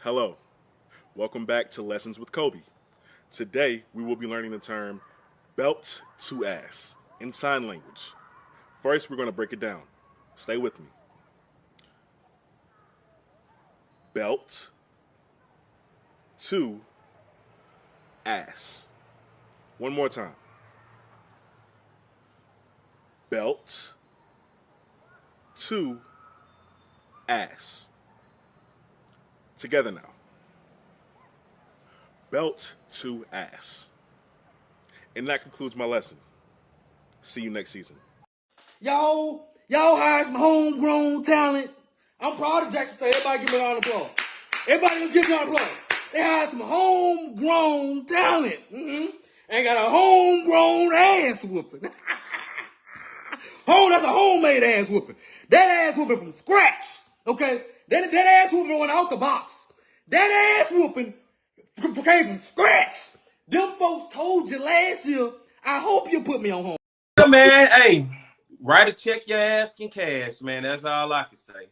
Hello, welcome back to Lessons with Kobe. Today we will be learning the term belt to ass in sign language. First, we're going to break it down. Stay with me. Belt to ass. One more time. Belt to ass. Together now. Belt to ass. And that concludes my lesson. See you next season. Y'all hired some homegrown talent. I'm proud of Jackson State. Everybody give me a round of applause. Everybody just give me a round of applause. They hired some homegrown talent. And got a homegrown ass whooping. That's a homemade ass whooping. That ass whooping from scratch. Okay? That ass whooping went out the box. That ass whooping came from scratch. Them folks told you last year, I hope you put me on home. Yeah, man, hey, write a check your ass in cash, man. That's all I can say.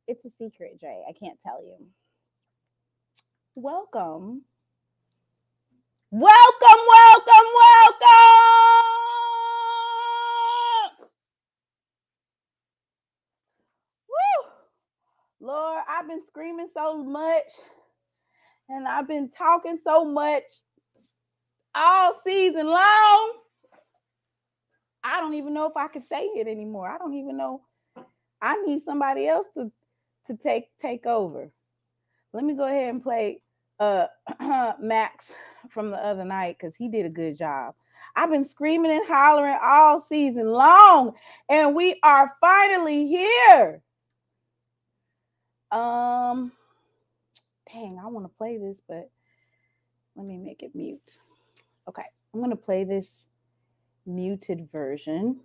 It's a secret, Jay. I can't tell you. Welcome. Welcome. Woo! Lord, I've been screaming so much and I've been talking so much. all season long. I don't even know if I can say it anymore. I don't even know. I need somebody else to take over. Let me go ahead and play Max from the other night because he did a good job. I've been screaming and hollering all season long, and we are finally here. Dang, I want to play this, but let me make it mute. Okay, I'm gonna play this muted version.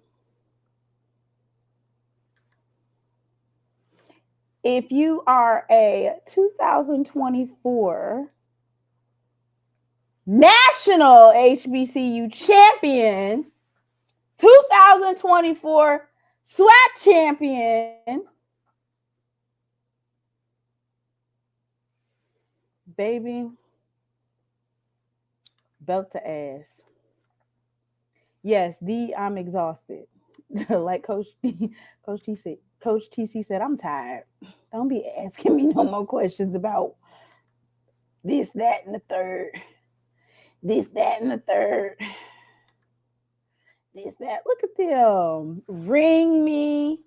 If you are a 2024 national HBCU champion, 2024 SWAC champion, baby, belt to ass. Yes, I'm exhausted. Like Coach TC said, I'm tired. Don't be asking me no more questions about this, that, and the third. This, that, and the third. This, that. Look at them. Ring me.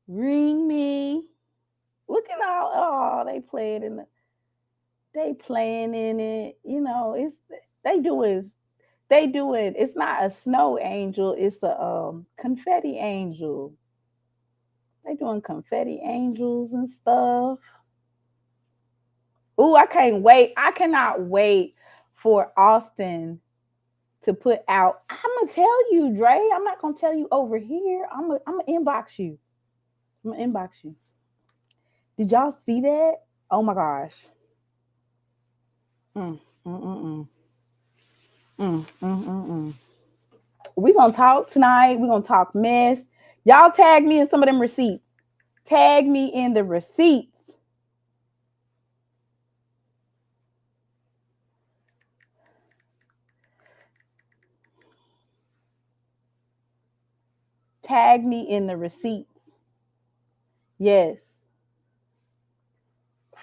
Ring me. Look at all they playing in it. You know, they doing it's not a snow angel, it's a confetti angel. They doing confetti angels and stuff. Ooh, I can't wait. I cannot wait for Austin to put out. I'm gonna tell you, Dre. I'm not gonna tell you over here. I'm gonna inbox you. I'm gonna inbox you. Did y'all see that? Oh my gosh. We're gonna talk tonight. We're gonna talk mess. Y'all tag me in some of them receipts. Tag me in the receipts. Tag me in the receipts. Yes.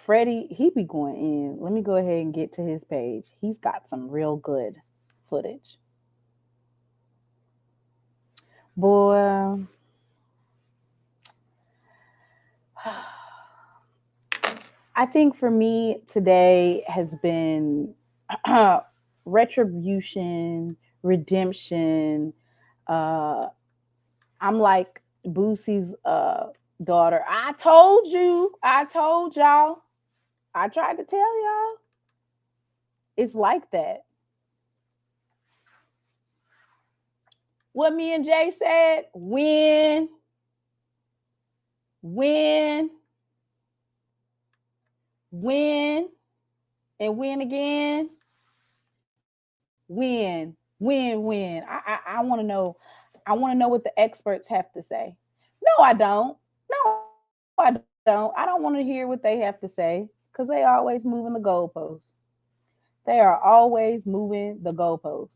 Freddie, he be going in. Let me go ahead and get to his page. He's got some real good footage. Boy. I think for me today has been retribution, redemption. I'm like Boosie's daughter. I told y'all. I tried to tell y'all. It's like that. What me and Jay said, win, and win again. Win. I want to know. I want to know what the experts have to say. No, I don't. No, I don't. I don't want to hear what they have to say because they always moving the goalposts. They are always moving the goalposts.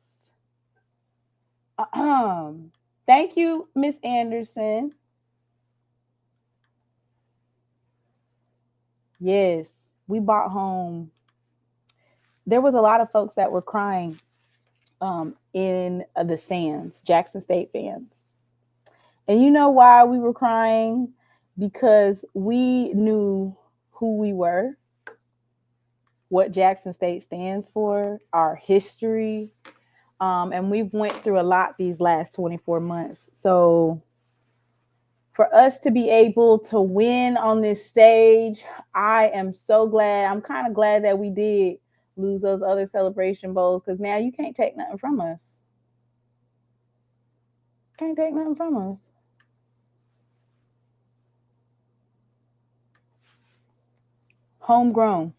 Thank you, Miss Anderson. Yes, we bought home. There was a lot of folks that were crying in the stands, Jackson State fans. And you know why we were crying? Because we knew who we were, what Jackson State stands for, our history. And we've went through a lot these last 24 months. So for us to be able to win on this stage, I am so glad. I'm kind of glad that we did lose those other celebration bowls because now you can't take nothing from us. Can't take nothing from us. Homegrown.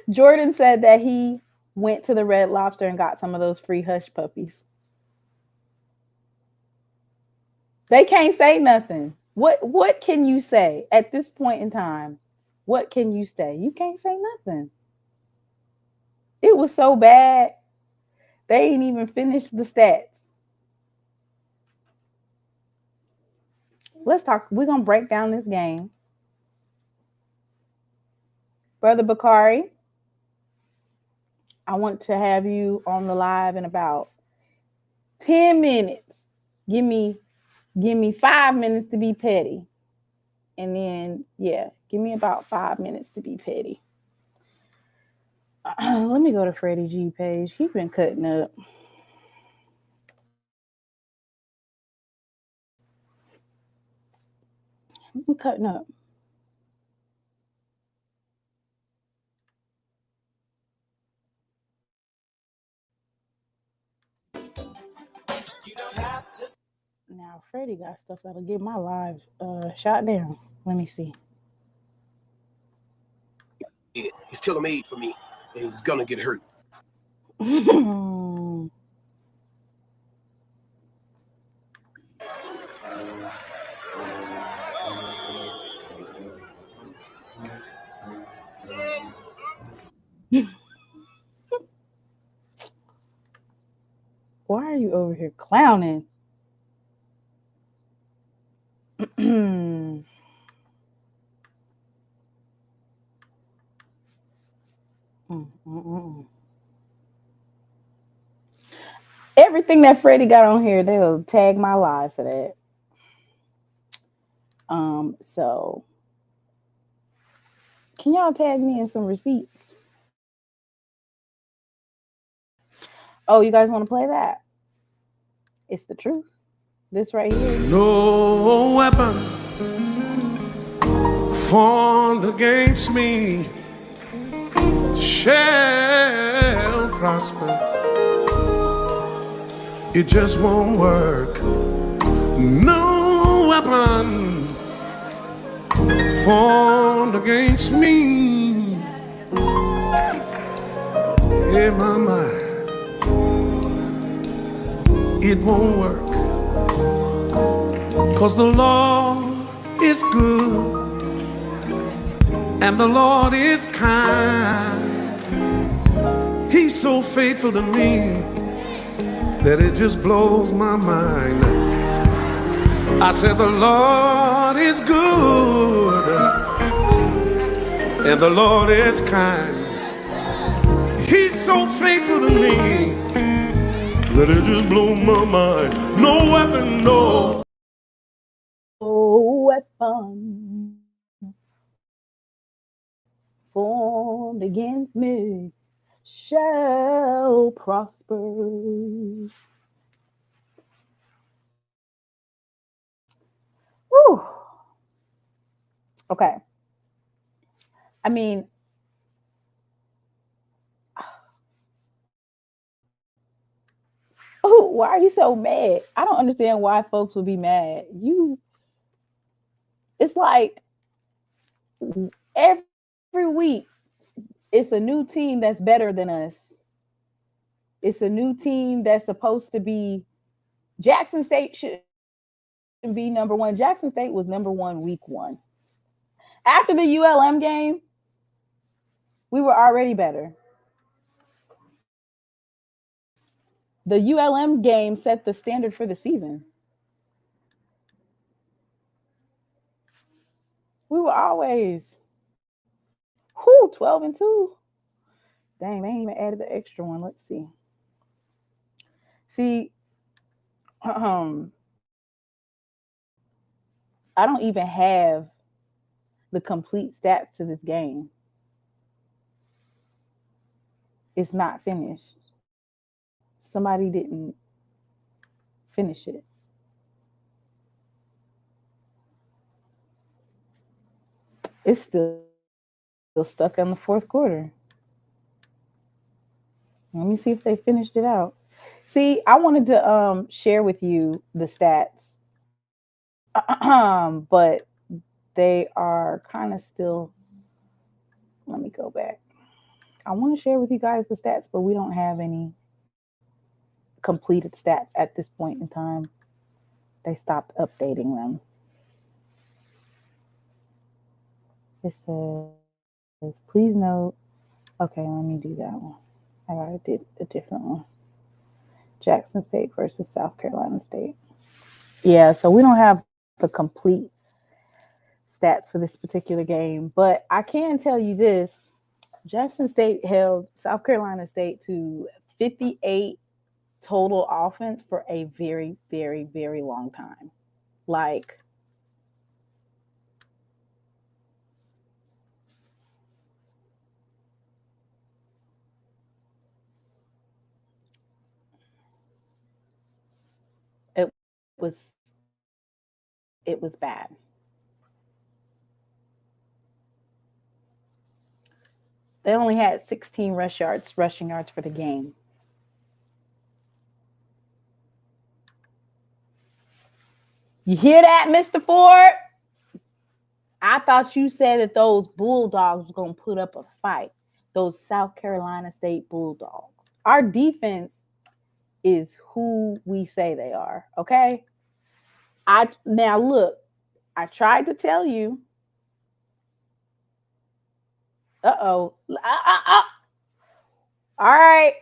Jordan said that he went to the Red Lobster and got some of those free hush puppies. They can't say nothing. What can you say at this point in time? What can you say? You can't say nothing. It was so bad. They ain't even finished the stats. Let's talk. We're going to break down this game. Brother Bakari, I want to have you on the live in about 10 minutes. Give me 5 minutes to be petty. And then, give me about 5 minutes to be petty. Let me go to Freddie G page. He's been cutting up. I'm cutting up. Now, Freddie got stuff that'll get my live shot down. Let me see. He's tailor-made for me, and he's gonna get hurt. Why are you over here clowning? Everything that Freddie got on here, they'll tag my live for that. So can y'all tag me in some receipts? Oh, you guys want to play that? It's the truth. This right here. No weapon formed against me shall prosper. It just won't work. No weapon formed against me. Yeah, my mind. It won't work. 'Cause the Lord is good and the Lord is kind. He's so faithful to me that it just blows my mind. I said the Lord is good and the Lord is kind. He's so faithful to me that it just blows my mind. No weapon, no weapon formed against me shall prosper. Whew. Okay. I mean, why are you so mad? I don't understand why folks would be mad. It's like every week it's a new team that's better than us. It's a new team that's supposed to be. Jackson State should be number one. Jackson State was number one week 1. After the ULM game, we were already better. The ULM game set the standard for the season. We were always 12-2. Dang, they ain't even added the extra one. Let's see. I don't even have the complete stats to this game. It's not finished. Somebody didn't finish it. It's still stuck in the fourth quarter. Let me see if they finished it out. See, I wanted to share with you the stats, but they are kind of still. Let me go back. I want to share with you guys the stats, but we don't have any completed stats at this point in time. They stopped updating them. It says, please note. Okay, let me do that one. I gotta do a different one. Jackson State versus South Carolina State. Yeah, so we don't have the complete stats for this particular game, but I can tell you this. Jackson State held South Carolina State to 58 total offense for a very, very, very long time. Like, it was it was bad. They only had 16 rushing yards for the game. You hear that, Mr. Ford? I thought you said that those Bulldogs were going to put up a fight. Those South Carolina State Bulldogs. Our defense is who we say they are, okay? Now look, I tried to tell you. Uh-oh. All right.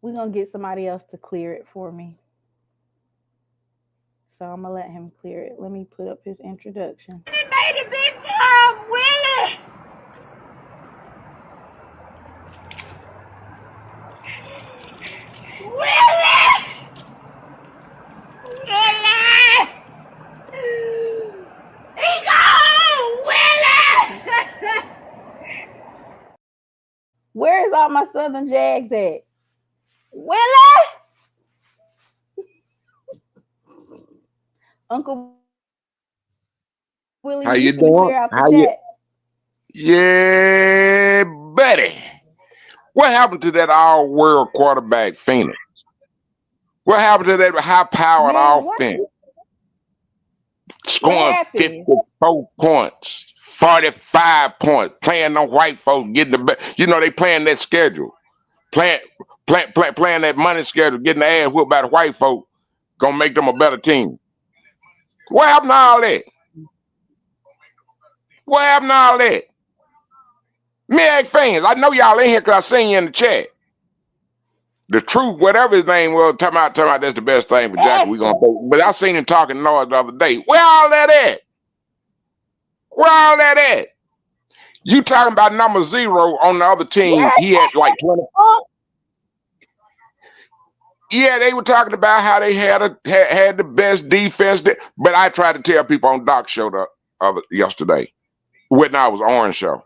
We're going to get somebody else to clear it for me. So I'm going to let him clear it. Let me put up his introduction. He made a big time, Willie! Willie! Willie! He gone! Willie! Where's all my Southern Jags at? Willie! Uncle Willie, How you you finna doing? clear out the chat. Yeah, buddy. What happened to that all-world quarterback Phoenix? What happened to that high-powered offense? Scoring 54 points, 45 points, playing on white folks, getting the best. You know, they playing that schedule. Playing that money schedule, getting the ass whooped by the white folk, gonna make them a better team. What happened to all that? What happened to all that? Meg fans, I know y'all in here because I seen you in the chat. The truth, whatever his name was, talking about that's the best thing for Jack. We gonna play. But I seen him talking noise the other day. Where all that at? Where all that at? You talking about number 0 on the other team? He had like 20. Yeah, they were talking about how they had the best defense. But I tried to tell people on Doc's show yesterday, when I was Orange show.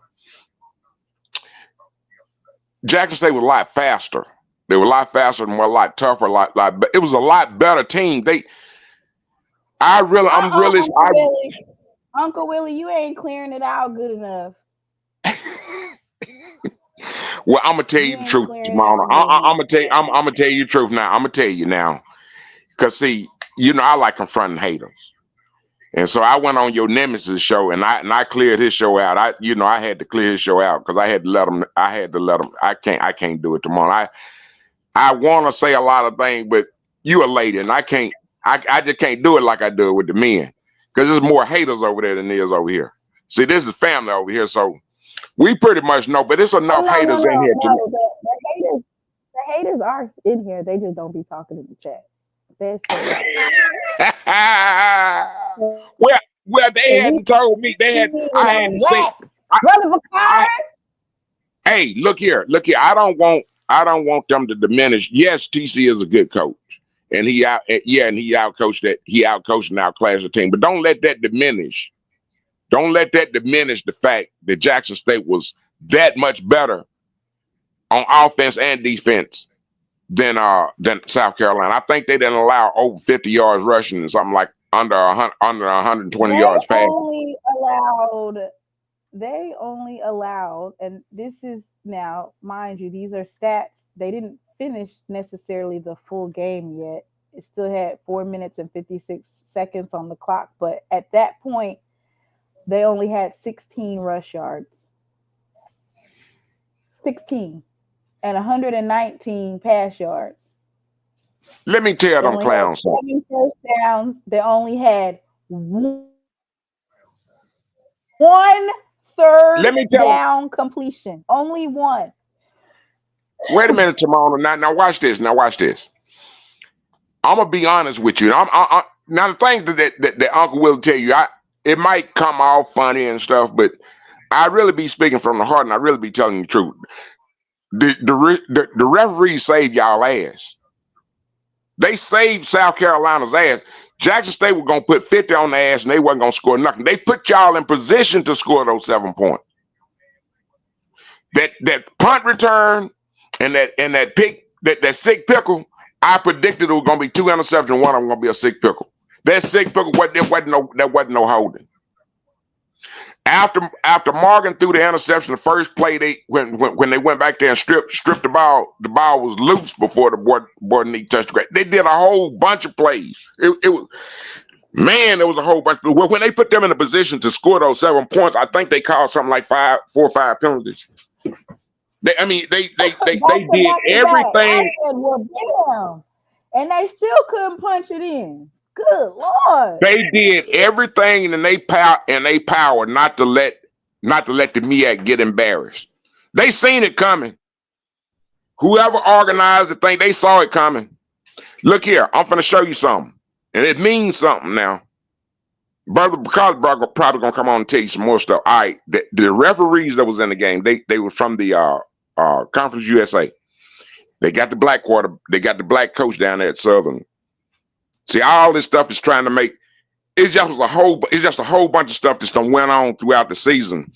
Jackson State was a lot faster. They were a lot faster and a lot tougher, it was a lot better team. Uncle Willie, you ain't clearing it out good enough. Well, I'm gonna tell you the truth, Jamona. I'm gonna tell you the truth now. I'm gonna tell you now, cause see, you know I like confronting haters, and so I went on your Nemesis show and I cleared his show out. I had to clear his show out because I had to let him. I can't do it tomorrow. I want to say a lot of things, but you a lady, and I just can't do it like I do it with the men, because there's more haters over there than there is over here. See, this is family over here, so we pretty much know, but it's enough haters in here. The haters are in here. They just don't be talking in the chat. Well, they hadn't told me. I hadn't seen. Hey, look here. I don't want them to diminish. Yes, TC is a good coach, and he outcoached and outclassed the team. But don't let that diminish. Don't let that diminish the fact that Jackson State was that much better on offense and defense than South Carolina. I think they didn't allow over 50 yards rushing and something like under 120 yards passing. They only allowed, and this is now, mind you, these are stats. They didn't finish necessarily the full game yet. It still had 4 minutes and 56 seconds on the clock, but at that point, they only had 16 rush yards. 16 and 119 pass yards. Let me tell them clowns. 7 first downs. They only had 1/3 down completion. Only one. Wait a minute, Timona. Now watch this. I'm gonna be honest with you. Now the things that Uncle will tell you, it might come off funny and stuff, but I really be speaking from the heart, and I really be telling you the truth. The referees saved y'all ass. They saved South Carolina's ass. Jackson State was gonna put 50 on the ass, and they wasn't gonna score nothing. They put y'all in position to score those 7 points. That punt return and that pick, that sick pickle, I predicted it was gonna be 2 interceptions, and one of them gonna be a sick pickle. That sick pickle, wasn't no holding. After Morgan threw the interception, the first play when they went back there and stripped the ball was loose before the boy knee touched the ground. They did a whole bunch of plays. It was, man, there was a whole bunch. When they put them in a position to score those 7 points, I think they called something like 4 or 5 penalties. They did everything. And they still couldn't punch it in. Good Lord. They did everything in their power not to let the MEAC get embarrassed. They seen it coming. Whoever organized the thing, they saw it coming. Look here, I'm finna show you something. And it means something now. Brother probably gonna come on and tell you some more stuff. All right, the referees that was in the game, they were from the Conference USA. They got the black coach down there at Southern. See, all this stuff is trying to make it's just a whole bunch of stuff that's done went on throughout the season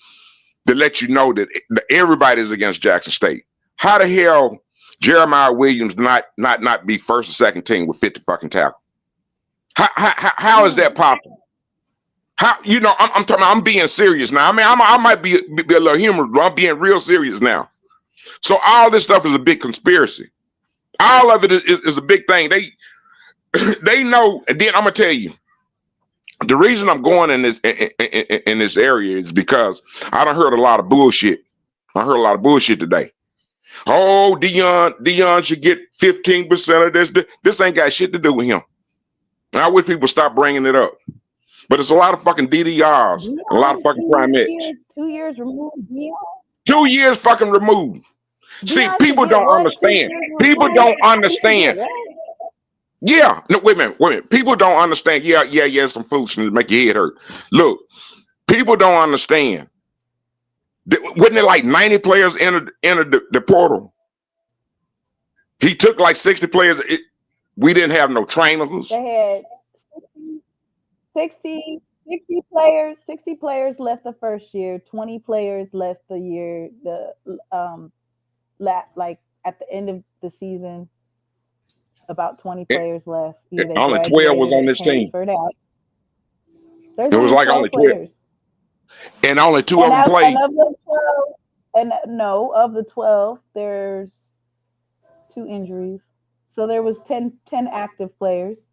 to let you know that everybody is against Jackson State. How the hell Jeremiah Williams not be first or second team with 50 fucking tackles? How is that possible? How, I'm talking. I'm being serious now. I mean, I might be a little humorous, but I'm being real serious now. So all this stuff is a big conspiracy. All of it is a big thing. They know. And then I'm gonna tell you, the reason I'm going in this area is because I done heard a lot of bullshit. I heard a lot of bullshit today. Oh, Dion should get 15% of this. This ain't got shit to do with him. And I wish people stop bringing it up. But it's a lot of fucking DDRs, a lot of fucking primates. 2 years removed, Dion? 2 years fucking removed. See, people don't understand. People don't understand. Yeah, no, wait a minute. People don't understand. Yeah, some foolishness to make your head hurt. Look, people don't understand. Wasn't it like 90 players entered the portal? He took like 60 players. We didn't have no trainers. They had 60 players left the first year, 20 players left the year, like at the end of the season, about 20 players left. Only 12 was on this team. There's it was like only 12 players. And only 2 of them played. Of the 12, there's 2 injuries. So there was 10 active players.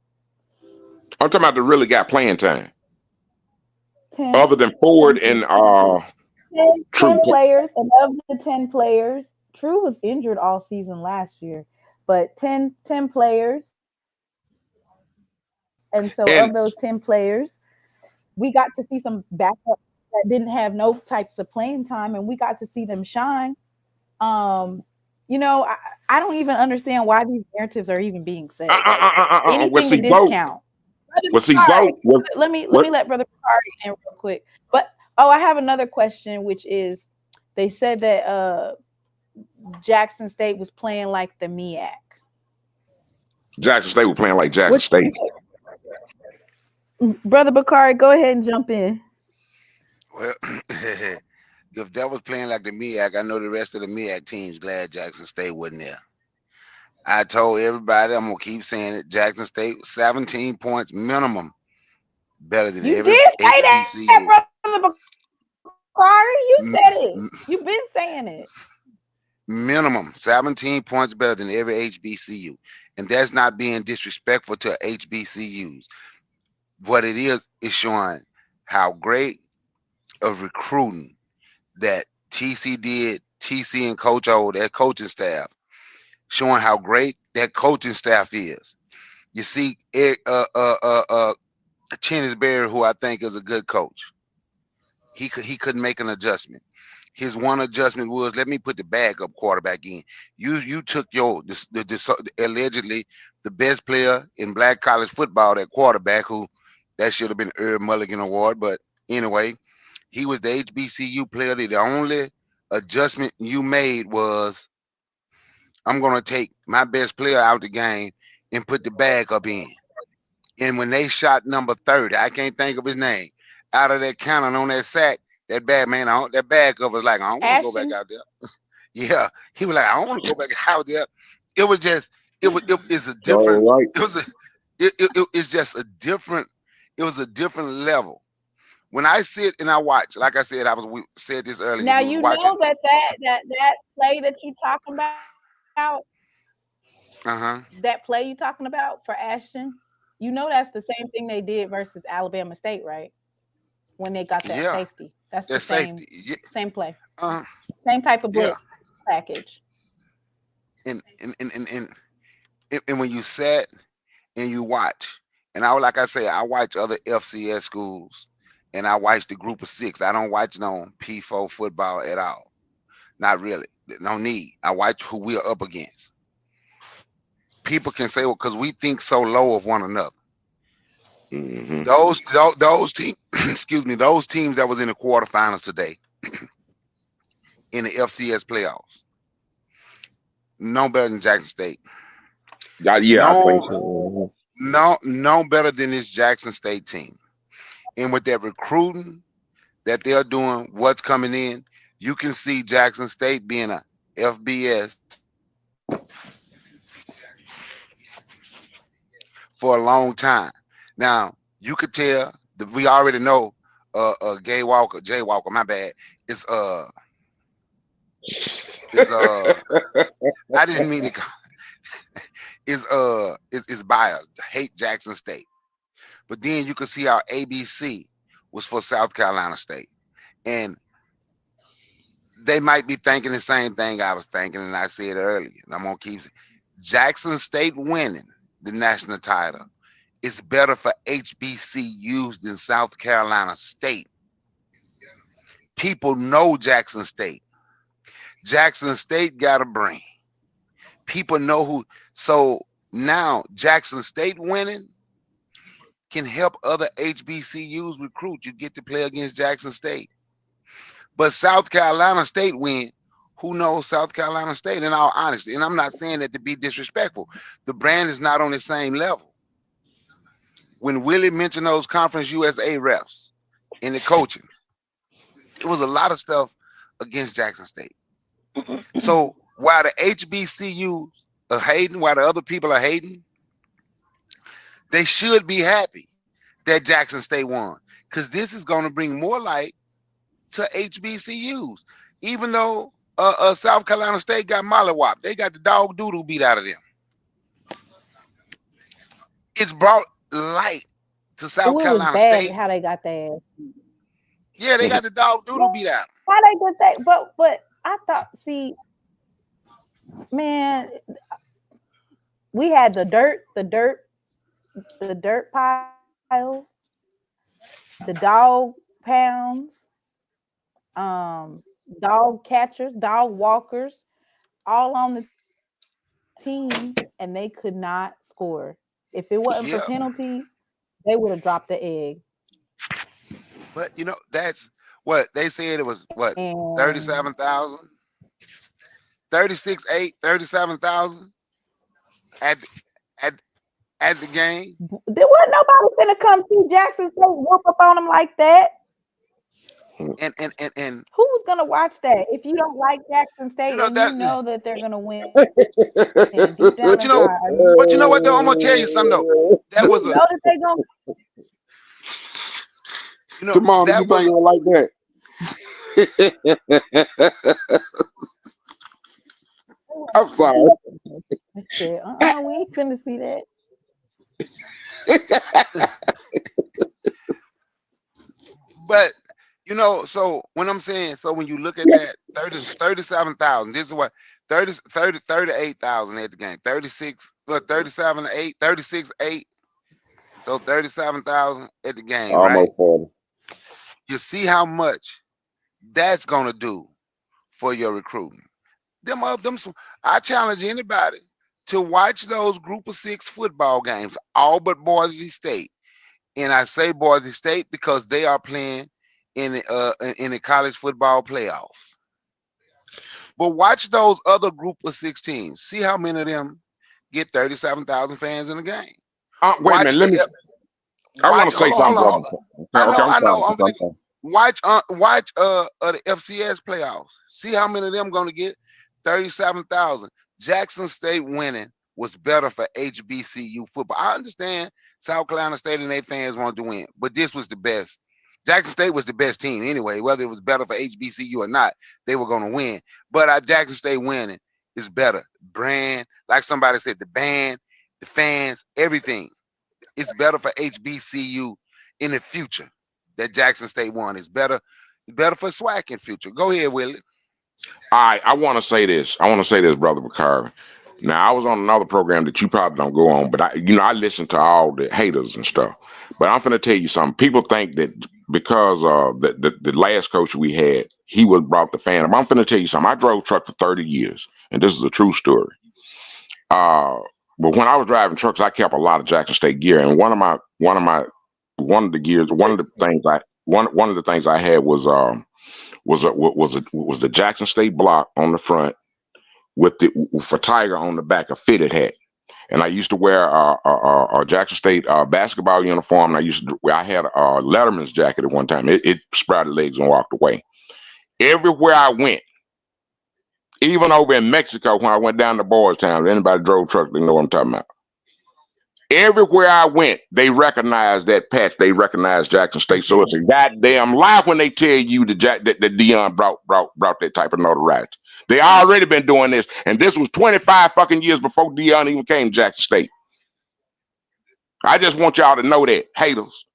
I'm talking about the really got playing time. 10, other than Ford and 10 players, and of the 10 players, True was injured all season last year, but 10 players. And so of those 10 players, we got to see some backup that didn't have no types of playing time, and we got to see them shine. I don't even understand why these narratives are even being said. Anything to discount. Let me let Brother Bakari in real quick. But I have another question, which is, they said that Jackson State was playing like the MEAC. Jackson State was playing like Jackson State. Brother Bakari, go ahead and jump in. Well, if that was playing like the MEAC, I know the rest of the MEAC teams glad Jackson State wasn't there. I told everybody, I'm gonna keep saying it. Jackson State, 17 points minimum, better than every HBCU. That, Brother Bakari, you said it. You've been saying it. Minimum 17 points better than every HBCU, and that's not being disrespectful to HBCUs. What it is showing how great of recruiting that TC did. TC and Coach O, their coaching staff, showing how great that coaching staff is. You see, Chennisberry, who I think is a good coach, he couldn't make an adjustment. His one adjustment was, let me put the backup quarterback in. You took allegedly the best player in black college football, that quarterback, who that should have been Herb Mulligan Award, but Anyway, he was the HBCU player. The only adjustment you made was I'm gonna take my best player out the game and put the backup in. And when they shot number 30, I can't think of his name, out of that cannon on that sack, that bad man, that backup was like, I don't want to go back Ashton. out there. Yeah, he was like, I don't want to go back out there. It was just, it's a different, All right. it was a, it's just a different, it was a different level. When I sit and I watch, like I said, we said this earlier, Now we was you watching. know that play that you talking about, Uh-huh. that play you talking about for Ashton, you know that's the same thing they did versus Alabama State, right? When they got that Yeah, safety. That's the that same safety. Yeah, play. uh, Same type of yeah. blitz package. And when you sat and you watch, and like I say, I watch other FCS schools, and I watch the group of six. I don't watch no P4 football at all. Not really. No need. I watch who we are up against. People can say, well, because we think so low of one another. Mm-hmm. Those teams, excuse me, those teams that was in the quarterfinals today in the FCS playoffs, no better than Jackson State. Yeah, I think so. No better than this Jackson State team. And with that recruiting that they're doing, what's coming in, you can see Jackson State being a FBS for a long time. Now, you could tell that we already know Jay Walker, my bad, is I didn't mean to is biased, hate Jackson State. But then you could see how ABC was for South Carolina State. And they might be thinking the same thing I was thinking, and I said earlier, and I'm gonna keep saying Jackson State winning the national title is better for HBCUs than South Carolina State. People know Jackson State. Jackson State got a brain. People know who. So now Jackson State winning can help other HBCUs recruit. You get to play against Jackson State. But South Carolina State win. Who knows South Carolina State, in all honesty? And I'm not saying that to be disrespectful. The brand is not on the same level. When Willie mentioned those Conference USA refs in the coaching, it was a lot of stuff against Jackson State. So while the HBCU are hating, while the other people are hating, they should be happy that Jackson State won, because this is going to bring more light to HBCUs. Even though South Carolina State got mollywopped, they got the dog doodle beat out of them. It's brought light to South Ooh, it was Carolina bad State. how they got that. Yeah, they got the dog doodle beat out. How they get that? But I thought, see, man, we had the dirt piles, the dog pounds, dog catchers, dog walkers, all on the team, and they could not score. If it wasn't for penalties, they would have dropped the egg. But you know, that's what they said. It was what, 37,000, 36,800, 37,000 at the game. There wasn't nobody finna come see Jackson State whoop up on them like that. And who was gonna watch that if you don't like Jackson State, you know, and that, you know that they're gonna win? but you know what though? I'm gonna tell you something though. That was you know that they gonna. You know, Jamal, that you think it was like that? I'm sorry. I said, we ain't finna see that. But you know, so when I'm saying, so when you look at that 37,000, this is what 38,000 at the game, 36, what 37,800, 36,800, so 37,000 at the game, right? 40. You see how much that's gonna do for your recruiting. I challenge anybody to watch those group of 6 football games, all but Boise State. And I say Boise State because they are playing in the college football playoffs. But watch those other group of 6 teams. See how many of them get 37,000 fans in the game. Wait a Watch minute. the I want to say hold something, on. brother. Okay, I I'm know. sorry. Watch the FCS playoffs. See how many of them going to get 37,000. Jackson State winning was better for HBCU football. I understand South Carolina State and their fans want to win, but this was the best. Jackson State was the best team anyway. Whether it was better for HBCU or not, they were going to win. But Jackson State winning is better. Brand, like somebody said, the band, the fans, everything. It's better for HBCU in the future. That Jackson State won is better. Better for SWAC in future. Go ahead, Willie. I want to say this. Brother McCarvey. Now, I was on another program that you probably don't go on, but I listen to all the haters and stuff. But I'm finna tell you something. People think that because the last coach we had, he was brought the fan up. I'm finna tell you something. I drove truck for 30 years, and this is a true story. But when I was driving trucks, I kept a lot of Jackson State gear, and one of the things I had was the Jackson State block on the front with for Tiger on the back, a fitted hat. And I used to wear a Jackson State basketball uniform. And I had a Letterman's jacket at one time. It sprouted legs and walked away. Everywhere I went, even over in Mexico when I went down to Boys Town, anybody drove truck, they know what I'm talking about. Everywhere I went, they recognized that patch. They recognized Jackson State. So it's a goddamn lie when they tell you that Deion brought that type of notoriety. They already been doing this, and this was 25 fucking years before Deion even came to Jackson State. I just want y'all to know that, haters.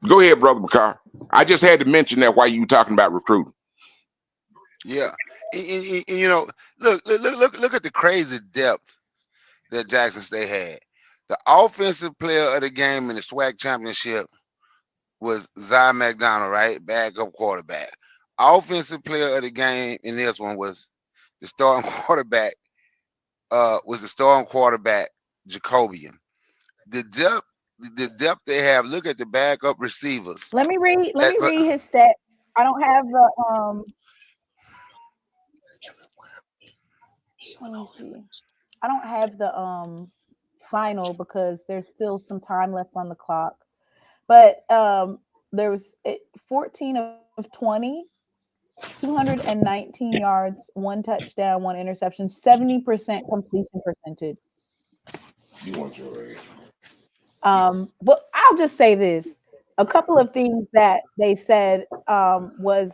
Go ahead, Brother Bakar. I just had to mention that while you were talking about recruiting. Yeah, and look at the crazy depth that Jackson State had. The offensive player of the game in the SWAC championship was Zy McDonald, right? Backup quarterback. Offensive player of the game in this one was the starting quarterback. Jacobian. The depth they have. Look at the backup receivers. Let me read his stats. I don't have the let me see. I don't have the final because there's still some time left on the clock. But there was 14 of 20, 219 yards, 1 touchdown, 1 interception, 70% completion percentage. You want your age. But I'll just say this. A couple of things that they said was,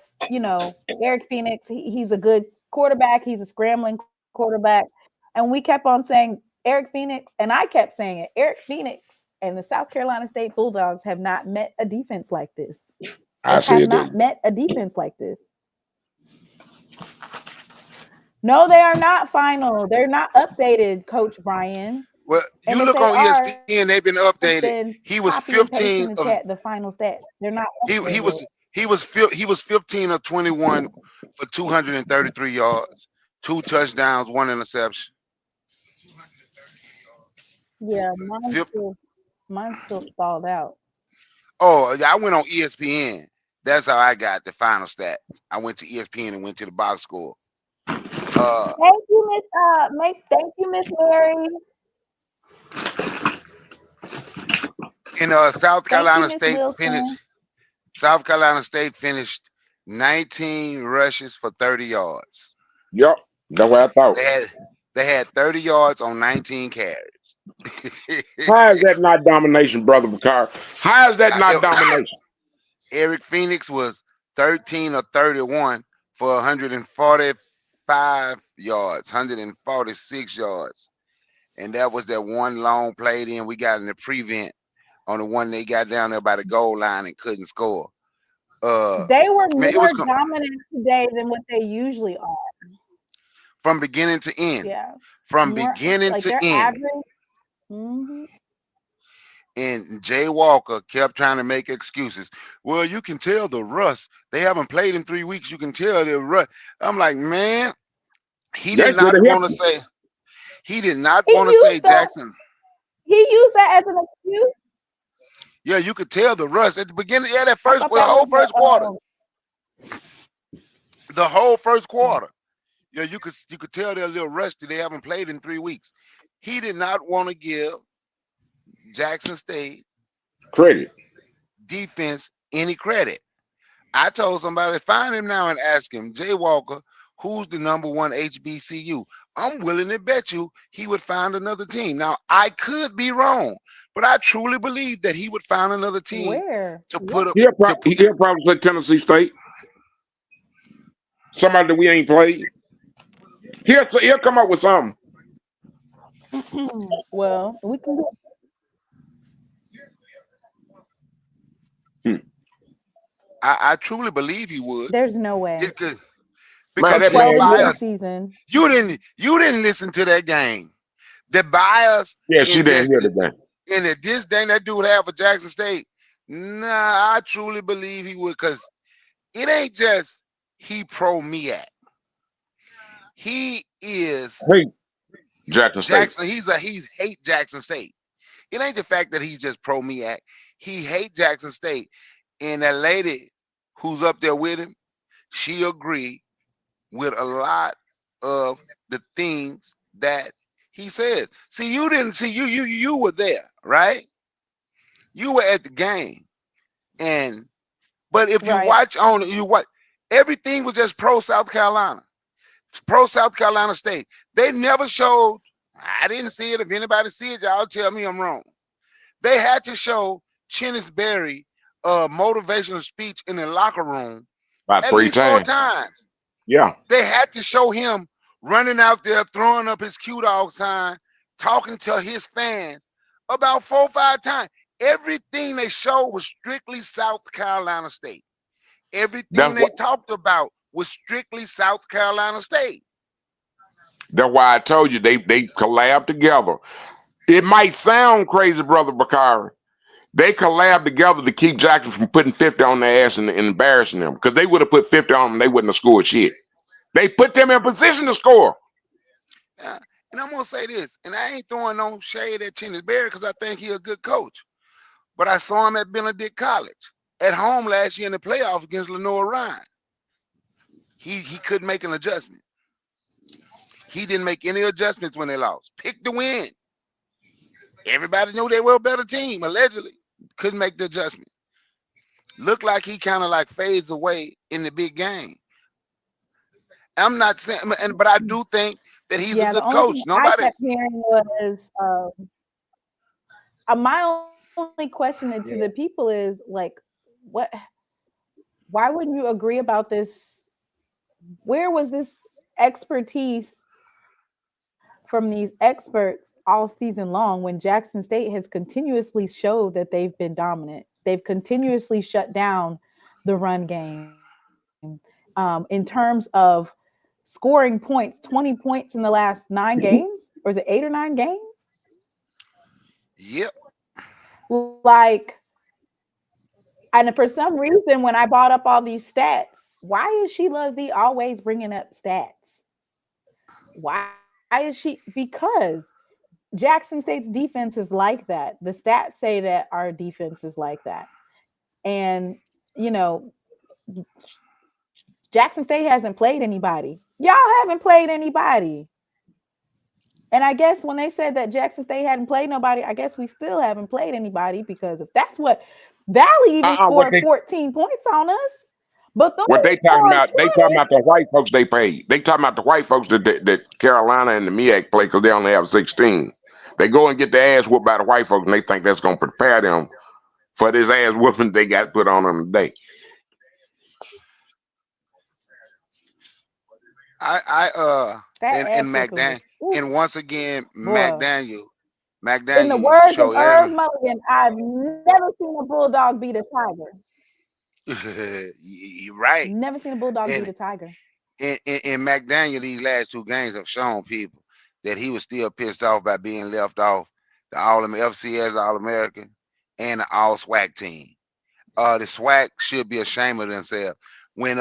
Eric Phoenix, he's a good quarterback. He's a scrambling quarterback. And we kept on saying Eric Phoenix, and I kept saying it. Eric Phoenix and the South Carolina State Bulldogs have not met a defense like this. Met a defense like this. No, they are not final. They're not updated, Coach Brian. Well, you look on ESPN; they've been updated. He was 15 of the final stats. They're not. He was 15 of 21 for 233 yards, 2 touchdowns, 1 interception. Yeah, mine's still stalled out. Oh, I went on ESPN. That's how I got the final stats. I went to ESPN and went to the box score. Thank you, Miss Mary. In South Carolina State finished 19 rushes for 30 yards. Yep, that's what I thought. They had 30 yards on 19 carries. How is that not domination, Brother Bakar? How is that not domination? Eric Phoenix was 13 of 31 for 145 yards, 146 yards. And that was that one long play. Then we got in the prevent on the one they got down there by the goal line and couldn't score. They were more dominant today than what they usually are. From beginning to end. Yeah. From beginning to end. Mm-hmm. And Jay Walker kept trying to make excuses. Well, you can tell the rust. They haven't played in 3 weeks. You can tell the rust. I'm like, man, he did not want to say Jackson. He used that as an excuse. Yeah, you could tell the rust at the beginning. Yeah, that I first thought quarter, that was the whole first quarter. Yeah, you could tell they're a little rusty. They haven't played in 3 weeks. He did not want to give Jackson State Credit. defense any credit. I told somebody, find him now and ask him, Jay Walker, who's the number one HBCU? I'm willing to bet you he would find another team. Now, I could be wrong, but I truly believe that he would find another team where. to put up. He'll probably say Tennessee State. Somebody that we ain't played. He'll come up with something. Well, we can do. I truly believe he would. There's no way. Because that his man, bias. Season. You didn't listen to that game. The bias. Yeah, she didn't hear the game. And at this thing that dude have for Jackson State, nah, I truly believe he would, because it ain't just he pro MEAC. He is Jackson State. He hate Jackson State. It ain't the fact that he's just pro MEAC. He hate Jackson State. And that lady who's up there with him, she agreed with a lot of the things that he says. See, you didn't see you were there, right? You were at the game. But if you watch everything was just pro South Carolina. Pro South Carolina State. They never showed, I didn't see it. If anybody see it, y'all tell me I'm wrong. They had to show Chennis Berry motivational speech in the locker room about at 3 least times. 4 times. Yeah. They had to show him running out there, throwing up his Q-Dog sign, talking to his fans about 4 or 5 times. Everything they showed was strictly South Carolina State. Everything they talked about was strictly South Carolina State. That's why I told you they collab together. It might sound crazy, Brother Bakari. They collab together to keep Jackson from putting 50 on their ass and embarrassing them. Because they would have put 50 on them, they wouldn't have scored shit. They put them in position to score. And I'm going to say this, and I ain't throwing no shade at Chennis Berry because I think he's a good coach. But I saw him at Benedict College at home last year in the playoffs against Lenore Ryan. He couldn't make an adjustment. He didn't make any adjustments when they lost. Pick the win. Everybody knew they were a better team, allegedly. Couldn't make the adjustment. Looked like he kind of like fades away in the big game. I'm not saying, but I do think that he's a good coach. Nobody. I kept hearing was my only question to the people is like, what? Why wouldn't you agree about this? Where was this expertise from these experts all season long when Jackson State has continuously showed that they've been dominant? They've continuously shut down the run game. In terms of scoring points, 20 points in the last 9 games, or is it 8 or 9 games? Yep. Like, and for some reason, when I brought up all these stats, why is she Leslie always bringing up stats? Why is she? Because Jackson State's defense is like that. The stats say that our defense is like that. And, you know, Jackson State hasn't played anybody. Y'all haven't played anybody. And I guess when they said that Jackson State hadn't played nobody, I guess we still haven't played anybody, because if that's what Valley even scored 14 points on us. But what they talking about, they talking about the white folks they paid. They talking about the white folks that Carolina and the MEAC play because they only have 16. They go and get their ass whooped by the white folks and they think that's going to prepare them for this ass whooping they got put on them today. And McDaniel, and once again, McDaniel in the words of Irv Mulligan, I've never seen a bulldog beat a tiger. You're right. Never seen a bulldog beat a tiger. And McDaniel, these last 2 games have shown people that he was still pissed off by being left off the FCS All-American and the All-SWAC team. The SWAC should be ashamed of themselves. When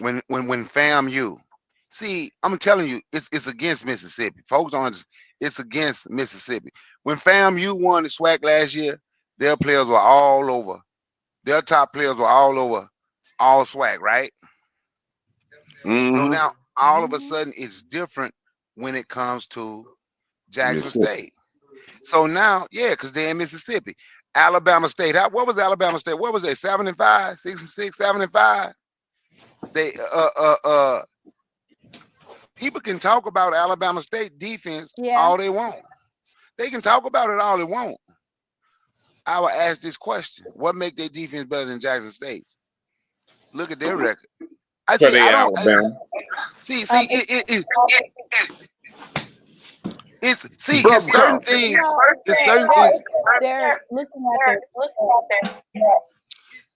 FAMU, see, I'm telling you, it's against Mississippi. Folks don't understand. It's against Mississippi. When FAMU won the SWAC last year, Their players were all over. Their top players were all over, all SWAC, right? So Mm-hmm. now all of a sudden it's different when it comes to Jackson Mississippi. State. So now, yeah, because they're in Mississippi. Alabama State. What was Alabama State? What was they? 7-5, 6-6, 7-5. They people can talk about Alabama State defense Yeah. all they want. They can talk about it all they want. I will ask this question: what make their defense better than Jackson State's? Look at their record. I So see. they I don't Alabama. see. Brother It's certain Cole. things. It's certain things. They're looking at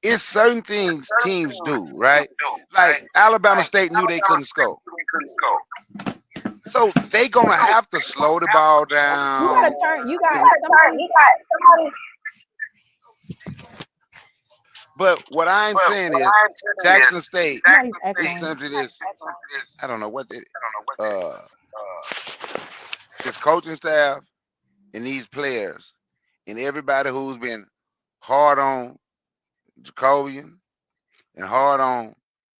It's certain things teams do, right? Like Alabama State knew they couldn't score. So they gonna have to slow the ball you down. gotta turn. You got somebody. But what I'm saying is Jackson State Somebody's is echoing. simply this. I don't know what this coaching staff and these players and everybody who's been hard on Jacobian and hard on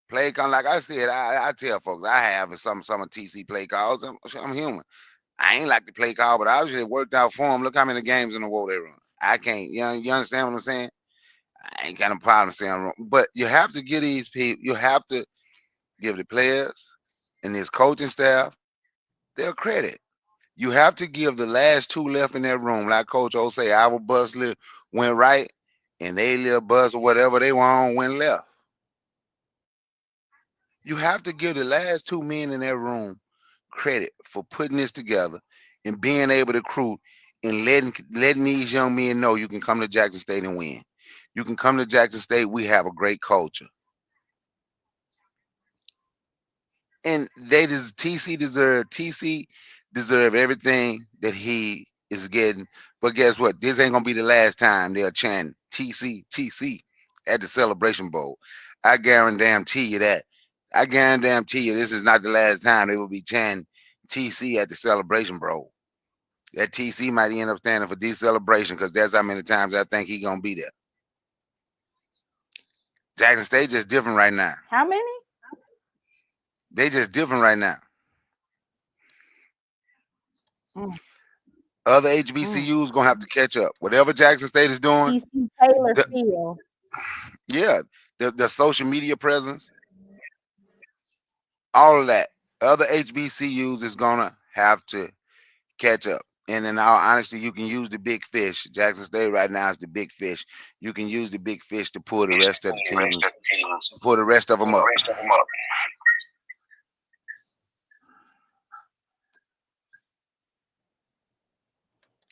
play call. Like I said, I tell folks I have some of TC play calls. I'm human. I ain't like the play call, but obviously it worked out for them. Look how many games in a row they run. I can't. You understand what I'm saying? I ain't got no problem saying wrong. But you have to give these people. You have to give the players and this coaching staff their credit. You have to give the last two left in that room, like Coach O say, our bus went right, and they little bus or whatever they want went left. You have to give the last two men in that room credit for putting this together and being able to recruit and letting these young men know you can come to Jackson State and win. You can come to Jackson State. We have a great culture. And TC deserve everything that he is getting. But guess what? This ain't gonna be the last time they'll chant TC at the Celebration Bowl. I guarantee you that. I guarantee you this is not the last time they will be chanting TC at the Celebration Bowl. That TC might end up standing for deceleration because that's how many times I think he's gonna be there. Jackson State just different right now. How many? They just different right now. Mm. Other HBCUs gonna have to catch up. Whatever Jackson State is doing, TC Taylor Field. yeah, the social media presence, all of that. Other HBCUs is gonna have to catch up. And in all honesty, you can use the big fish. Jackson State right now is the big fish. You can use the big fish to pull the rest of the teams, pull the rest of them up.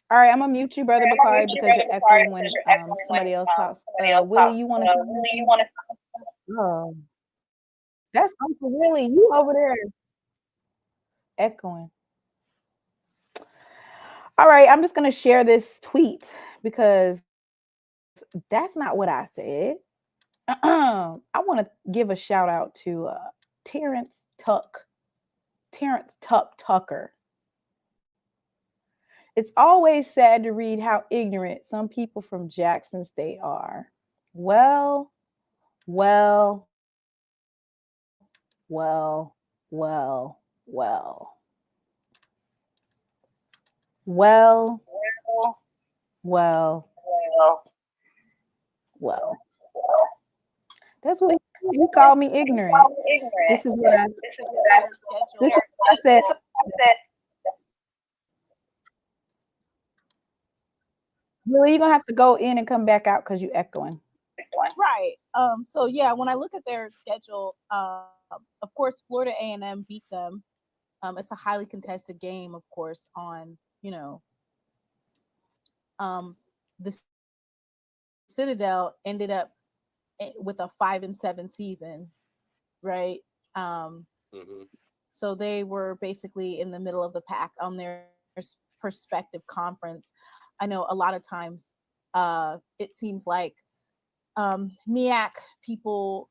All right, I'm gonna mute you, brother Bakari, because you're echoing when somebody else talks. Willie, you want to? Oh, that's Uncle Willie. You over there echoing. All right, I'm just gonna share this tweet because that's not what I said. I want to give a shout out to Terrence Tucker. It's always sad to read how ignorant some people from Jackson State are. Well, well, well, well, well. Well, well, well. That's what you call me ignorant. This is what I said. Really, you're gonna have to go in and come back out because you're echoing. Right. So yeah, when I look at their schedule, of course, Florida A&M beat them. It's a highly contested game, of course, on the Citadel ended up with a 5-7 season, right? So they were basically in the middle of the pack on their prospective conference. I know a lot of times it seems like MEAC people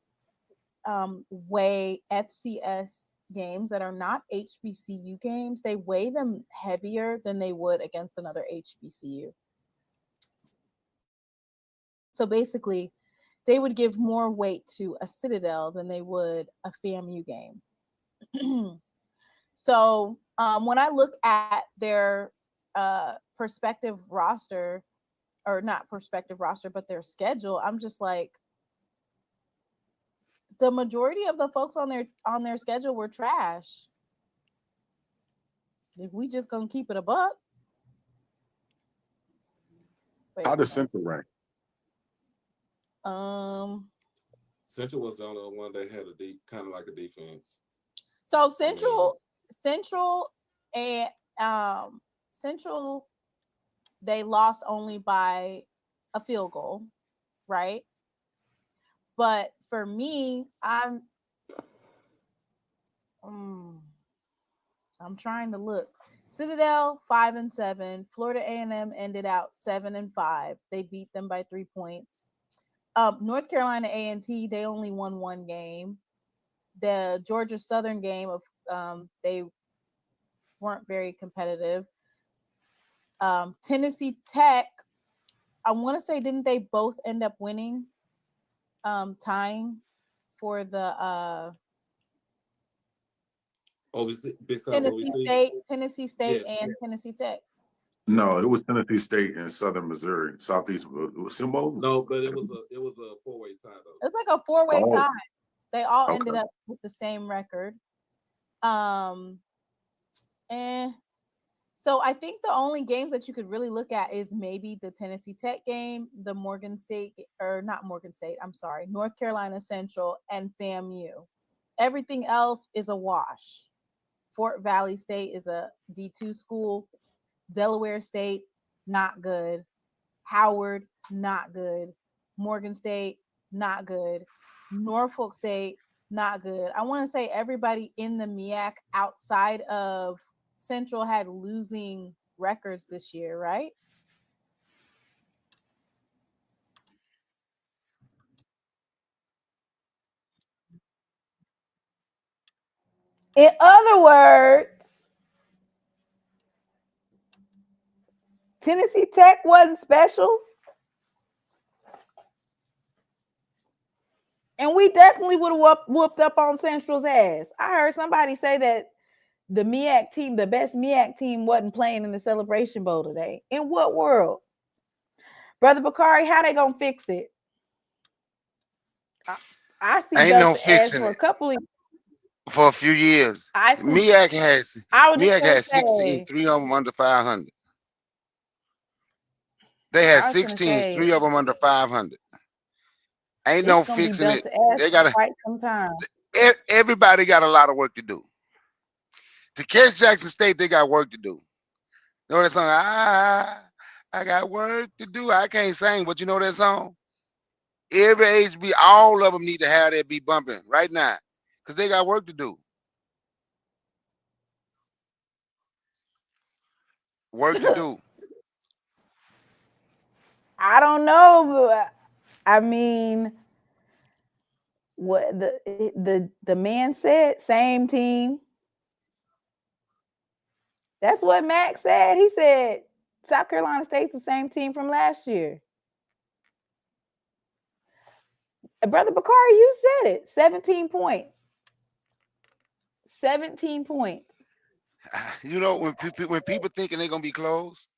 weigh FCS games that are not HBCU games. They weigh them heavier than they would against another HBCU. So basically, they would give more weight to a Citadel than they would a FAMU game. So when I look at their perspective roster, or not perspective roster, but their schedule, I'm just like, the majority of the folks on their schedule were trash. If we just gonna keep it a buck. How does Central rank? Central was the only one that had a kind of like a defense. So Central and Central, they lost only by a field goal, right? But for me, I'm trying to look. Citadel 5-7. Florida A&M ended out 7-5. They beat them by 3 points. North Carolina A&T, they only won one game. The Georgia Southern game of they weren't very competitive. Tennessee Tech, I want to say, didn't they both end up winning, tying for the Tennessee State, yes, and Tennessee Tech. No, it was Tennessee State and Southern Missouri, Southeast. Simbo? No, but it was a four-way tie though. It's like a four-way tie. They all ended up with the same record. And so I think the only games that you could really look at is maybe the Tennessee Tech game, the North Carolina Central, and FAMU. Everything else is a wash. Fort Valley State is a D2 school. Delaware State, not good. Howard, not good. Morgan State, not good. Norfolk State, not good. I want to say everybody in the MEAC outside of Central had losing records this year, right? In other words, Tennessee Tech wasn't special. And we definitely would have whooped up on Central's ass. I heard somebody say that the MEAC team, the best MEAC team, wasn't playing in the Celebration Bowl today. In what world? Brother Bakari, how they going to fix it? I see ain't no fixing for it. A couple of for a few years. MEAC had 16, 3 of them under 500. They had 6 teams, 3 of them under 500. Ain't no fixing it. They got everybody got a lot of work to do. To catch Jackson State, they got work to do. You know that song? I got work to do. I can't sing, but you know that song? Every HB, all of them need to have that be bumping right now because they got work to do. Work to do. I don't know, but I mean, what the man said, same team. That's what Max said. He said South Carolina State's the same team from last year. Brother Bakari, you said it. 17 points. 17 points. You know, when people thinking they're gonna be close,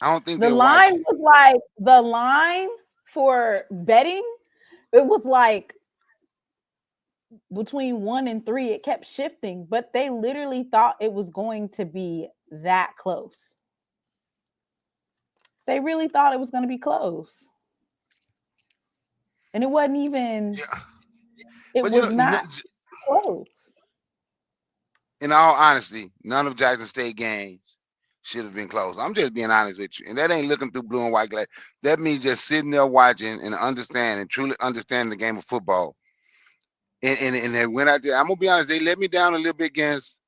I don't think the line was like the line for betting. It was like between 1 and 3. It kept shifting, but they literally thought it was going to be that close. They really thought it was going to be close, and it wasn't even. Yeah. It was not close. In all honesty, none of Jackson State games should have been close. I'm just being honest with you. And that ain't looking through blue and white glass. That means just sitting there watching and truly understanding the game of football. And when I did, I'm going to be honest, they let me down a little bit against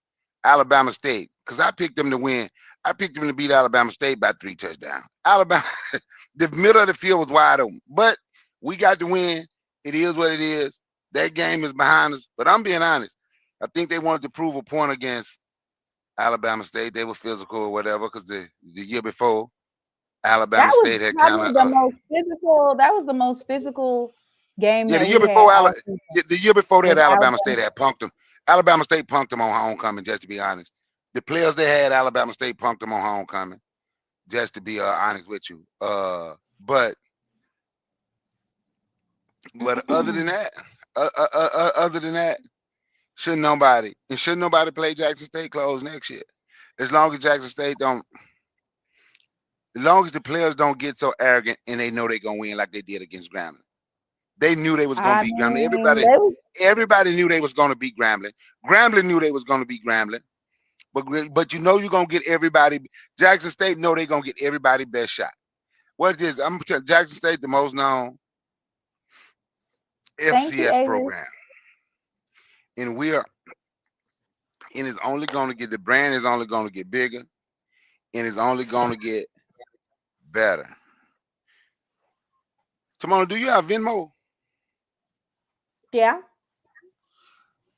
Alabama State because I picked them to win. I picked them to beat Alabama State by 3 touchdowns. Alabama, the middle of the field was wide open. But we got to win. It is what it is. That game is behind us. But I'm being honest. I think they wanted to prove a point against Alabama State. They were physical or whatever because the year before, Alabama State had kind probably of the most physical. That was the most physical game yeah. that we had all season. The year before that, Was Alabama Alabama. State had punked them. Alabama State punked them on homecoming. Just to be honest, the players they had, Alabama State punked them on homecoming. Just to be honest with you, but other than that, other than that, shouldn't nobody play Jackson State close next year. As long as Jackson State don't, as long as the players don't get so arrogant and they know they're gonna win like they did against Grambling. They knew they was gonna beat Grambling. Everybody knew they was gonna beat Grambling. Grambling knew they was gonna beat Grambling. But you know you're gonna get everybody. Jackson State know they're gonna get everybody best shot. What is I'm gonna tell Jackson State the most known FCS program, and it's only gonna get, the brand is only gonna get bigger, and it's only gonna get better. Timona, do you have Venmo? Yeah.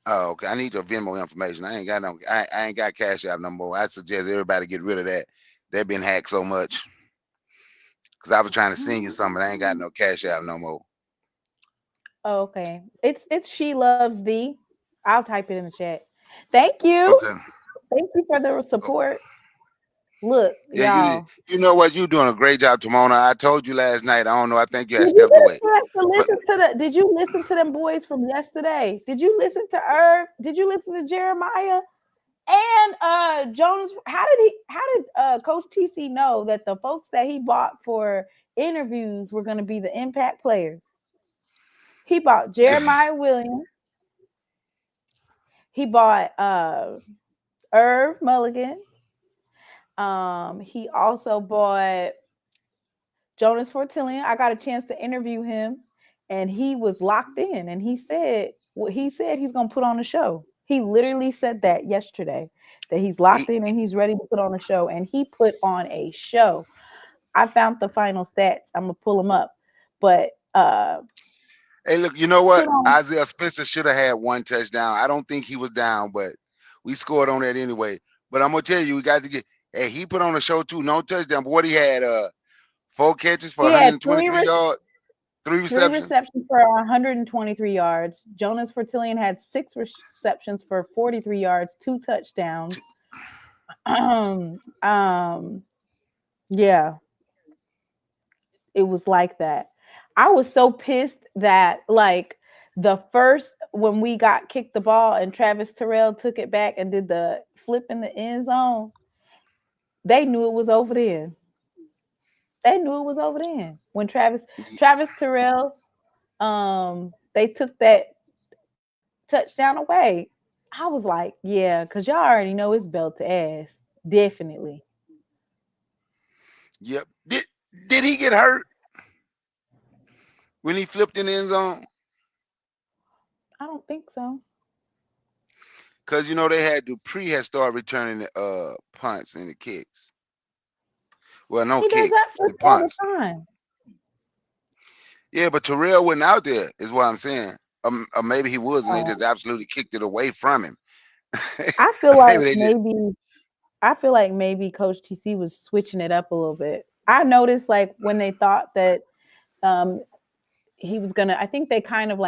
Oh, okay. I need your Venmo information. I ain't got Cash App no more. I suggest everybody get rid of that. They've been hacked so much. Cause I was trying to send you something, I ain't got no Cash App no more. Okay. It's She Loves Thee. I'll type it in the chat. Thank you. Okay. Thank you for the support. Look, yeah, y'all. You know what? You're doing a great job, Timona. I told you last night. I don't know. I think you had stepped away. Did you listen to them boys from yesterday? Did you listen to Irv? Did you listen to Jeremiah and Jones? How did Coach TC know that the folks that he bought for interviews were going to be the impact players? He bought Jeremiah Williams. He bought Irv Mulligan. He also bought Jonas Fortillion. I got a chance to interview him, and he was locked in. And he said he's gonna put on a show. He literally said that yesterday, that he's locked in and he's ready to put on a show. And he put on a show. I found the final stats. I'm gonna pull them up, but hey, look, you know what? Isaiah Spencer should have had one touchdown. I don't think he was down, but we scored on that anyway. But I'm gonna tell you, we got to get. Hey, he put on a show too. No touchdown, but what he had, 4 catches for 123 yards, 3 receptions. 3 receptions for 123 yards. Jonas Fortillion had 6 receptions for 43 yards, 2 touchdowns. Yeah, it was like that. I was so pissed that when we got kicked the ball and Travis Terrell took it back and did the flip in the end zone, they knew it was over then. When Travis Terrell, they took that touchdown away. I was like, yeah, because y'all already know it's belt to ass. Definitely. Yep. Did he get hurt when he flipped in the end zone? I don't think so. Because they Dupree had started returning the punts and the kicks. Well, no kicks, the punts. All the time. Yeah, but Terrell wasn't out there, is what I'm saying. Or maybe he was, and they just absolutely kicked it away from him. I feel like maybe Coach TC was switching it up a little bit. I noticed when they thought that he was gonna, I think they kind of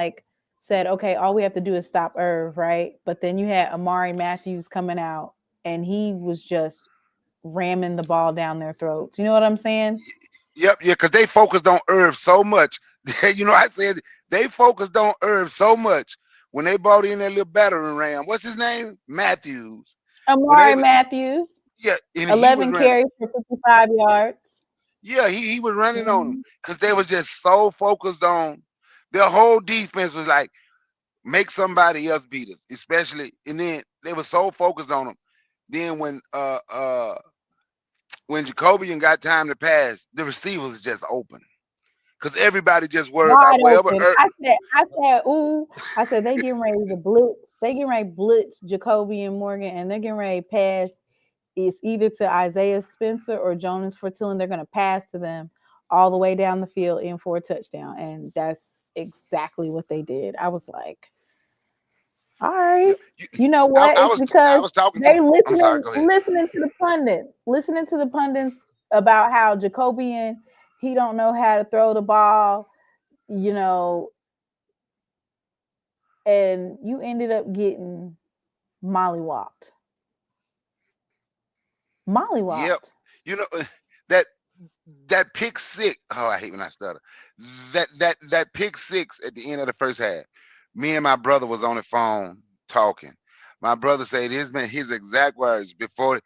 said, okay, all we have to do is stop Irv, right? But then you had Amari Matthews coming out, and he was just ramming the ball down their throats. You know what I'm saying? Yep, yeah, because they focused on Irv so much. I said they focused on Irv so much when they brought in that little battering ram. What's his name? Matthews. Amari Matthews. Yeah, 11 carries for 55 yards. Yeah, he was running on them because they was just so focused on their whole defense was like, make somebody else beat us, especially. And then they were so focused on them. Then when Jacobian got time to pass, the receivers just open because everybody just worried about wherever. I said they getting ready to blitz. They getting ready to blitz Jacoby and Morgan, and they're getting ready to pass. It's either to Isaiah Spencer or Jonas Fortillion. They're going to pass to them all the way down the field in for a touchdown, and that's exactly what they did. I was like, all right, you know what? It's because they listening to the pundits. Listening to the pundits about how Jacobian, he don't know how to throw the ball, you know, and you ended up getting mollywopped. Mollywopped. Yep. You know that that pick six. Oh, I hate when I stutter. That pick six at the end of the first half. Me and my brother was on the phone talking. My brother said his man his exact words before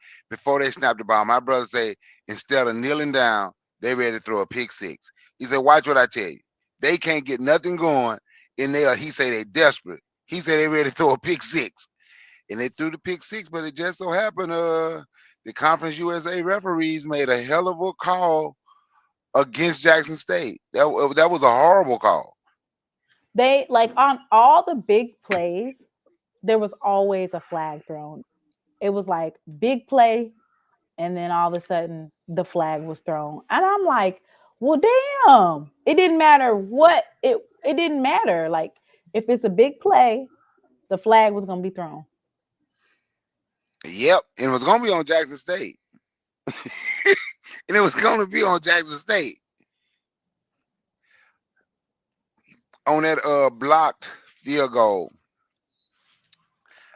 they snapped the ball. My brother said instead of kneeling down, they ready to throw a pick six. He said, "Watch what I tell you. They can't get nothing going, and he said they desperate. He said they ready to throw a pick six, and they threw the pick six. But it just so happened, the Conference USA referees made a hell of a call against Jackson State. That was a horrible call. They like on all the big plays, there was always a flag thrown. It was like big play, and then all of a sudden the flag was thrown. And I'm like, well, damn. It didn't matter what it didn't matter. Like if it's a big play, the flag was gonna be thrown. Yep, and it was gonna be on Jackson State, and it was gonna be on Jackson State on that blocked field goal.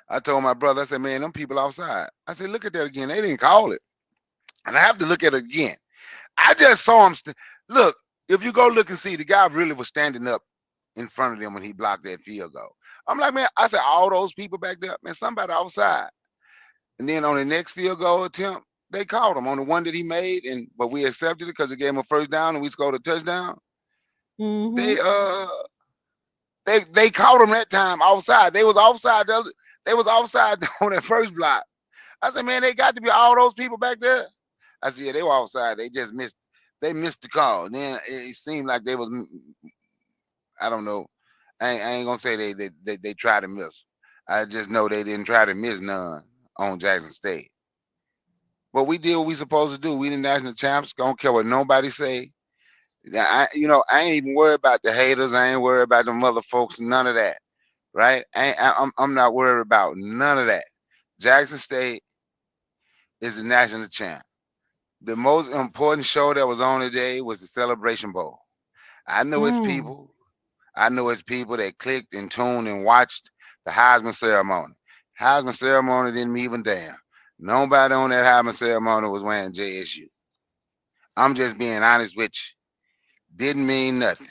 I told my brother, I said, man, them people outside. I said, look at that again. They didn't call it, and I have to look at it again. I just saw him. Look, if you go look and see, the guy really was standing up in front of them when he blocked that field goal. I'm like, man, I said, all those people back there, man, somebody outside. And then on the next field goal attempt, they called him on the one that he made, but we accepted it because it gave him a first down and we scored a touchdown. Mm-hmm. They caught him that time outside. They was offside. They was offside on that first block. I said, man, they got to be all those people back there. I said, yeah, they were outside. They just missed. They missed the call. And then it seemed like they was. I don't know. I ain't gonna say they tried to miss. I just know they didn't try to miss none on Jackson State. But we did what we supposed to do. We the national champs. Don't care what nobody say. I ain't even worried about the haters. I ain't worried about the mother folks. None of that. Right? I'm not worried about none of that. Jackson State is the national champ. The most important show that was on today was the Celebration Bowl. I know it's people. I know it's people that clicked and tuned and watched the Heisman ceremony. Heisman ceremony didn't even damn. Nobody on that Heisman ceremony was wearing JSU. I'm just being honest with you. Didn't mean nothing.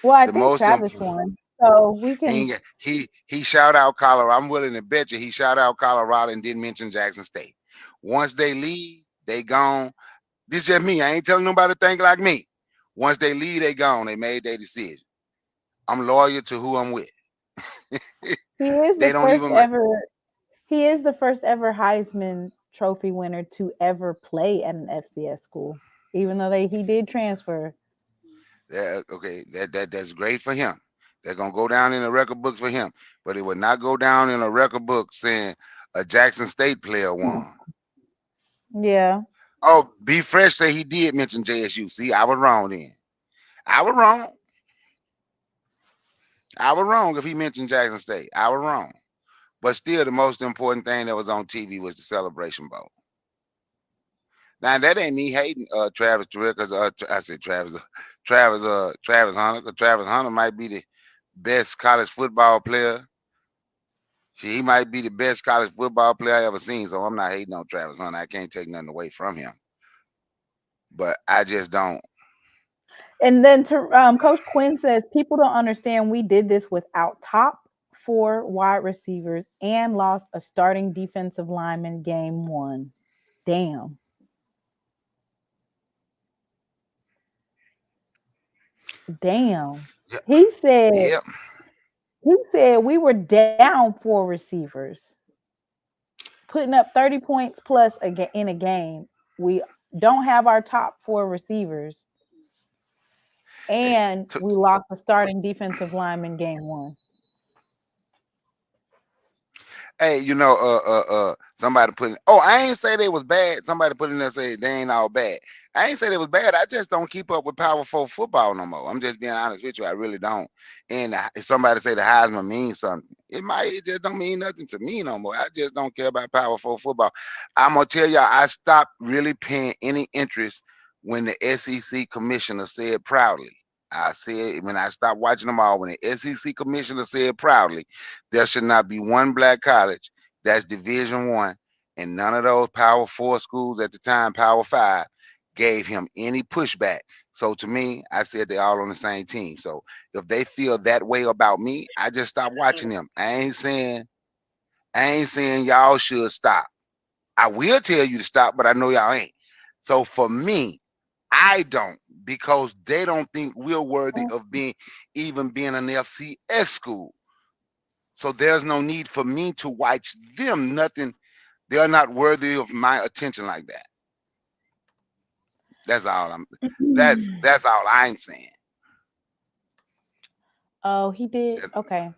Well, I The think most Travis won. So we can he shout out Colorado. I'm willing to bet you he shout out Colorado and didn't mention Jackson State. Once they leave, they gone. This is just me. I ain't telling nobody to think like me. Once they leave, they gone. They made their decision. I'm loyal to who I'm with. he is They the don't first even ever he is the first ever Heisman Trophy winner to ever play at an FCS school, even though he did transfer. Yeah, okay, that's great for him. They're gonna go down in the record books for him, but it would not go down in a record book saying a Jackson State player won. Yeah. Oh, Be Fresh say he did mention JSU. See, I was wrong then. I was wrong. I was wrong if he mentioned Jackson State. I was wrong. But still, the most important thing that was on TV was the Celebration Bowl. Now that ain't me hating Travis Terrell because I said Travis Hunter. 'Cause Travis Hunter might be the best college football player. He might be the best college football player I ever seen. So I'm not hating on Travis Hunter. I can't take nothing away from him. But I just don't. And then Coach Quinn says people don't understand we did this without top 4 wide receivers and lost a starting defensive lineman game 1. Damn. Damn. Yeah. He said Yep. we were down 4 receivers, putting up 30 points plus in a game. We don't have our top 4 receivers. And we lost the starting defensive lineman game 1. Hey, somebody put in, I ain't say they was bad. Somebody put in there say they ain't all bad. I ain't say they was bad. I just don't keep up with Power 4 football no more. I'm just being honest with you. I really don't. And if somebody say the Heisman means something, it just don't mean nothing to me no more. I just don't care about Power 4 football. I'm gonna tell y'all, I stopped really paying any interest when the SEC commissioner said proudly. I said when I stopped watching them all, when the SEC commissioner said proudly, there should not be one black college that's Division I, and none of those Power 4 schools at the time, Power 5, gave him any pushback. So to me, I said they're all on the same team. So if they feel that way about me, I just stop watching them. I ain't saying y'all should stop. I will tell you to stop, but I know y'all ain't. So for me, I don't, because they don't think we're worthy of being an FCS school. So there's no need for me to watch them. Nothing. They're not worthy of my attention like that. That's all that's all I'm saying. Oh, he did. Okay.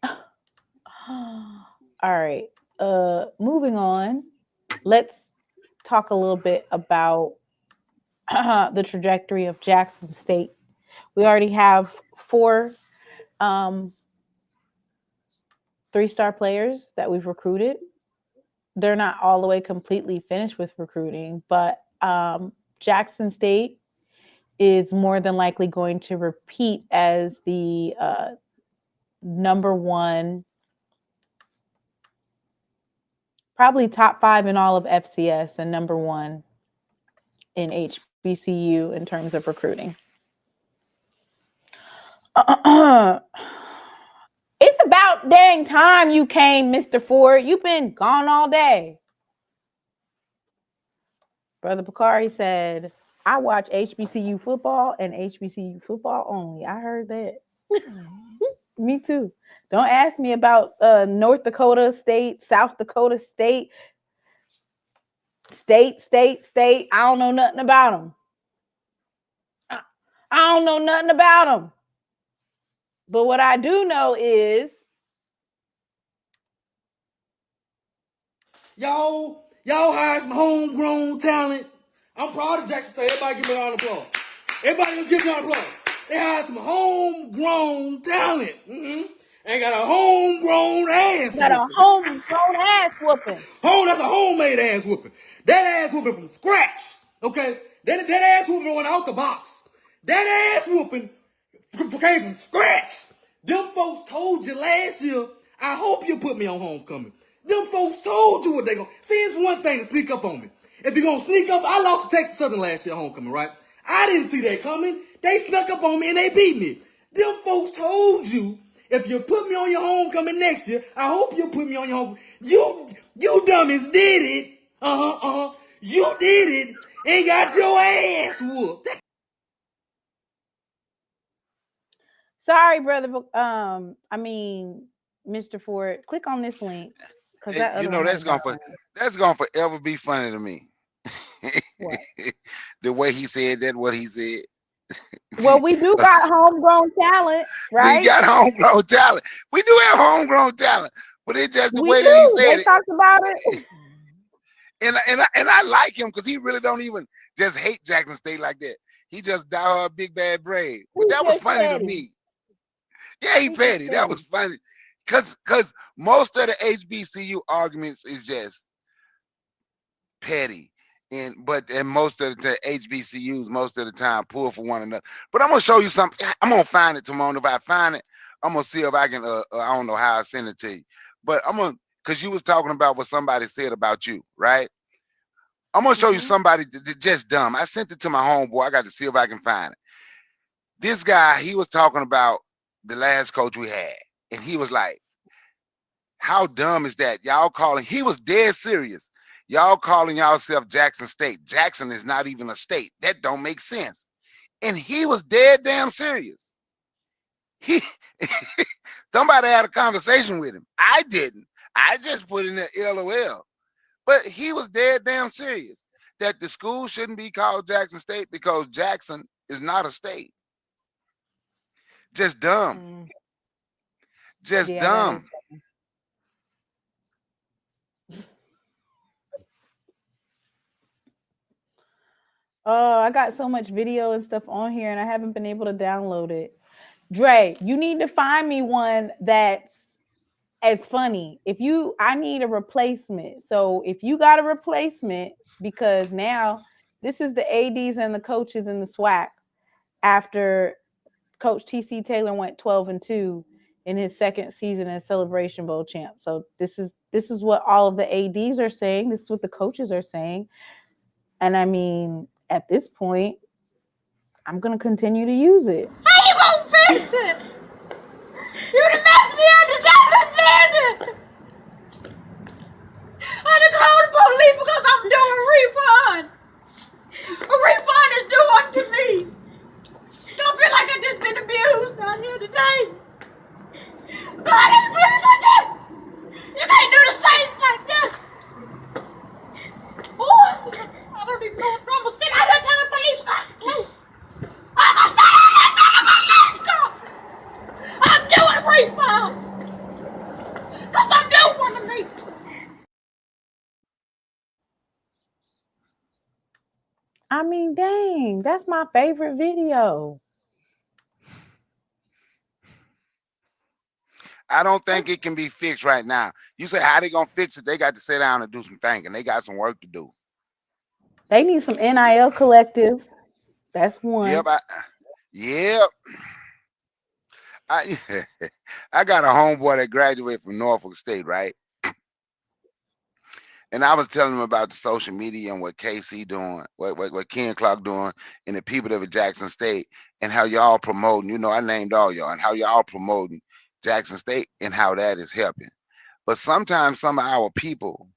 All right. Moving on. Let's talk a little bit about the trajectory of Jackson State. We already have 4 3-star players that we've recruited. They're not all the way completely finished with recruiting, but Jackson State is more than likely going to repeat as the number 1, probably top 5 in all of FCS and number 1 in HBCU in terms of recruiting. It's about dang time you came, Mr. Ford. You've been gone all day. Brother Bakari said, I watch HBCU football and HBCU football only. I heard that. Me too. Don't ask me about North Dakota State, South Dakota State, state. I don't know nothing about them. I don't know nothing about them. But what I do know is Y'all hire some homegrown talent. I'm proud of Jackson State. Everybody give me a round of applause. Everybody just give me a round of applause. They hired some homegrown talent. And got a homegrown ass got a homegrown ass whooping. That's a homemade ass whooping. That ass whooping from scratch. Okay? That ass whooping went out the box. That ass whooping came from scratch. Them folks told you last year, I hope you put me on homecoming. Them folks told you what they gonna. See, it's one thing to sneak up on me. If you're gonna sneak up, I lost to Texas Southern last year homecoming, right? I didn't see that coming. They snuck up on me and they beat me. Them folks told you, if you put me on your homecoming next year, I hope you put me on your homecoming. You dummies did it. You did it and got your ass whooped. Sorry, brother. Mr. Ford, click on this link because that other one that's gonna forever be funny to me. The way he said that, what he said. Well, we do got homegrown talent, right? We got homegrown talent. We do have homegrown talent, but it's just the way that he said it. Talked about it. And I like him because he really don't even just hate Jackson State like that. He just died her big bad brave. But that was funny to me. Yeah, he petty. That was funny. Cause most of the HBCU arguments is just petty. And most of the HBCUs most of the time pull for one another. But I'm gonna show you something. I'm gonna find it tomorrow. If I find it, I'm gonna see if I can I don't know how I send it to you. But I'm gonna, because you was talking about what somebody said about you, right? I'm gonna show you somebody that just dumb. I sent it to my homeboy. I got to see if I can find it. This guy, he was talking about the last coach we had, and he was like, how dumb is that? Y'all calling, he was dead serious. Y'all calling yourself Jackson State. Jackson is not even a state. That don't make sense. And he was dead damn serious. Somebody had a conversation with him. I didn't. I just put in the LOL. But he was dead damn serious that the school shouldn't be called Jackson State because Jackson is not a state. Just dumb. Just dumb. Oh, I got so much video and stuff on here, and I haven't been able to download it. Dre, you need to find me one that's as funny. I need a replacement. So if you got a replacement, because now this is the ADs and the coaches in the SWAC after Coach TC Taylor went 12-2 in his second season as Celebration Bowl champ. So this is what all of the ADs are saying. This is what the coaches are saying. And I mean, at this point, I'm gonna continue to use it. How you gonna fix it? You done messed me up to this visit. I done called the police because I'm doing a refund. A refund is due unto me. Don't feel like I just been abused out here today. God ain't pleased with this. You can't do the Saints like this. Boy, I don't even know if I'm gonna sit out here till the police come. I'm gonna sit out here till the police come. I'm doing a refund. Cause I'm doing one of me. I mean, dang, that's my favorite video. I don't think it can be fixed right now. You say how they gonna fix it? They got to sit down and do some thinking. They got some work to do. They need some NIL collectives. That's one. Yep. I got a homeboy that graduated from Norfolk State, right? And I was telling him about the social media and what KC doing, what Ken Clark doing, and the people of Jackson State, and how y'all promoting. You know, I named all y'all, and how y'all promoting Jackson State and how that is helping. But sometimes some of our people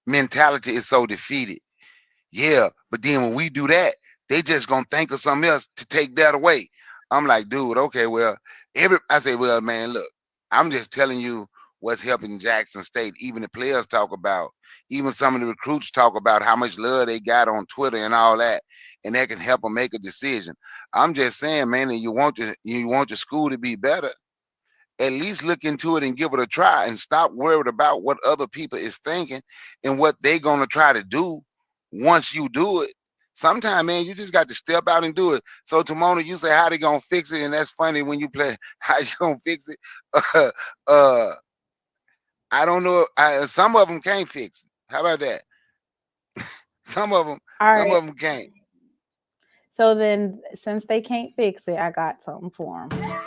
mentality is so defeated. Yeah, but then when we do that, they just gonna think of something else to take that away. I'm like, dude, okay, well, I say, well, man, look, I'm just telling you what's helping Jackson State. Even the players talk about, even some of the recruits talk about how much love they got on Twitter and all that, and that can help them make a decision. I'm just saying, man, that you want your school to be better, at least look into it and give it a try, and stop worried about what other people is thinking and what they gonna try to do once you do it. Sometimes, man, you just got to step out and do it. So, Timona, you say how they gonna fix it, and that's funny when you play. How you gonna fix it? I don't know. Some of them can't fix it. How about that? Some of them can't. So then, since they can't fix it, I got something for them.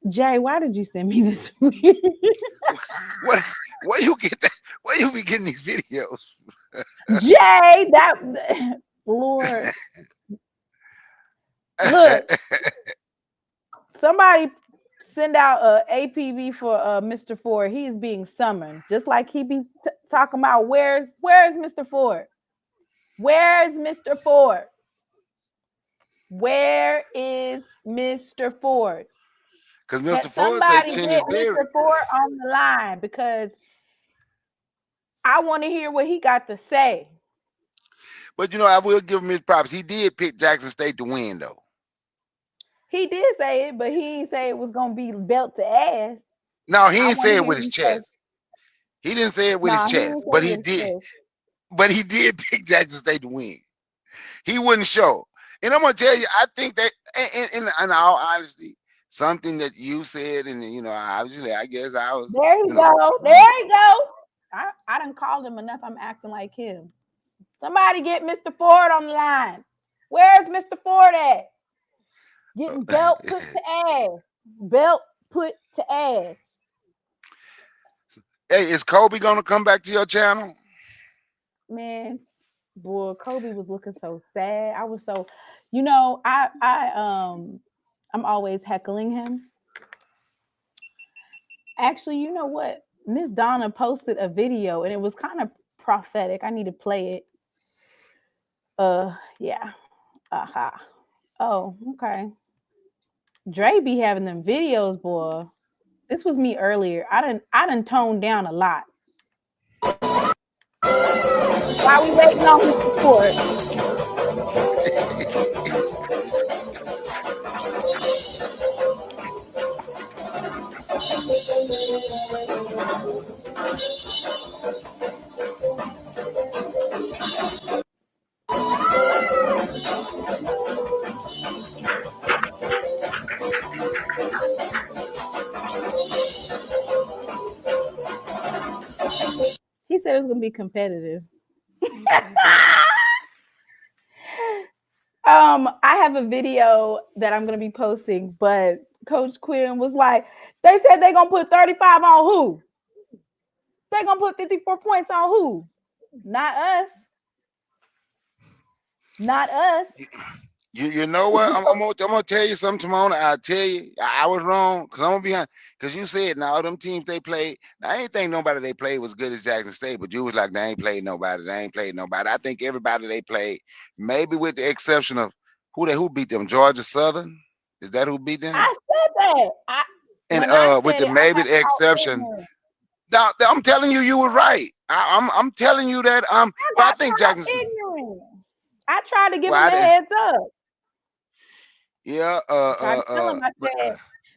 Jay, why did you send me this? Where you get that? Where you be getting these videos? Jay, Lord. Look, somebody send out a APB for Mr. Ford. He is being summoned, just like he be talking about. Where's Mr. Ford? Where's Mr. Ford? Where is Mr. Ford? Because Mr. Ford Somebody said get Mr. Ford on the line, because I want to hear what he got to say. But you know, I will give him his props. He did pick Jackson State to win, though. He did say it, but he didn't say it was gonna be belt to ass. No, he didn't say it with his chest. He didn't say it with his chest, but he did. But he did pick Jackson State to win. He wouldn't show. And I'm gonna tell you, I think that, in all honesty, something that you said, and you know, obviously, I guess I was. There you go. There you go. I done called him enough. I'm acting like him. Somebody get Mr. Ford on the line. Where's Mr. Ford at? Getting belt put to ass. Belt put to ass. Hey, is Kobe gonna come back to your channel? Man, boy, Kobe was looking so sad. I was so, you know, I'm always heckling him. Actually, you know what? Miss Donna posted a video and it was kind of prophetic. I need to play it. Yeah. Aha. Oh, okay. Dre be having them videos, boy. This was me earlier. I done toned down a lot. While we waiting on his support. He said it's gonna be competitive. I have a video that I'm gonna be posting, but Coach Quinn was like, they said they're gonna put 35 on who? They're gonna put 54 points on who? Not us. Not us. You know what? I'm gonna tell you something, Timona. I tell you, I was wrong because I'm gonna be honest. Because you said now them teams they played. Now, I ain't think nobody they played was good as Jackson State, but you was like they ain't played nobody. They ain't played nobody. I think everybody they played, maybe with the exception of who beat them. Georgia Southern. Is that who beat them? I said that. And with the maybe the exception. Now, I'm telling you, you were right. I'm telling you that but I think Jackson. Ignorant. I tried to give him a heads up. Yeah.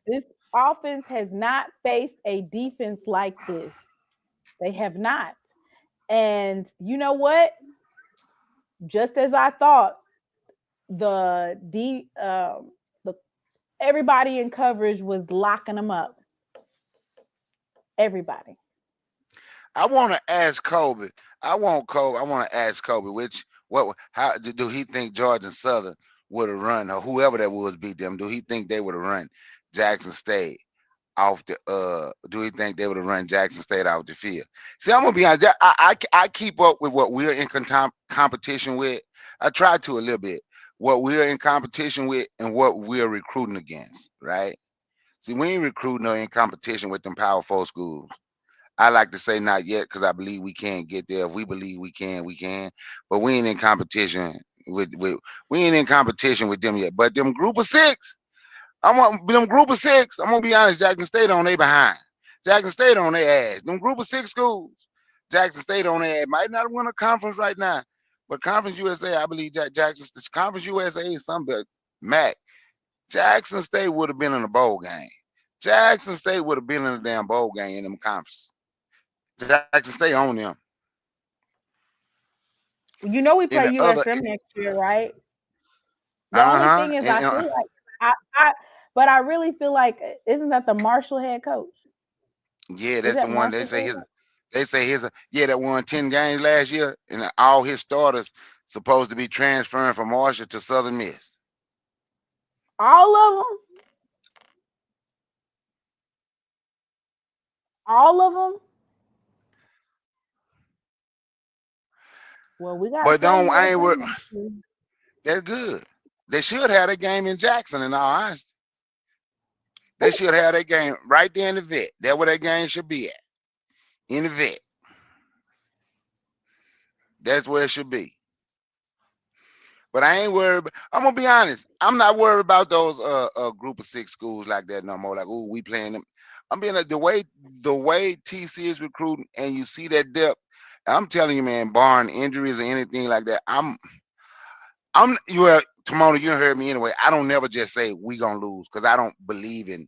This offense has not faced a defense like this. They have not. And you know what? Just as I thought, everybody in coverage was locking them up. Everybody. I want to ask Kobe. I want to ask Kobe how do he think Georgia Southern would have run, or whoever that was beat them? Do he think they would have run Jackson State off the do he think they would have run Jackson State off the field? See, I'm gonna be honest. I keep up with what we're in competition with. I try to a little bit. What we're in competition with and what we're recruiting against, right? See, we ain't recruiting or in competition with them Power 4 schools. I like to say not yet because I believe we can't get there. If we believe we can, we can. But we ain't in competition with them yet. But them group of six, I'm gonna be honest, Jackson State on their behind. Jackson State on their ass. Them group of six schools, Jackson State on their ass. Might not win a conference right now. But Conference USA, I believe this Conference USA is something. Mac, Jackson State would have been in a bowl game. Jackson State would have been in a damn bowl game in them conference. Jackson State on them. You know we play USM next year, right? The only thing is, I feel like but I really feel like, isn't that the Marshall head coach? Yeah, that's the one they say that won 10 games last year, and all his starters supposed to be transferring from Marshall to Southern Miss. All of them. All of them. Well, we got. But I ain't worried. That's good. They should have a game in Jackson, in all honesty. They should have that game right there in the vet. That's where that game should be at. In the vet. That's where it should be. But I ain't worried. I'm gonna be honest. I'm not worried about those group of six schools like that no more. Like, oh, we playing them. I'm being like the way TC is recruiting, and you see that depth. I'm telling you, man, barring injuries or anything like that, Timona, you heard me anyway. I don't never just say we gonna lose because I don't believe in.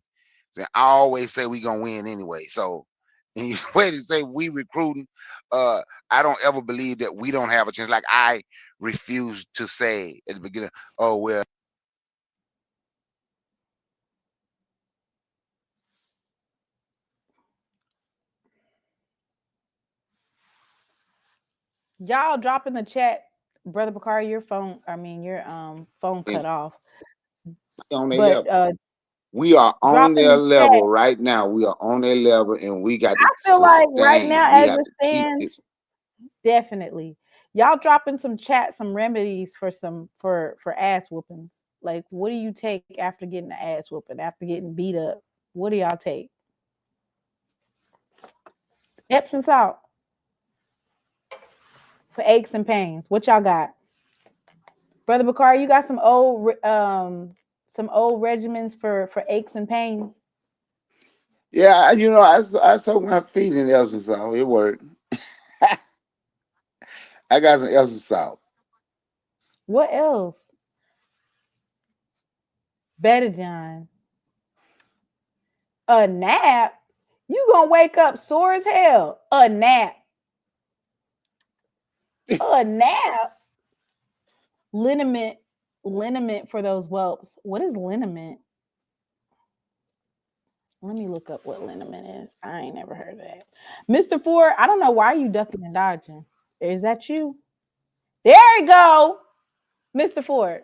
I always say we gonna win anyway. So, and you way to say we recruiting, I don't ever believe that we don't have a chance. Like I refuse to say at the beginning, oh well. Y'all drop in the chat, Brother Bakari, your phone cut off. On their level. We are on their level right now. We are on their level, and we got to I feel like right now, as it stands, definitely. Y'all dropping some chat, some remedies for ass whoopings. Like, what do you take after getting an ass whooping, after getting beat up? What do y'all take? Epsom salt for aches and pains. What y'all got? Brother Bakari, you got some old regimens for aches and pains? Yeah, I soak my feet in Epsom salt. It worked. I got some Epsom salt. What else? Betadine. A nap? You gonna wake up sore as hell. A nap. A nap. Liniment for those whelps. What is liniment? Let me look up what liniment is. I ain't never heard of that. Mr. Ford, I don't know why you ducking and dodging. Is that you? There you go, Mr. Ford.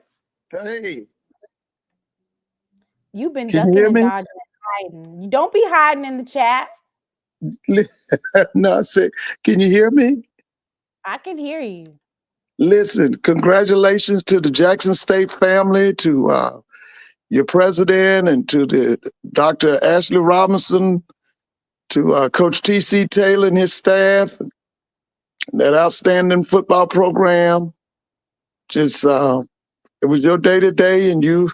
Hey. You've been Can you ducking hear and me? dodging and hiding. You don't be hiding in the chat. No, I said, can you hear me? I can hear you. Listen, congratulations to the Jackson State family, to your president, and to the Dr. Ashley Robinson, to Coach T.C. Taylor and his staff, that outstanding football program. Just it was your day today, and you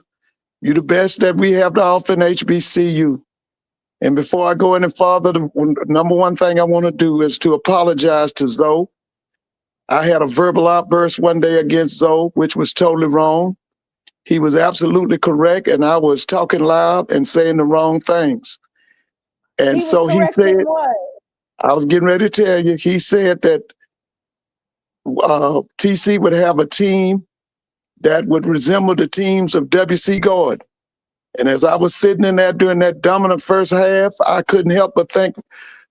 the best that we have to offer in HBCU. And before I go any farther, the number one thing I want to do is to apologize to Zoe. I had a verbal outburst one day against Zoe, which was totally wrong. He was absolutely correct, and I was talking loud and saying the wrong things. And so he said, I was getting ready to tell you, he said that TC would have a team that would resemble the teams of W.C. Gordon. And as I was sitting in there during that dominant first half, I couldn't help but think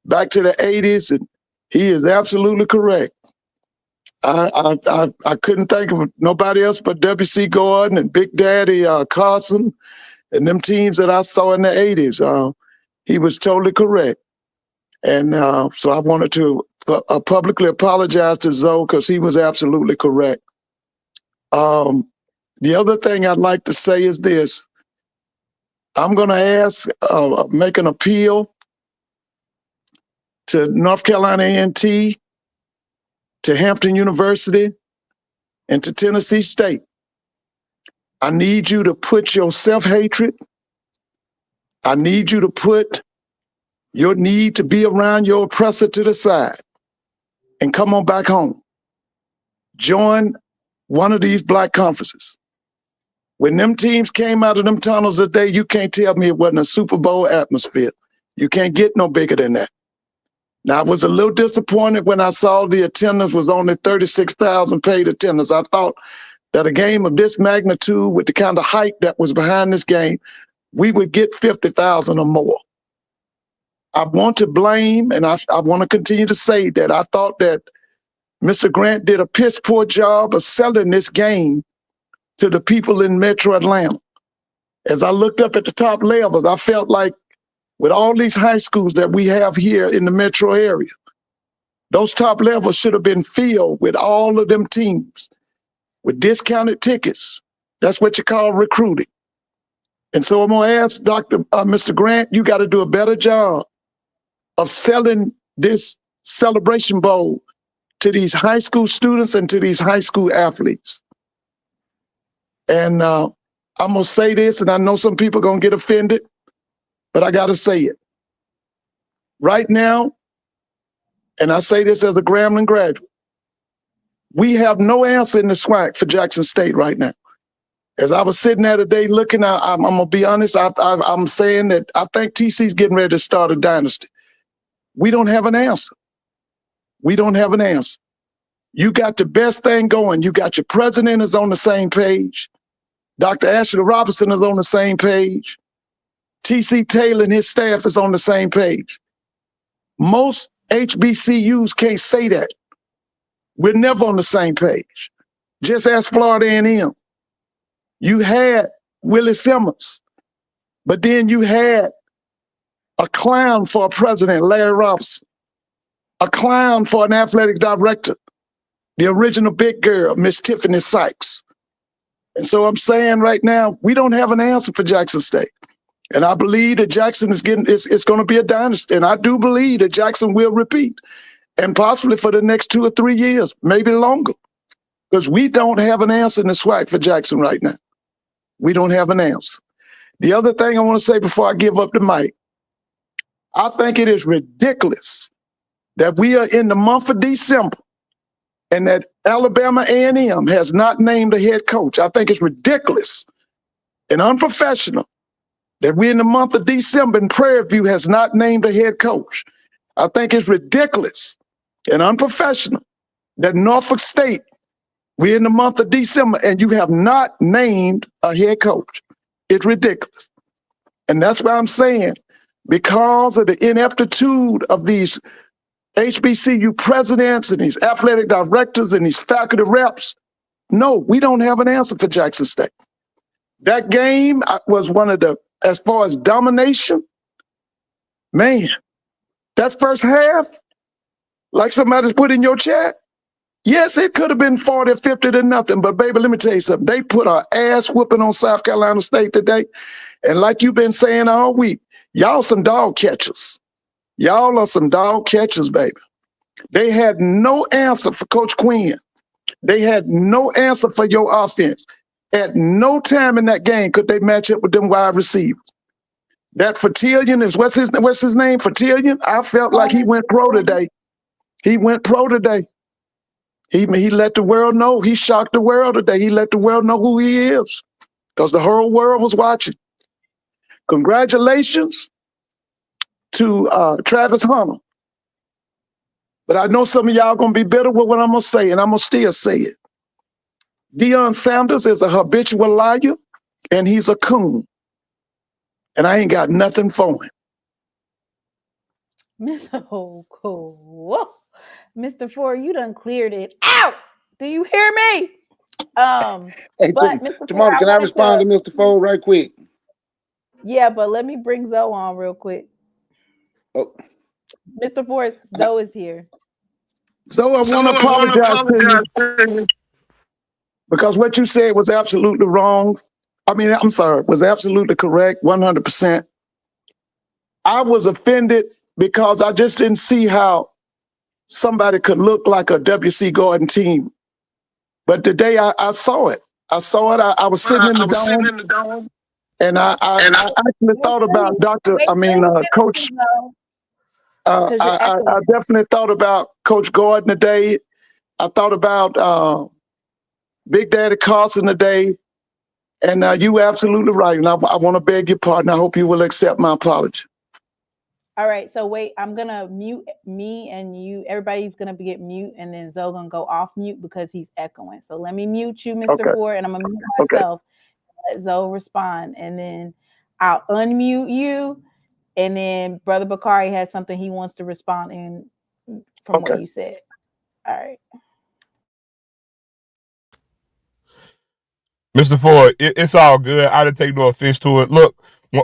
back to the 80s, and he is absolutely correct. I couldn't think of nobody else but W.C. Gordon and Big Daddy Carson and them teams that I saw in the 80s. He was totally correct. And so I wanted to publicly apologize to Zoe because he was absolutely correct. The other thing I'd like to say is this. I'm going to make an appeal to North Carolina A&T, to Hampton University, and to Tennessee State. I need you to put your self-hatred, I need you to put your need to be around your oppressor to the side and come on back home. Join one of these black conferences. When them teams came out of them tunnels today, you can't tell me it wasn't a Super Bowl atmosphere. You can't get no bigger than that. Now, I was a little disappointed when I saw the attendance was only 36,000 paid attendance. I thought that a game of this magnitude with the kind of hype that was behind this game, we would get 50,000 or more. I want to blame, and I want to continue to say that I thought that Mr. Grant did a piss poor job of selling this game to the people in Metro Atlanta. As I looked up at the top levels, I felt like with all these high schools that we have here in the metro area, those top levels should have been filled with all of them teams with discounted tickets. That's what you call recruiting. And so I'm going to ask Mr. Grant, you got to do a better job of selling this Celebration Bowl to these high school students and to these high school athletes. And I'm going to say this, and I know some people are going to get offended, but I got to say it. Right now, and I say this as a Grambling graduate, we have no answer in the SWAC for Jackson State right now. As I was sitting there today looking, I'm going to be honest, I'm saying that I think TC's getting ready to start a dynasty. We don't have an answer. We don't have an answer. You got the best thing going. You got your president is on the same page. Dr. Ashley Robinson is on the same page. T.C. Taylor and his staff is on the same page. Most HBCUs can't say that. We're never on the same page. Just ask Florida A&M. You had Willie Simmons, but then you had a clown for a president, Larry Robinson, a clown for an athletic director, the original big girl, Miss Tiffany Sykes. And so I'm saying right now, we don't have an answer for Jackson State. And I believe that Jackson is it's going to be a dynasty. And I do believe that Jackson will repeat, and possibly for the next 2 or 3 years, maybe longer. Because we don't have an answer in the SWAC for Jackson right now. We don't have an answer. The other thing I want to say before I give up the mic, I think it is ridiculous that we are in the month of December and that Alabama A&M has not named a head coach. I think it's ridiculous and unprofessional that we're in the month of December and Prairie View has not named a head coach. I think it's ridiculous and unprofessional that Norfolk State, we're in the month of December and you have not named a head coach. It's ridiculous. And that's why I'm saying, because of the ineptitude of these HBCU presidents and these athletic directors and these faculty reps, no, we don't have an answer for Jackson State. That game was one of the, as far as domination, man, that first half, like somebody's put in your chat, yes, it could have been 40 or 50 to nothing, but baby, let me tell you something. They put our ass whooping on South Carolina State today. And like you've been saying all week, y'all some dog catchers. Y'all are some dog catchers, baby. They had no answer for Coach Quinn. They had no answer for your offense. At no time in that game could they match up with them wide receivers. That Fertillion is, what's his name? Fertillion? I felt like he went pro today. He went pro today. He let the world know. He shocked the world today. He let the world know who he is because the whole world was watching. Congratulations to Travis Hunter. But I know some of y'all going to be bitter with what I'm going to say, and I'm going to still say it. Deion Sanders is a habitual liar, and he's a coon. And I ain't got nothing for him. Mr. Whoa. Mr. Ford, you done cleared it out. Do you hear me? Hey, but Mr. Jamal, Ford, can I respond to Mr. Ford right quick? Yeah, but let me bring Zoe on real quick. Oh. Mr. Ford, Zoe is here. So I want to apologize to you because what you said was absolutely wrong. I mean, I'm sorry, was absolutely correct, 100%. I was offended because I just didn't see how somebody could look like a W.C. Gordon team. But today I saw it. I saw it. I was sitting in the dome. And I actually thought about Coach. I definitely thought about Coach Gordon today. I thought about Big Daddy Carson today. And you were absolutely right. And I want to beg your pardon. I hope you will accept my apology. All right. So wait, I'm going to mute me and you. Everybody's going to get mute. And then Zoe going to go off mute because he's echoing. So let me mute you, Mr. Ford. And I'm going to mute myself. Let Zoe respond. And then I'll unmute you. And then Brother Bakari has something he wants to respond in from what you said. All right. Mr. Ford, it's all good. I didn't take no offense to it. Look,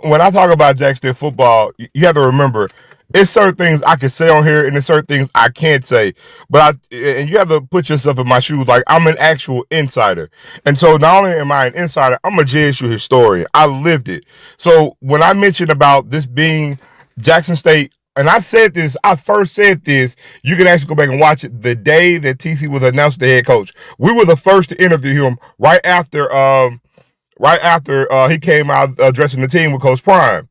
when I talk about Jackson State football, you have to remember, it's certain things I can say on here and there's certain things I can't say. But and you have to put yourself in my shoes. Like, I'm an actual insider. And so not only am I an insider, I'm a JSU historian. I lived it. So when I mentioned about this being Jackson State, and I first said this, you can actually go back and watch it the day that TC was announced the head coach. We were the first to interview him right after he came out addressing the team with Coach Prime.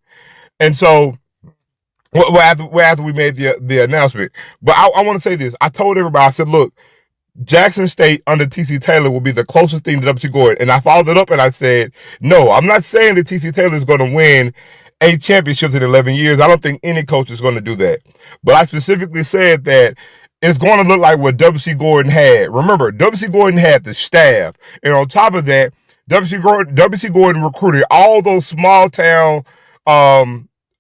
And so after we made the announcement. But I want to say this. I told everybody, I said, look, Jackson State under TC Taylor will be the closest thing to W.C. Gordon. And I followed it up and I said, no, I'm not saying that TC Taylor is going to win 8 championships in 11 years. I don't think any coach is going to do that. But I specifically said that it's going to look like what W.C. Gordon had. Remember, W.C. Gordon had the staff. And on top of that, W.C. Gordon recruited all those small town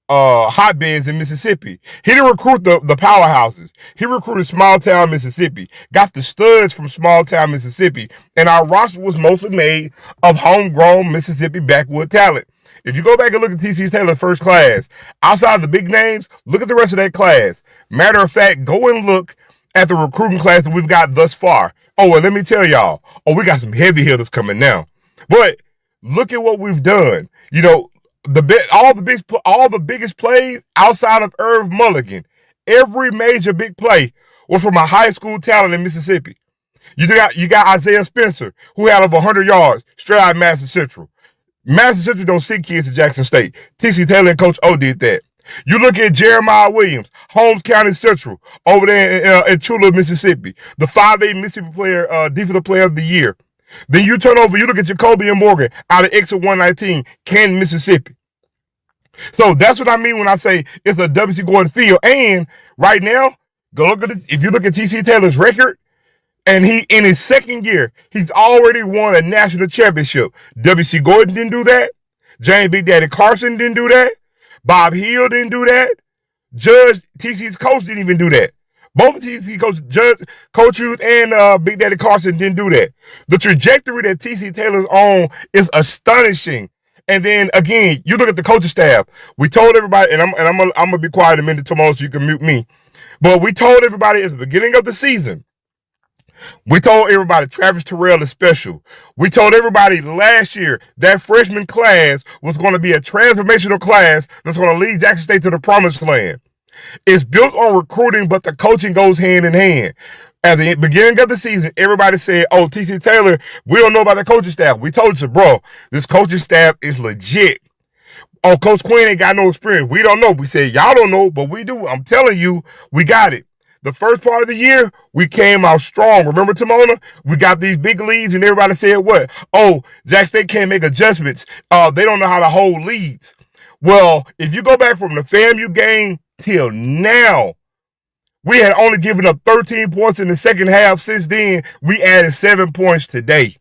hotbeds in Mississippi. He didn't recruit the powerhouses. He recruited small town Mississippi, got the studs from small town Mississippi, and our roster was mostly made of homegrown Mississippi backwood talent. If you go back and look at TC Taylor's first class, outside of the big names, look at the rest of that class. Matter of fact, go and look at the recruiting class that we've got thus far. Oh, and let me tell y'all, we got some heavy hitters coming now. But look at what we've done. You know, all the biggest plays outside of Irv Mulligan, every major big play was from a high school talent in Mississippi. You got Isaiah Spencer, who had over 100 yards straight out of Madison Central. Madison Central don't send kids to Jackson State. TC Taylor and Coach O did that. You look at Jeremiah Williams, Holmes County Central, over there in Chula, Mississippi, the 5'8" Mississippi player, defensive player of the year. Then you turn over, you look at Jacoby and Morgan out of Exit 119, Canton, Mississippi. So that's what I mean when I say it's a W.C. Gordon field. And right now, if you look at TC Taylor's record, and he in his second year, he's already won a national championship. W.C. Gordon didn't do that. James Big Daddy Carson didn't do that. Bob Hill didn't do that. Judge TC's coach didn't even do that. Both TC coaches and Big Daddy Carson didn't do that. The trajectory that TC Taylor's on is astonishing. And then again, you look at the coaching staff. We told everybody, and I'm gonna be quiet a minute tomorrow so you can mute me. But we told everybody at the beginning of the season. We told everybody Travis Terrell is special. We told everybody last year that freshman class was going to be a transformational class that's going to lead Jackson State to the promised land. It's built on recruiting, but the coaching goes hand in hand. At the beginning of the season, everybody said, oh, TC Taylor, we don't know about the coaching staff. We told you, bro, this coaching staff is legit. Oh, Coach Quinn ain't got no experience. We don't know. We said, y'all don't know, but we do. I'm telling you, we got it. The first part of the year, we came out strong. Remember, Timona? We got these big leads, and everybody said what? Oh, Jackson State can't make adjustments. They don't know how to hold leads. Well, if you go back from the FAMU game till now, we had only given up 13 points in the second half. Since then, we added 7 points today.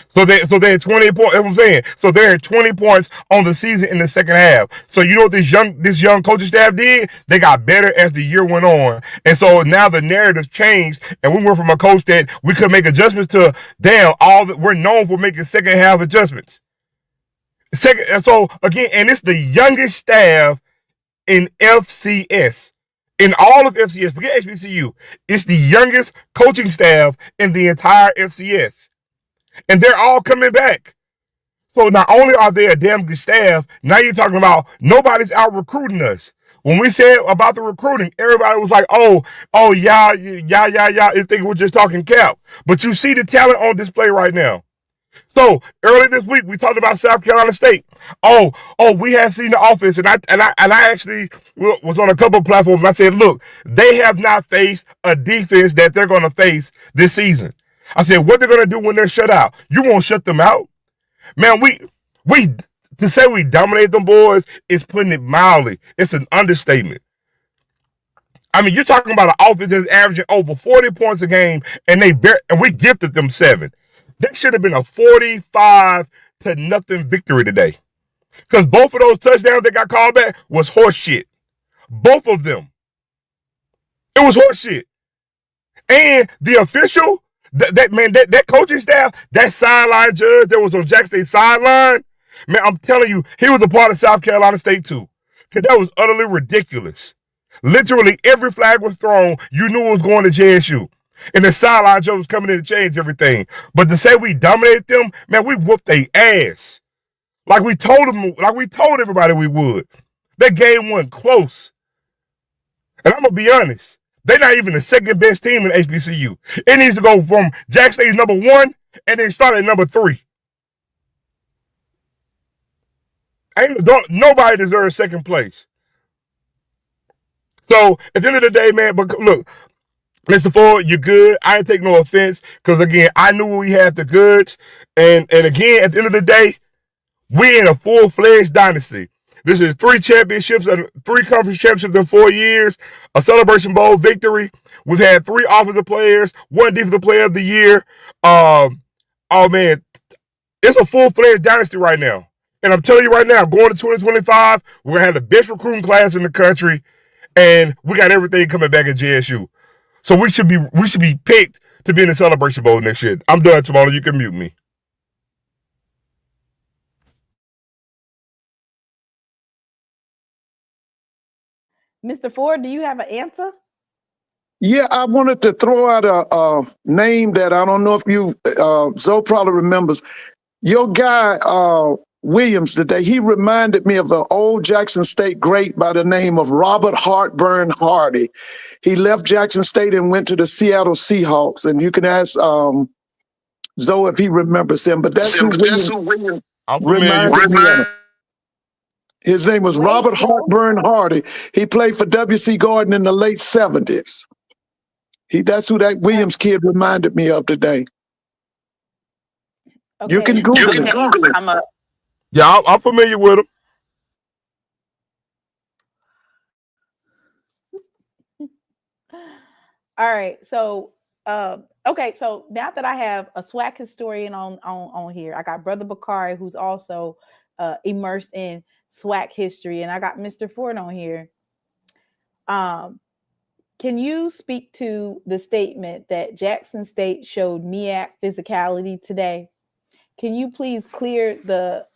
So they're at 20 points. That's what I'm saying. So they're at 20 points on the season in the second half. So you know what this young coaching staff did? They got better as the year went on. And so now the narrative changed, and we went from a coach that we could make adjustments to, damn, we're known for making second half adjustments. So again, and it's the youngest staff in FCS. In all of FCS, forget HBCU, it's the youngest coaching staff in the entire FCS. And they're all coming back. So not only are they a damn good staff, now you're talking about nobody's out recruiting us. When we said about the recruiting, everybody was like, oh, yeah, I think we're just talking cap. But you see the talent on display right now. So early this week, we talked about South Carolina State. Oh, we had seen the offense, and I actually was on a couple of platforms. And I said, look, they have not faced a defense that they're going to face this season. I said, what they're going to do when they're shut out? You won't shut them out. Man, we to say we dominate them boys is putting it mildly. It's an understatement. I mean, you're talking about an offense that's averaging over 40 points a game, and we gifted them 7. That should have been a 45-0 victory today. Because both of those touchdowns that got called back was horse shit. Both of them. It was horse shit. And the official, that coaching staff, that sideline judge that was on Jackson State sideline, man, I'm telling you, he was a part of South Carolina State too. Because that was utterly ridiculous. Literally every flag was thrown, you knew it was going to JSU. And the sideline judge was coming in to change everything. But to say we dominated them, man, we whooped their ass. Like we told everybody we would. That game wasn't close. And I'm going to be honest. They're not even the second best team in HBCU. It needs to go from Jackson State's number 1 and then start at number 3. Nobody deserves second place. So at the end of the day, man, but look, Mr. Ford, you're good. I ain't take no offense because, again, I knew we had the goods. And again, at the end of the day, we're in a full-fledged dynasty. This is 3 championships and 3 conference championships in 4 years, a Celebration Bowl victory. We've had 3 offensive players, 1 defensive player of the year. Oh, man, it's a full-fledged dynasty right now. And I'm telling you right now, going to 2025, we're going to have the best recruiting class in the country, and we got everything coming back at JSU. So we should be picked to be in the Celebration Bowl next year. I'm done, tomorrow. You can mute me. Mr. Ford, do you have an answer? Yeah, I wanted to throw out a name that I don't know if you, Zoe probably remembers. Your guy, Williams today. He reminded me of an old Jackson State great by the name of Robert Heartburn Hardy. He left Jackson State and went to the Seattle Seahawks. And you can ask Zoe if he remembers him, but that's who Williams I'm familiar. reminded me of. His name was Robert Heartburn Hardy. He played for W.C. Gordon in the late 70s. That's who that Williams kid reminded me of today. Okay. You can Google it. Yeah, I'm familiar with him. All right. So, okay. So now that I have a SWAC historian on here, I got Brother Bakari, who's also immersed in SWAC history, and I got Mr. Ford on here. Can you speak to the statement that Jackson State showed MEAC physicality today? Can you please clear the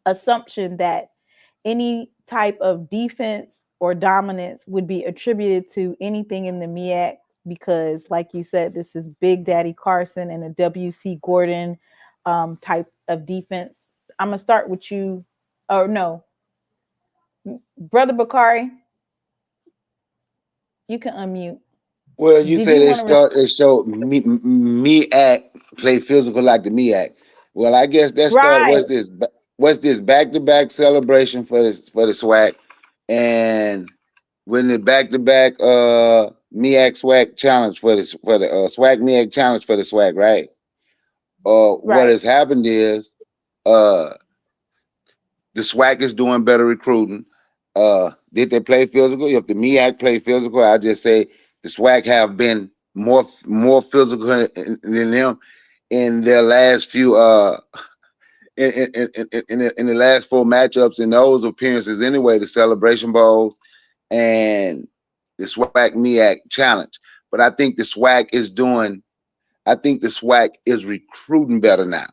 assumption that any type of defense or dominance would be attributed to anything in the MEAC? Because, like you said, this is Big Daddy Carson and a W.C. Gordon type of defense. I'm gonna start with you. Or no, Brother Bakari, you can unmute. Well, you say they showed MEAC play physical like the MEAC. Well, I guess that started. What's this back-to-back celebration for the SWAC, and when the back-to-back MEAC SWAC challenge for the SWAC MEAC challenge for the SWAC, right? What has happened is the SWAC is doing better recruiting. Did they play physical? If the MEAC play physical, I just say the SWAC have been more physical than them in their last few in the last 4 matchups in those appearances anyway, the Celebration Bowls and the SWAC MEAC challenge. But I think the SWAC is recruiting better now.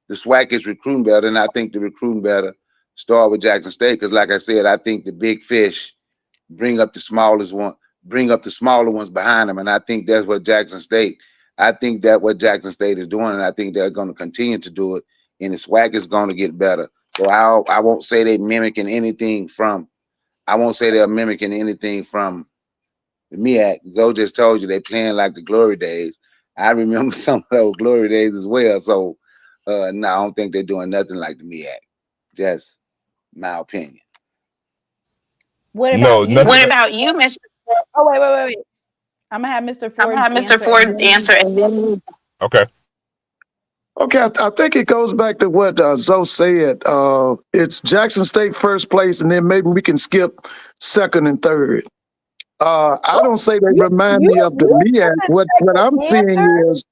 The SWAC is recruiting better, and I think the recruiting better start with Jackson State, because like I said, I think the big fish bring up the smaller ones behind them, and I think that's what Jackson State is doing, and I think they're going to continue to do it, and the SWAC is going to get better. So I won't say they're mimicking anything from the MEAC. Zoe just told you they playing like the glory days. I remember some of those glory days as well. So no, I don't think they're doing nothing like the MEAC. Just my opinion. What about you, Mr. Ford? Oh, wait. I'm gonna have Mr. Ford answer and then Okay. Okay, I think it goes back to what Zoe said. It's Jackson State first place, and then maybe we can skip second and third. I don't say they remind me of the MEAC. What I'm seeing is,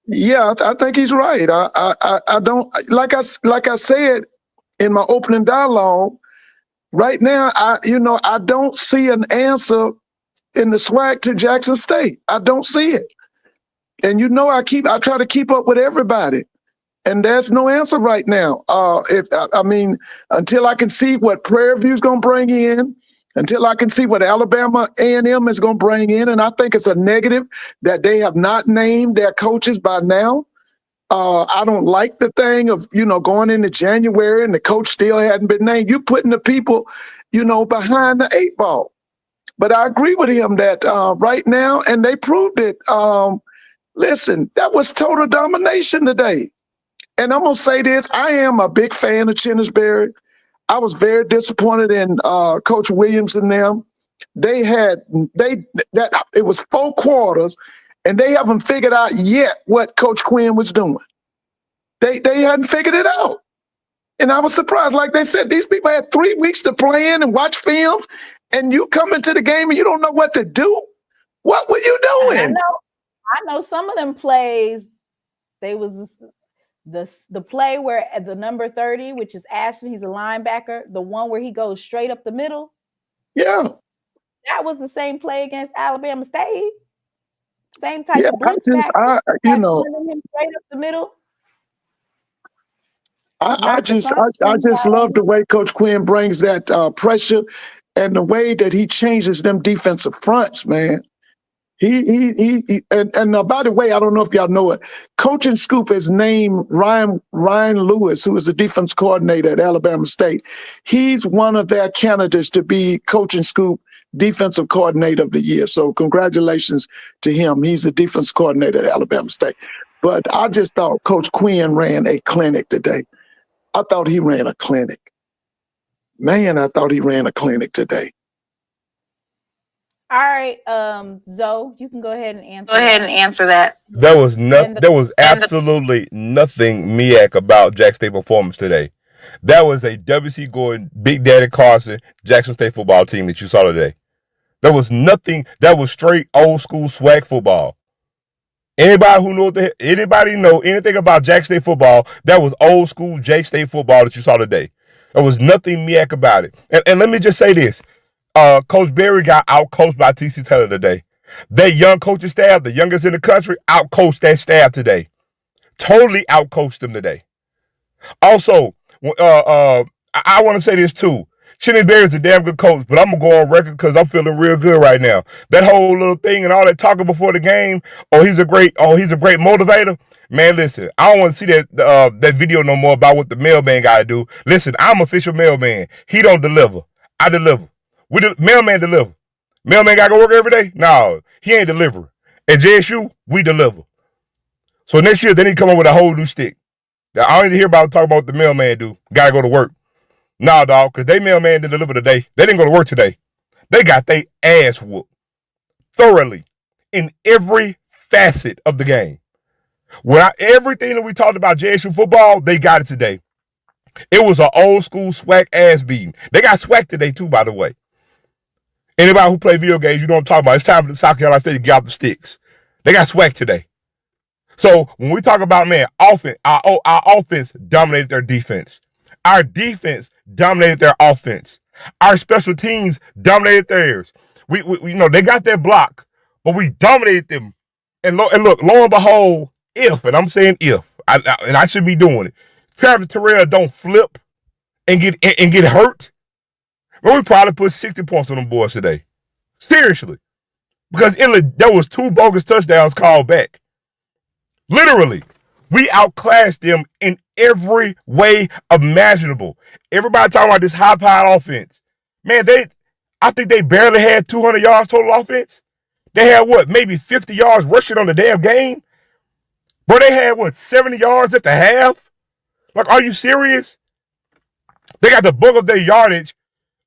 yeah, I think he's right. I don't like I said in my opening dialogue. Right now, I don't see an answer in the SWAC to Jackson State. I don't see it. And I try to keep up with everybody, and there's no answer right now. Until I can see what Prairie View's gonna bring in, until I can see what Alabama A&M is gonna bring in, and I think it's a negative that they have not named their coaches by now. I don't like the thing of, going into January and the coach still hadn't been named. You're putting the people, behind the 8 ball. But I agree with him that right now, and they proved it. Listen, that was total domination today. And I'm going to say this. I am a big fan of Chinnisberry. I was very disappointed in Coach Williams and them. It was 4 quarters, and they haven't figured out yet what Coach Quinn was doing. They hadn't figured it out. And I was surprised. Like they said, these people had 3 weeks to plan and watch films, and you come into the game and you don't know what to do. What were you doing? I know some of them plays, they was the play where at the number 30, which is Ashton, he's a linebacker, the one where he goes straight up the middle. Yeah. That was the same play against Alabama State. Same type of blitz him straight up the middle. I just love the way Coach Quinn brings that pressure and the way that he changes them defensive fronts, man. And by the way, I don't know if y'all know it. Coaching Scoop has named Ryan Lewis, who is the defense coordinator at Alabama State. He's one of their candidates to be Coaching Scoop Defensive Coordinator of the Year. So congratulations to him. He's the defense coordinator at Alabama State. But I just thought Coach Quinn ran a clinic today. I thought he ran a clinic. Man, I thought he ran a clinic today. All right, Zoe, you can go ahead and answer. that. There was absolutely nothing MEAC about Jackson State performance today. That was a W.C. Gordon, Big Daddy Carson, Jackson State football team that you saw today. There was nothing. That was straight old school SWAC football. Anybody who know anything about Jackson State football, that was old school J State football that you saw today. There was nothing MEAC about it. And let me just say this. Coach Berry got out-coached by T.C. Taylor today. That young coaching staff, the youngest in the country, out-coached that staff today. Totally out-coached them today. Also, I want to say this too. Chinny Berry is a damn good coach, but I'm going to go on record because I'm feeling real good right now. That whole little thing and all that talking before the game, he's a great motivator. Man, listen, I don't want to see that video no more about what the mailman got to do. Listen, I'm official mailman. He don't deliver. I deliver. Mailman deliver. Mailman got to go work every day? No, he ain't deliver. At JSU, we deliver. So next year, they need to come up with a whole new stick. I don't need to hear talk about what the mailman do. Got to go to work. Nah, dog, because they mailman didn't deliver today. They didn't go to work today. They got their ass whooped thoroughly in every facet of the game. Everything that we talked about JSU football, they got it today. It was an old school SWAC ass beating. They got SWAC today too, by the way. Anybody who play video games, you know what I'm talking about. It's time for the South Carolina State to get out the sticks. They got SWAC today. So when we talk about, man, offense, our offense dominated their defense. Our defense dominated their offense. Our special teams dominated theirs. We they got their block, but we dominated them. And look, lo and behold, and I'm saying if, I should be doing it. Travis Terrell don't flip and get hurt. Well, we probably put 60 points on them boys today. Seriously. Because there was 2 bogus touchdowns called back. Literally. We outclassed them in every way imaginable. Everybody talking about this high-powered offense. Man, I think they barely had 200 yards total offense. They had maybe 50 yards rushing on the damn game? Bro, they had 70 yards at the half? Like, are you serious? They got the bulk of their yardage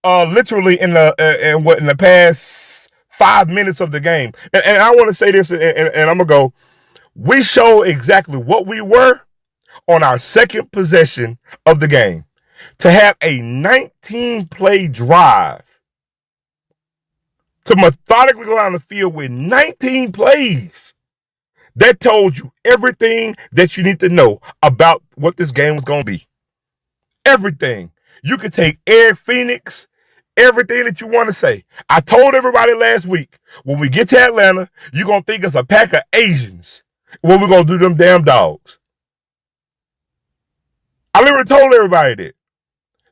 literally in the past 5 minutes of the game. And I want to say this, and I'm going to go. We showed exactly what we were on our second possession of the game. To have a 19-play drive, to methodically go down the field with 19 plays, that told you everything that you need to know about what this game was going to be. Everything. You could take Eric Phoenix, everything that you want to say. I told everybody last week, when we get to Atlanta, you're going to think it's a pack of Asians. What we're going to do to them damn dogs. I literally told everybody that.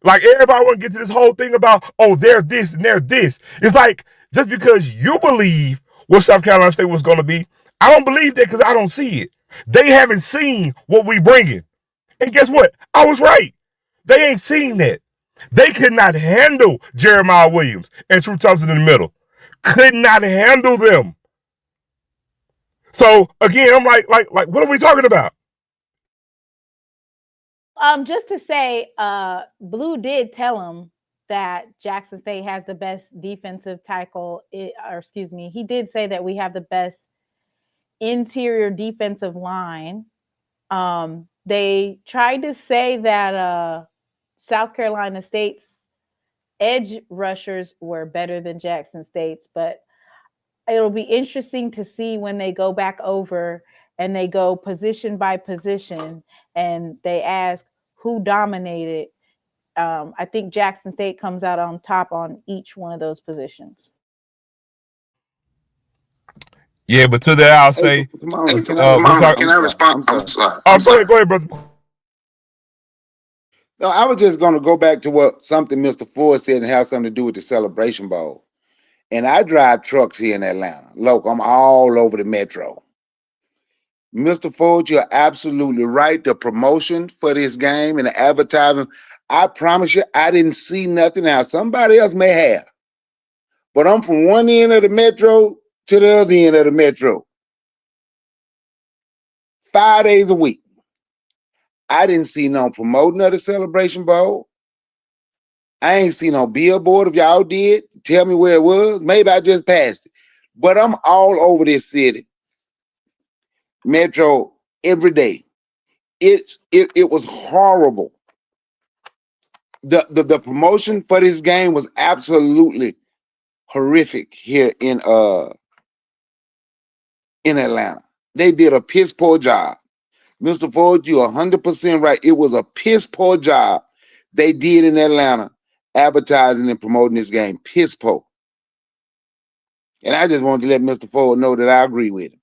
Like, everybody want to get to this whole thing about, they're this and they're this. It's like, just because you believe what South Carolina State was going to be, I don't believe that because I don't see it. They haven't seen what we bringing. And guess what? I was right. They ain't seen that. They could not handle Jeremiah Williams and True Thompson in the middle. Could not handle them. So again, I'm like, what are we talking about? Just to say, Blue did tell him that Jackson State has the best defensive tackle, he did say that we have the best interior defensive line. They tried to say that South Carolina State's edge rushers were better than Jackson State's, but it'll be interesting to see when they go back over and they go position by position and they ask who dominated. I think Jackson State comes out on top on each one of those positions. Yeah, but to that I'll say, can I respond? I'm sorry. Go ahead, brother. No, I was just going to go back to something Mr. Ford said and have something to do with the Celebration Bowl. And I drive trucks here in Atlanta. Look, I'm all over the metro. Mr. Ford, you're absolutely right. The promotion for this game and the advertising, I promise you, I didn't see nothing. Now, somebody else may have. But I'm from one end of the metro to the other end of the metro. 5 days a week. I didn't see no promoting of the Celebration Bowl. I ain't seen no billboard. If y'all did, tell me where it was. Maybe I just passed it. But I'm all over this city, metro, every day. It was horrible. The promotion for this game was absolutely horrific here in Atlanta. They did a piss poor job. Mr. Ford, you're 100% right. It was a piss poor job they did in Atlanta advertising and promoting this game. Piss poor. And I just wanted to let Mr. Ford know that I agree with him.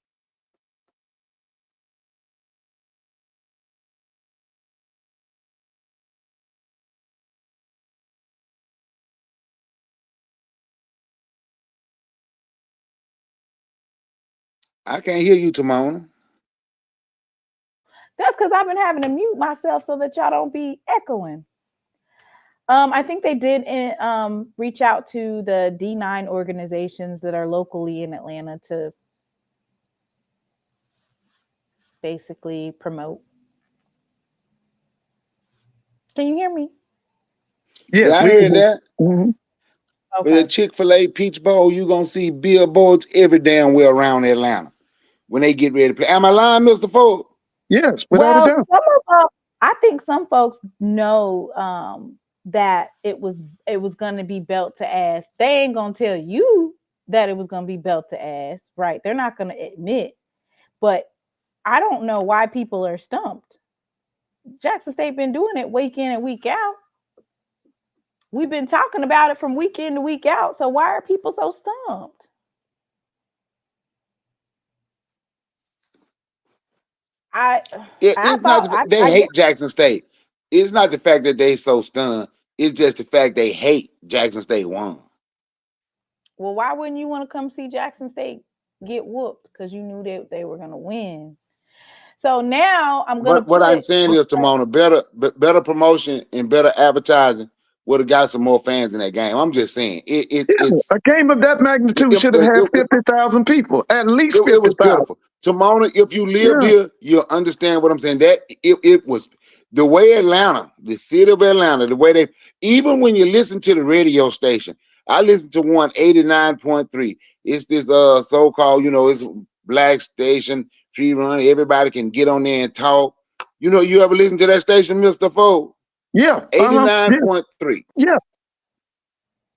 I can't hear you, Timona. That's because I've been having to mute myself so that y'all don't be echoing. I think they did reach out to the D9 organizations that are locally in Atlanta to basically promote. Can you hear me? Yes, yeah, I we heard can. that. Mm-hmm. Okay. But the Chick-fil-A Peach Bowl, you're going to see billboards every damn way around Atlanta when they get ready to play. Am I lying, Mr. Ford? Yes, without a doubt. I think some folks know that it was going to be belt to ass. They ain't going to tell you that it was going to be belt to ass, right? They're not going to admit. But I don't know why people are stumped. Jackson State been doing it week in and week out. We've been talking about it from week in to week out. So why are people so stumped? They hate Jackson State. It's not the fact that they so stunned. It's just the fact they hate Jackson State won. Well, why wouldn't you want to come see Jackson State get whooped? Because you knew that they were going to win. So now I'm going to. What I'm saying is, Timona, better promotion and better advertising would have got some more fans in that game. I'm just saying, it's a game of that magnitude should have had 50,000 people, at least 50,000. It was pitiful. Timona, if you lived here, you'll understand what I'm saying. That it was the way Atlanta, the city of Atlanta, the way they, even when you listen to the radio station, I listened to 189.3. It's this so-called, it's black station, free run. Everybody can get on there and talk. You ever listen to that station, Mr. Ford? Yeah. 89.3. Yeah.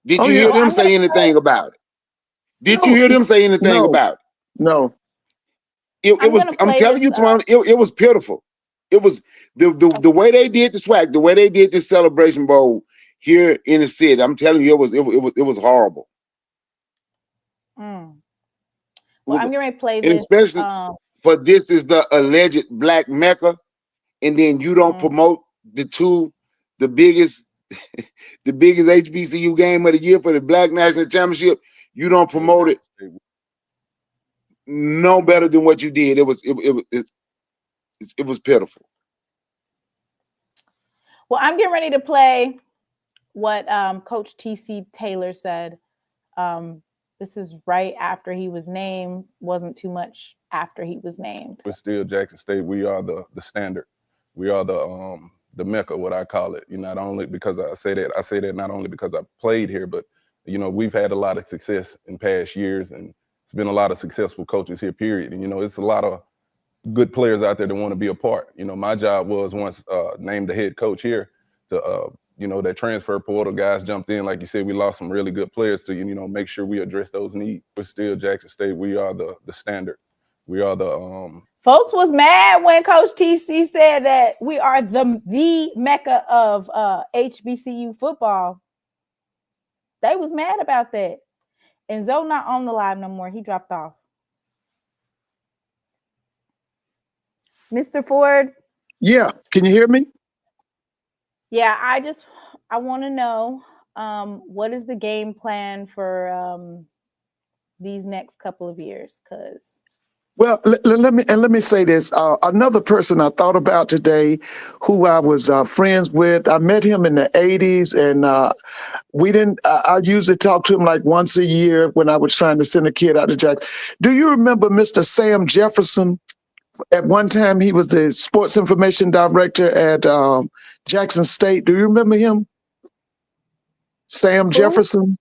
Did you hear them say anything about it? Did you hear them say anything about it? No. It was. I'm telling you, Timona, it was pitiful. It was the way they did the SWAC, the way they did this Celebration Bowl here in the city. I'm telling you, it was horrible. Well, I'm going to play this, and especially for this is the alleged Black Mecca, and then you don't promote the biggest HBCU game of the year for the Black National Championship. You don't promote it no better than what you did. It was pitiful. Well, I'm getting ready to play what Coach T.C. Taylor said. This is right after he was named. Wasn't too much after he was named. We're still Jackson State. We are the standard. We are the Mecca, what I call it. Not only because I say that not only because I played here, but we've had a lot of success in past years, and it's been a lot of successful coaches here, period. And it's a lot of good players out there that want to be a part. My job was once named the head coach here to that transfer portal guys jumped in. Like you said, we lost some really good players to make sure we address those needs. We're still Jackson State. We are the standard. We are the Folks was mad when Coach TC said that we are the Mecca of HBCU football. They was mad about that. And Zoe not on the live no more. He dropped off. Mr. Ford? Yeah. Can you hear me? Yeah, I want to know what is the game plan for these next couple of years? Because Well, let me say this. Another person I thought about today, who I was friends with. I met him in the '80s, and we didn't. I usually talk to him like once a year when I was trying to send a kid out to Jackson. Do you remember Mr. Sam Jefferson? At one time, he was the sports information director at Jackson State. Do you remember him? Sam Jefferson.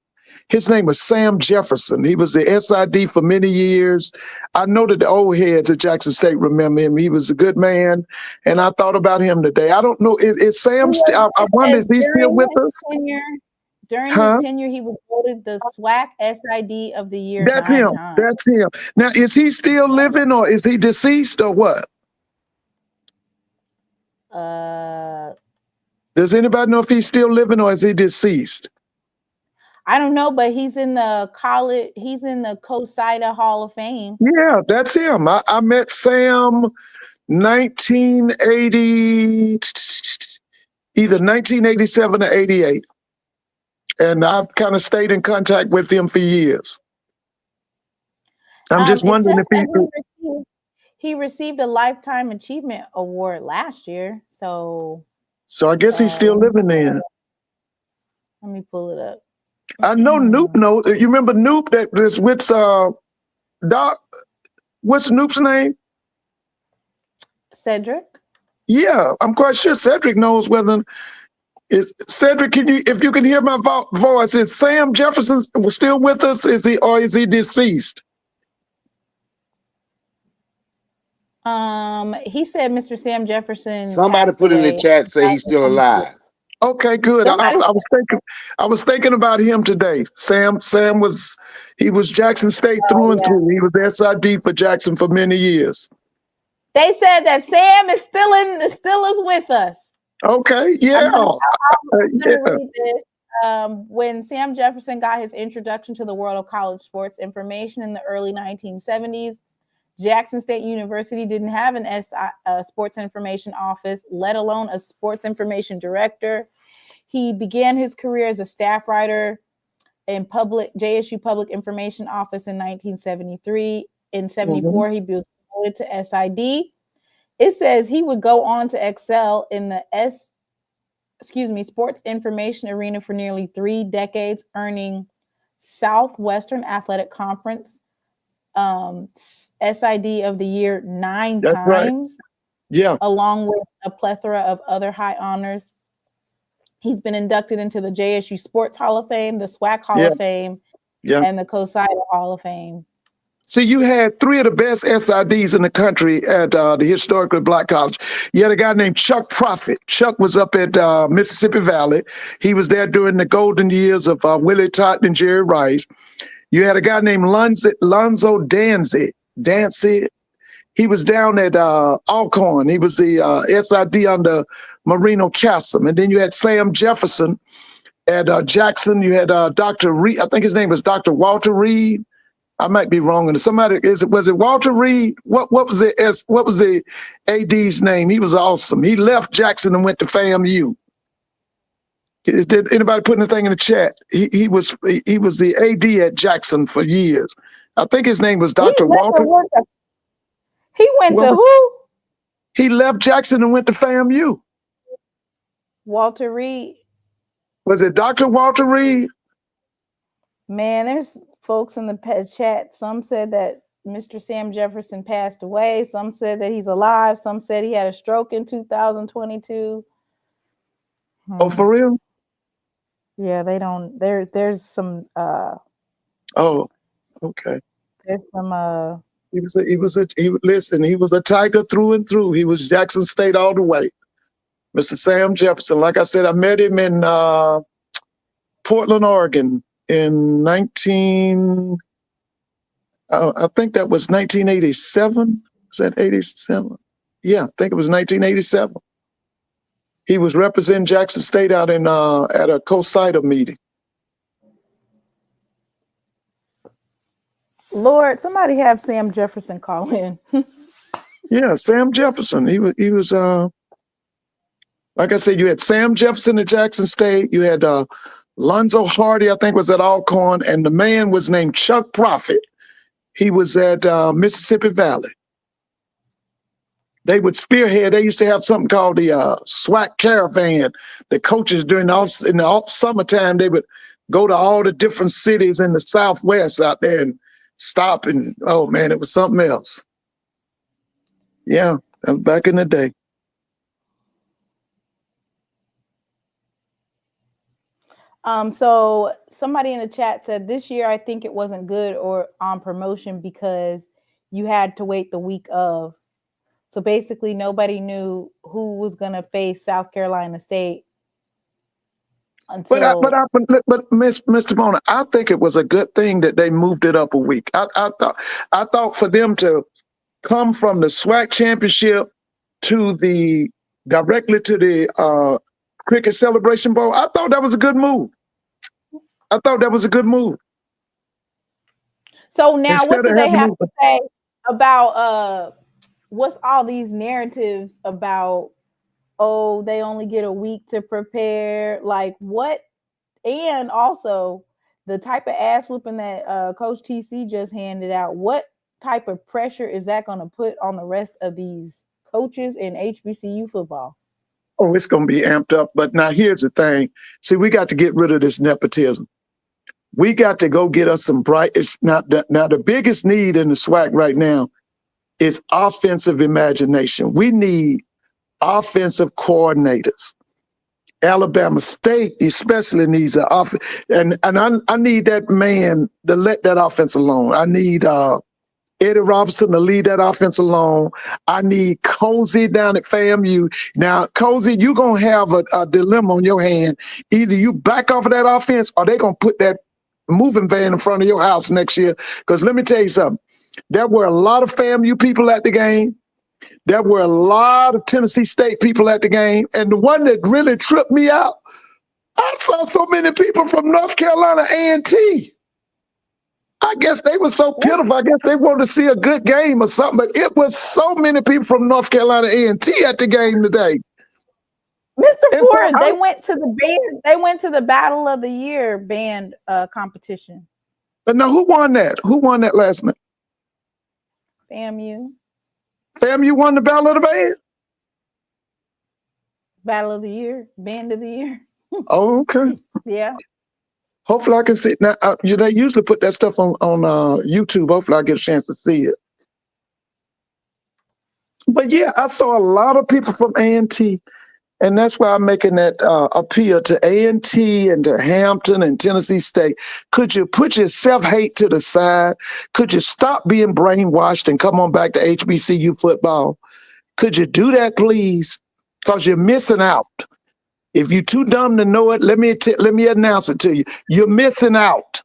His name was Sam Jefferson. He was the SID for many years. I know that the old heads at Jackson State remember him. He was a good man, and I thought about him today. I don't know, is Sam I wonder, is he still with us? During his tenure, he was voted the SWAC SID of the year. That's 9 him. times. That's him. Now, is he still living, or is he deceased, or what? Does anybody know if he's still living, or is he deceased? I don't know, but he's in the college. He's in the COSIDA Hall of Fame. Yeah, that's him. I met Sam 1980, either 1987 or 88. And I've kind of stayed in contact with him for years. I'm just wondering if he received a Lifetime Achievement Award last year. So I guess he's still living there. Let me pull it up. I know Noop knows. You remember Noop that is with Doc? What's Noop's name? Cedric. Yeah, I'm quite sure Cedric knows whether is Cedric. If you can hear my voice, is Sam Jefferson still with us? Is he deceased? He said Mr. Sam Jefferson. Somebody put in the chat say he's still alive. Okay, good. I was thinking about him today. Sam was Jackson State through and through. He was the SID for Jackson for many years. They said that Sam is still is with us. Okay, yeah. Read this. When Sam Jefferson got his introduction to the world of college sports information in the early 1970s, Jackson State University didn't have a sports information office, let alone a sports information director. He began his career as a staff writer in JSU Public Information Office in 1973. In 74, he was promoted to SID. It says he would go on to excel in the sports information arena for nearly 3 decades, earning Southwestern Athletic Conference SID of the year 9 times. Right. Yeah. Along with a plethora of other high honors. He's been inducted into the JSU Sports Hall of Fame, the SWAC Hall of Fame, and the COSIDA Hall of Fame. See, you had 3 of the best SIDs in the country at the historically Black college. You had a guy named Chuck Prophet. Chuck was up at Mississippi Valley. He was there during the golden years of Willie Totten and Jerry Rice. You had a guy named Lonzo Dancy. He was down at Alcorn. He was the SID under Marino Cassim. And then you had Sam Jefferson at Jackson. You had Dr. Reed. I think his name was Dr. Walter Reed. I might be wrong. And was it Walter Reed? What was the AD's name? He was awesome. He left Jackson and went to FAMU. Did anybody put anything in the chat? He was the AD at Jackson for years. I think his name was Dr. Walter. He went to who? He left Jackson and went to FAMU. Walter Reed. Was it Dr. Walter Reed? Man, there's folks in the chat. Some said that Mr. Sam Jefferson passed away. Some said that he's alive. Some said he had a stroke in 2022. Oh, for real? Yeah, they don't. There's some. Oh, okay. There's some. He was a Tiger through and through. He was Jackson State all the way. Mr. Sam Jefferson. Like I said, I met him in Portland, Oregon in I think that was 1987. Was that 87? Yeah, I think it was 1987. He was representing Jackson State out in at a COSIDA meeting. Lord, somebody have Sam Jefferson call in. Yeah, Sam Jefferson. He was like I said, you had Sam Jefferson at Jackson State. You had Lonzo Hardy, I think, was at Alcorn, and the man was named Chuck Prophet. He was at Mississippi Valley. They would spearhead. They used to have something called the SWAC caravan. The coaches during in the summertime, they would go to all the different cities in the Southwest out there and stop. And oh man, it was something else. Yeah, that was back in the day. So somebody in the chat said this year I think it wasn't good or on promotion because you had to wait the week of. So basically nobody knew who was going to face South Carolina State until. But Mr. Bona, I think it was a good thing that they moved it up a week. I thought for them to come from the SWAC championship to directly to the Cricket Celebration Bowl, I thought that was a good move. So now what do they have to say about what's all these narratives about, oh, they only get a week to prepare, like what? And also the type of ass whooping that Coach TC just handed out, what type of pressure is that going to put on the rest of these coaches in HBCU football? Oh, it's going to be amped up. But now here's the thing. See, we got to get rid of this nepotism. We got to go get us some bright. It's not now the biggest need in the SWAC right now is offensive imagination. We need offensive coordinators. Alabama State especially needs an offense, and I need that man to let that offense alone. I need Eddie Robinson to lead that offense alone. I need Cozy down at FAMU. Now, Cozy, you're going to have a dilemma on your hand. Either you back off of that offense or they're going to put that moving van in front of your house next year. Because let me tell you something. There were a lot of FAMU people at the game. There were a lot of Tennessee State people at the game. And the one that really tripped me out, I saw so many people from North Carolina A&T. I guess they were so pitiful. I guess they wanted to see a good game or something. But it was so many people from North Carolina A&T at the game today. Mr. Ford, they went to the band. They went to the Battle of the Year band competition. But now, who won that? Who won that last night? FAMU. FAMU won the Battle of the Band? Battle of the Year, Band of the Year. Oh, okay. Yeah. Hopefully I can see it. Now, they usually put that stuff on YouTube. Hopefully I get a chance to see it. But yeah, I saw a lot of people from A&T, and that's why I'm making that appeal to A&T and to Hampton and Tennessee State. Could you put your self-hate to the side? Could you stop being brainwashed and come on back to HBCU football? Could you do that, please? Because you're missing out. If you're too dumb to know it, let me announce it to you. You're missing out.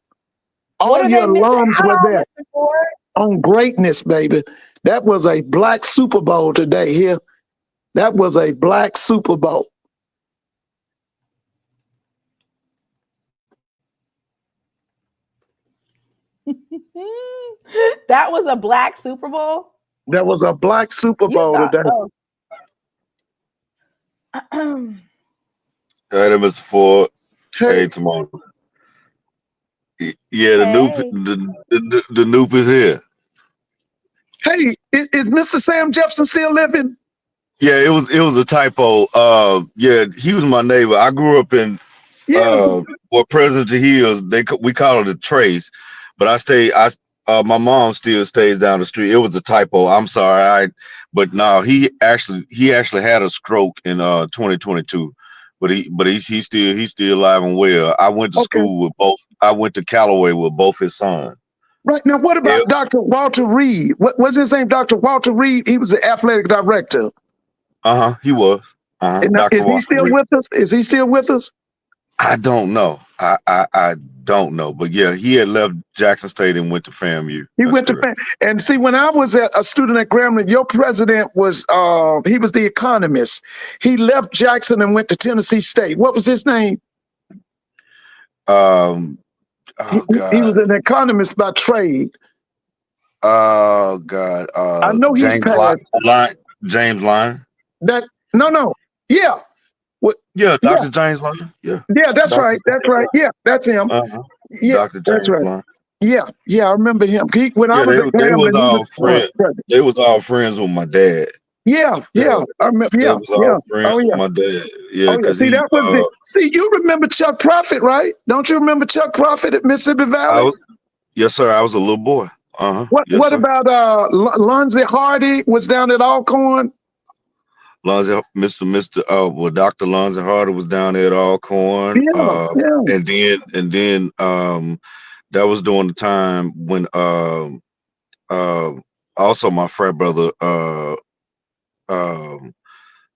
All your alums were there on greatness, baby. That was a black Super Bowl today here. That was a black Super Bowl. That was a black Super Bowl? That was a black Super Bowl today. Oh. All right, Mr. Ford. Hey, tomorrow. Yeah, the Noop is here. Hey, is Mr. Sam Jefferson still living? Yeah, it was a typo. Yeah, he was my neighbor. I grew up in President Hills. We call it a Trace, but my mom still stays down the street. It was a typo. I'm sorry. But no, he actually had a stroke in 2022. But he's still alive and well. I went to school with both. I went to Callaway with both his sons. Right now, what about Dr. Walter Reed? What was his name? Dr. Walter Reed. He was the athletic director. He was. Is he still with us? Is he still with us? I don't know. I don't know. But yeah, he had left Jackson State and went to FAMU. He went to FAMU. And see, when I was a student at Grambling, your president was he was the economist. He left Jackson and went to Tennessee State. What was his name? He was an economist by trade. Oh God. I know he's James Lyon. No. Yeah. Yeah, Dr. James Lyon. Yeah. Yeah, that's right. That's right. Yeah, that's him. Yeah, Dr. James Lyon. Yeah, I remember him. When I Yeah, was at they was Grambling, he was all friends. president. They was all friends with my dad. Yeah, I remember. They Yeah, was all yeah. friends Oh with yeah. my dad. Yeah, Oh yeah. because See, that was the. See, you remember Chuck Prophet, right? Don't you remember Chuck Prophet at Mississippi Valley? Yes, sir. I was a little boy. Yes, What sir. about Lonzie Hardy was down at Alcorn? Lonzie, well, Dr. Lonzie Harder was down there at Alcorn. Yeah. And then that was during the time when also my frat brother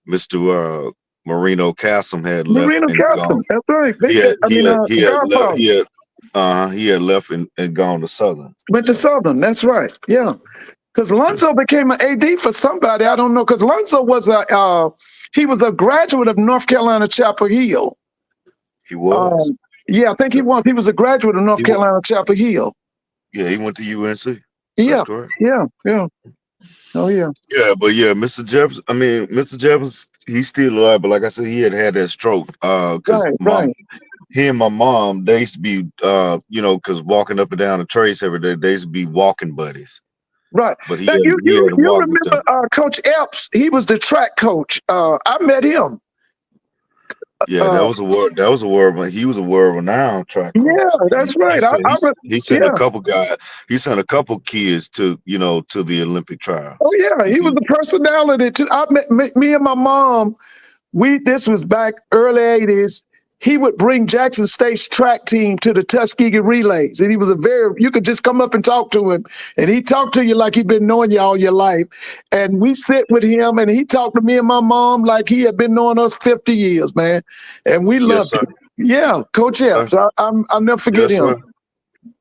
Mr. Marino Cassim had left Marino and Castle. gone. That's right. He Godfather had left and gone to Southern. went to Southern. That's right. Yeah. Because Lonzo became an AD for somebody, I don't know. Because Lonzo was he was a graduate of North Carolina Chapel Hill. He was. Yeah, I think he was. He was a graduate of North Carolina Chapel Hill. Yeah, he went to UNC. Yeah, that's correct. Yeah. Oh yeah. Yeah, but yeah, Mr. Jefferson, he's still alive. But like I said, he had that stroke. Because he and my mom, they used to be, because walking up and down the trace every day, they used to be walking buddies. Right. But he Now, had you to walk with them. remember Coach Epps? He was the track coach. I met him. Yeah, that was a word. That was a word. But he was a world-renowned track coach. Yeah, that's right. He sent a couple guys. He sent a couple kids to the Olympic trials. Oh yeah, he was a personality too. I met me and my mom. This was back early 80s. He would bring Jackson State's track team to the Tuskegee relays. And he was you could just come up and talk to him. And he talked to you like he'd been knowing you all your life. And we sit with him and he talked to me and my mom like he had been knowing us 50 years, man. And we loved him. Yeah, Coach Epps. I'll never forget him. Sir.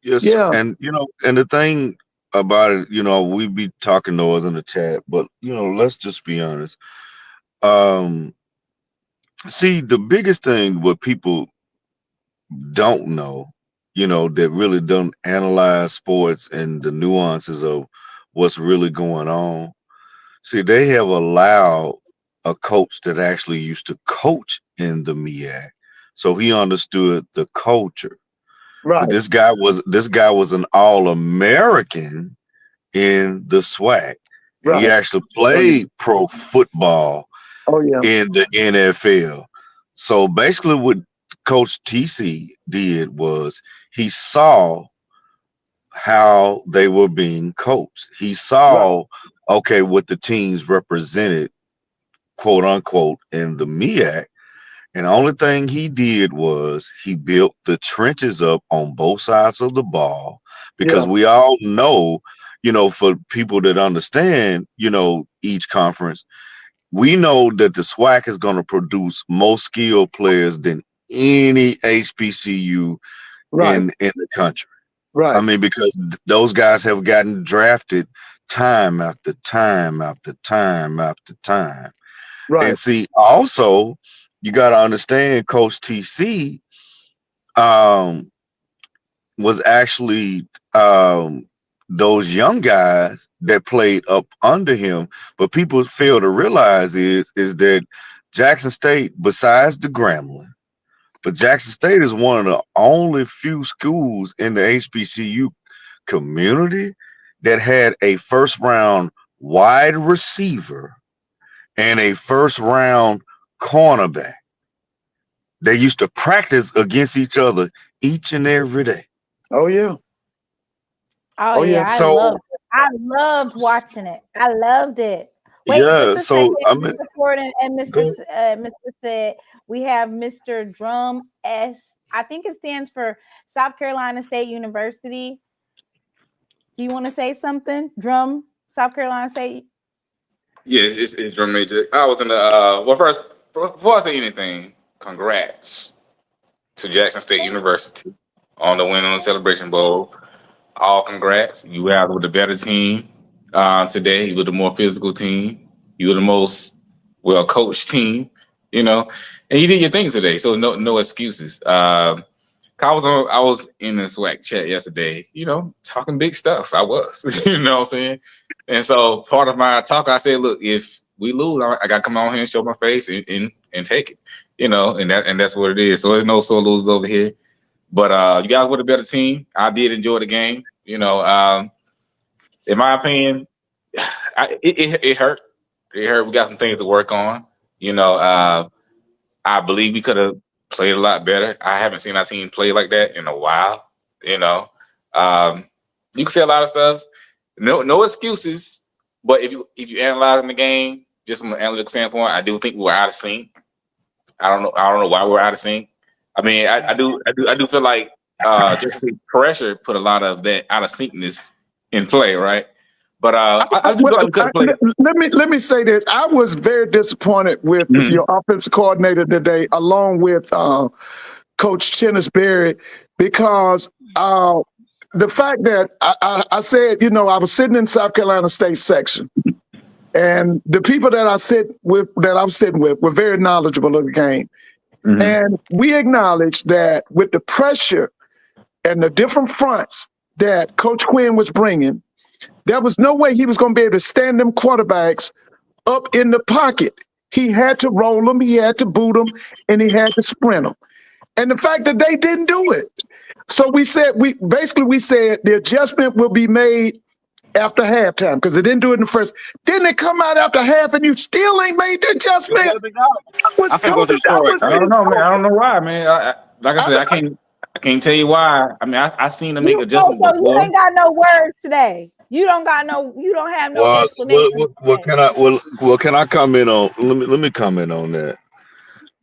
Yes. Yeah. And and the thing about it, we be talking noise in the chat, but let's just be honest. See, the biggest thing what people don't know, that really don't analyze sports and the nuances of what's really going on. See, they have allowed a coach that actually used to coach in the MEAC, so he understood the culture. Right. But this guy was an All-American in the SWAC. He actually played pro football in the NFL. So basically what Coach TC did was he saw how they were being coached. He saw, what the teams represented, quote unquote, in the MEAC. And the only thing he did was he built the trenches up on both sides of the ball, because we all know, for people that understand, each conference, we know that the SWAC is going to produce more skilled players than any HBCU in the country. Right. I mean, because those guys have gotten drafted time after time after time after time. Right. And see, also, you got to understand, Coach TC was actually those young guys that played up under him. But people fail to realize is that Jackson State, besides the Grambling, but Jackson State is one of the only few schools in the HBCU community that had a first-round wide receiver and a first-round cornerback. They used to practice against each other each and every day. Oh yeah. Oh yeah. I loved watching it. I loved it. Wait, yeah. just a So second. Mr. Ford and Mr. said we have Mr. Drum S. I think it stands for South Carolina State University. Do you want to say something? Drum, South Carolina State. Yes, it's Drum Major. I was in the first, before I say anything, congrats to Jackson State University on the win on the Celebration Bowl. All congrats. You were out with the better team today. You were the more physical team. You were the most well-coached team, and you did your things today. So no excuses. I was in the SWAC chat yesterday, talking big stuff. I was, you know what I'm saying? And so part of my talk, I said, look, if we lose, I got to come on here and show my face and take it, and that's what it is. So there's no sore losers over here. But you guys were the better team. I did enjoy the game. You know, in my opinion, it hurt. It hurt. We got some things to work on. You know, I believe we could have played a lot better. I haven't seen our team play like that in a while. You know, you can say a lot of stuff. No excuses. But if you analyzing the game just from an analytical standpoint, I do think we were out of sync. I don't know why we're out of sync. I mean, I do feel like just the pressure put a lot of that out of syncness in play, right? But I do feel like we could have played. Let me say this. I was very disappointed with your offensive coordinator today, along with Coach Chennisberry, because the fact that I said, you know, I was sitting in South Carolina State section, and the people that I'm sitting with were very knowledgeable of the game. And we acknowledged that with the pressure and the different fronts that Coach Quinn was bringing, there was no way he was going to be able to stand them quarterbacks up in the pocket. He had to roll them, he had to boot them, and he had to sprint them. And the fact that they didn't do it. So we said the adjustment will be made after halftime because it didn't do it in the first. Didn't it come out after half and you still ain't made the adjustment? I don't know, man. I don't know why, man. Like I said, I can't tell you why. I mean, I seen them make adjustments So before. you ain't got no words today. You don't have no explanation. Can I comment on? Let me comment on that.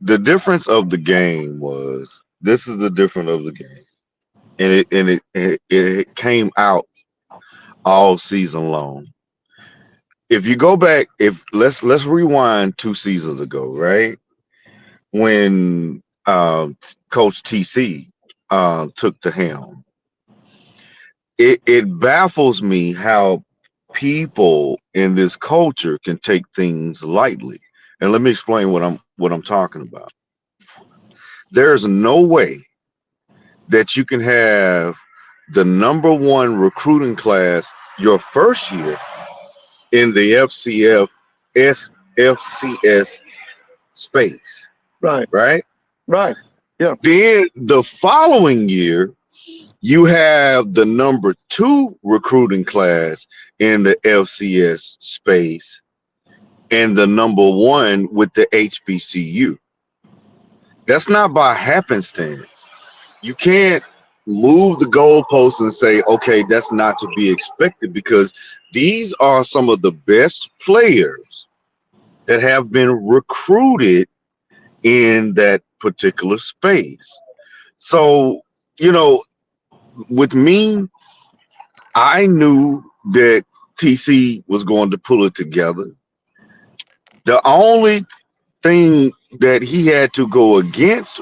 The difference of the game was this is the difference of the game, and it came out all season long. If you go back, let's rewind 2 seasons ago, right? When Coach TC took the helm. It baffles me how people in this culture can take things lightly. And let me explain what I'm talking about. There's no way that you can have the #1 recruiting class your first year in the FCS space. Right. Yeah. Then the following year, you have the #2 recruiting class in the FCS space and the #1 with the HBCU. That's not by happenstance. You can't move the goalposts and say, okay, that's not to be expected, because these are some of the best players that have been recruited in that particular space. So, you know, with me, I knew that TC was going to pull it together. The only thing that he had to go against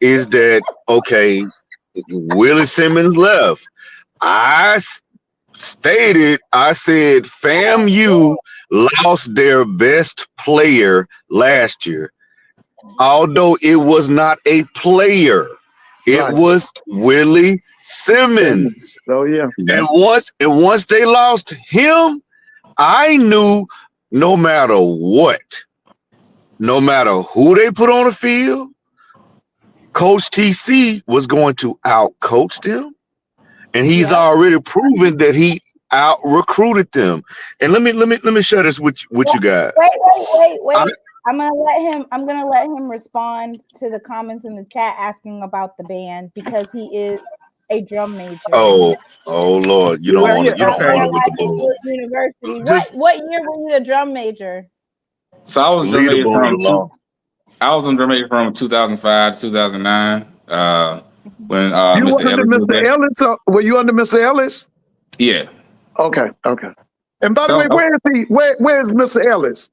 is that, okay, Willie Simmons left. I said FAMU lost their best player last year, although it was not a player. It was Willie Simmons. Oh yeah. And once they lost him, I knew no matter what, no matter who they put on the field, Coach TC was going to out-coach them, and he's already proven that he out-recruited them. And let me share this with you guys. Wait. I'm gonna let him respond to the comments in the chat asking about the band because he is a drum major. Oh Lord, you don't want to with the ball. University. What year were you a drum major? So I was drum major from 2005 to 2009. When Mr. Ellis. Were you under Mr. Ellis? Yeah. Okay. And by the way, where is he? Where is Mr. Ellis?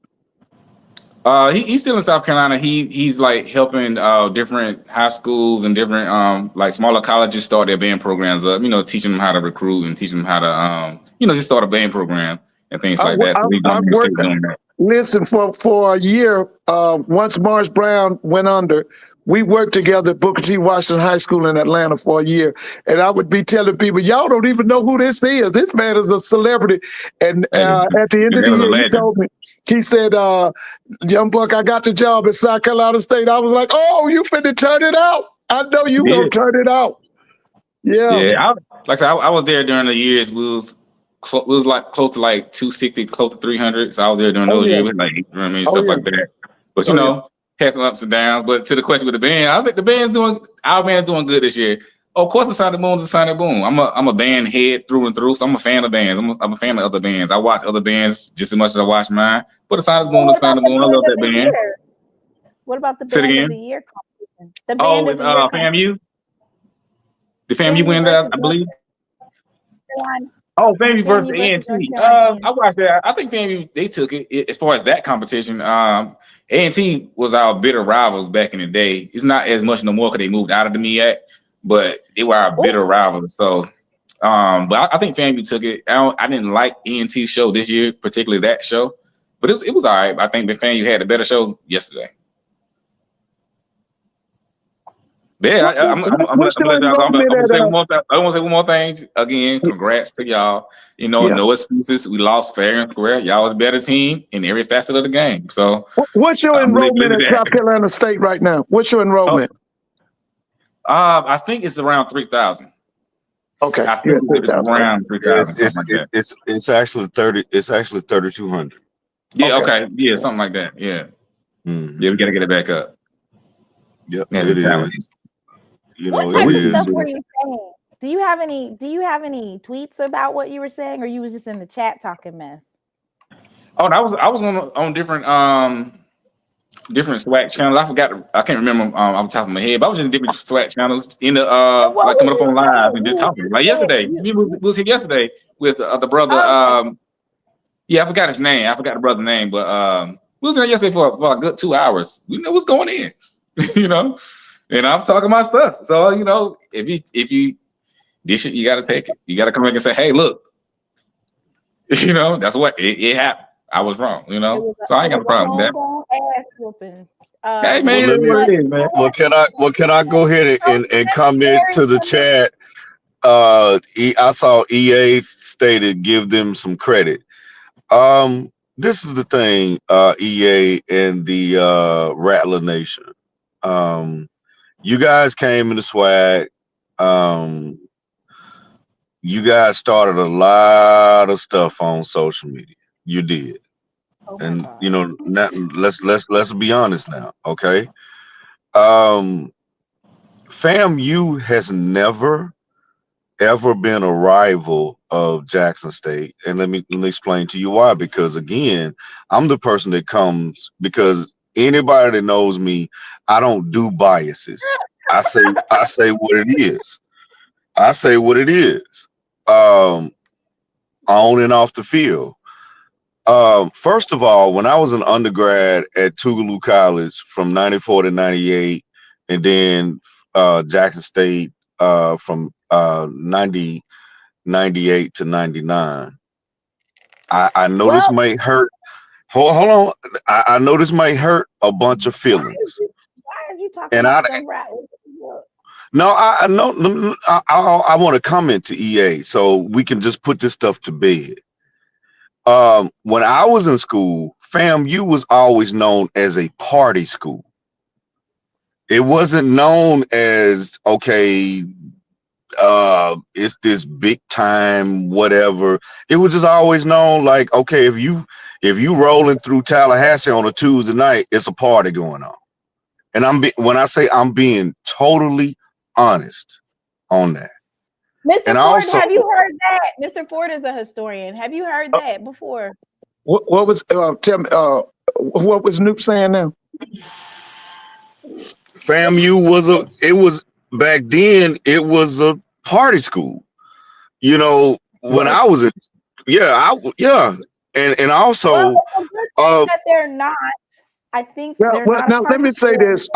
He's still in South Carolina. He's like helping different high schools and different like smaller colleges start their band programs up. You know, teaching them how to recruit and teaching them how to just start a band program and things like that. Listen, for a year, once Morris Brown went under, we worked together at Booker T. Washington High School in Atlanta for a year. And I would be telling people, y'all don't even know who this is. This man is a celebrity. And at the end of the year, he told me, he said, young buck, I got the job at South Carolina State. I was like, oh, you finna turn it out. I know you Yeah. gonna turn it out. Yeah. Yeah, like I said, I was there during the years. We was like close to like 260, close to 300. So I was there during Oh those yeah. years, like, you know what I mean, Oh stuff yeah. like that. But you Oh yeah. know, had some ups and downs. But to the question with the band, I think our band's doing good this year. Of course, the Sonic Boom is the Sonic Boom. I'm a band head through and through, so I'm a fan of bands. I'm a fan of other bands. I watch other bands just as much as I watch mine. But the Sonic Boom, What the about Sonic the Boom, I band love of that the band. year? What about the Say it band of the again. year competition? The Oh, band of with the year FAMU. competition. The FAMU FAMU win that, versus I North believe. Carolina. Oh, FAMU versus FAMU versus North A&T. Carolina. I watched that. I think FAMU, they took it as far as that competition. A&T was our bitter rivals back in the day. It's not as much no more because they moved out of the MEAC, but they were our bitter rivals. So, but I think FAMU took it. I didn't like A&T's show this year, particularly that show, but it was all right. I think that FAMU had a better show yesterday. Yeah, I'm gonna What's your let y'all go. I'm enrollment gonna say at? one more thing. I want to say one more thing. Again, congrats to y'all. You know, Yeah. no excuses. We lost fair and square. Y'all was a better team in every facet of the game. So, What's your I'm gonna leave enrollment it at at South Carolina State right now? What's your enrollment? I think it's around 3,000. Okay. I think it's around 3,000, It's something like that. it's actually 30. It's actually 3,200. Yeah. Okay. Yeah. Something like that. Yeah. Mm-hmm. Yeah. We gotta get it back up. Yep. That's It a is. challenge. You What know, type it of is. stuff were you saying? Do you have any tweets about what you were saying, or you was just in the chat talking mess? Oh, I was on different SWAC channels. I can't remember off the top of my head, but I was just different SWAC channels in the What like was coming up you on live and just saying? talking. Like yesterday, we was here yesterday with the brother. Okay. Yeah, I forgot his name. I forgot the brother's name, but we was there yesterday for a good 2 hours. We know what's going in, you know. And I'm talking my stuff. So you know, if you dish it, you got to take it. You got to come back and say, hey, look, you know, that's what it happened. I was wrong, you know. So I ain't got a problem with that. Homegrown ass whooping. Hey man, Well, it let is me. what it is, man. Well, can I go ahead and comment to the chat? I saw EA stated give them some credit. This is the thing, EA and the Rattler Nation. You guys came in the SWAC. You guys started a lot of stuff on social media. You did. And you know, let's be honest now, okay? FAMU has never ever been a rival of Jackson State, and let me explain to you why. Because again, I'm the person that comes because anybody that knows me, I don't do biases. I say what it is. I say what it is. On and off the field. First of all, when I was an undergrad at Tougaloo College from 94 to 98, and then Jackson State from 98 to 99, I know this might hurt. Hold on. I know this might hurt a bunch of feelings. Why are you talking And about them rattlers? no, I want to comment to EA so we can just put this stuff to bed. When I was in school, FAMU was always known as a party school. It wasn't known as, okay, it's this big time whatever. It was just always known like, okay, if you rolling through Tallahassee on a Tuesday night, it's a party going on. And when I say I'm being totally honest on that. Mr. And Ford, also, have you heard that? Mr. Ford is a historian. Have you heard that before? What was tell me what was Noop saying now? FAMU back then it was a party school. You know, when I was in, and also Well, it's a good thing that they're not. I think they're Well, not a now let party me say school. this.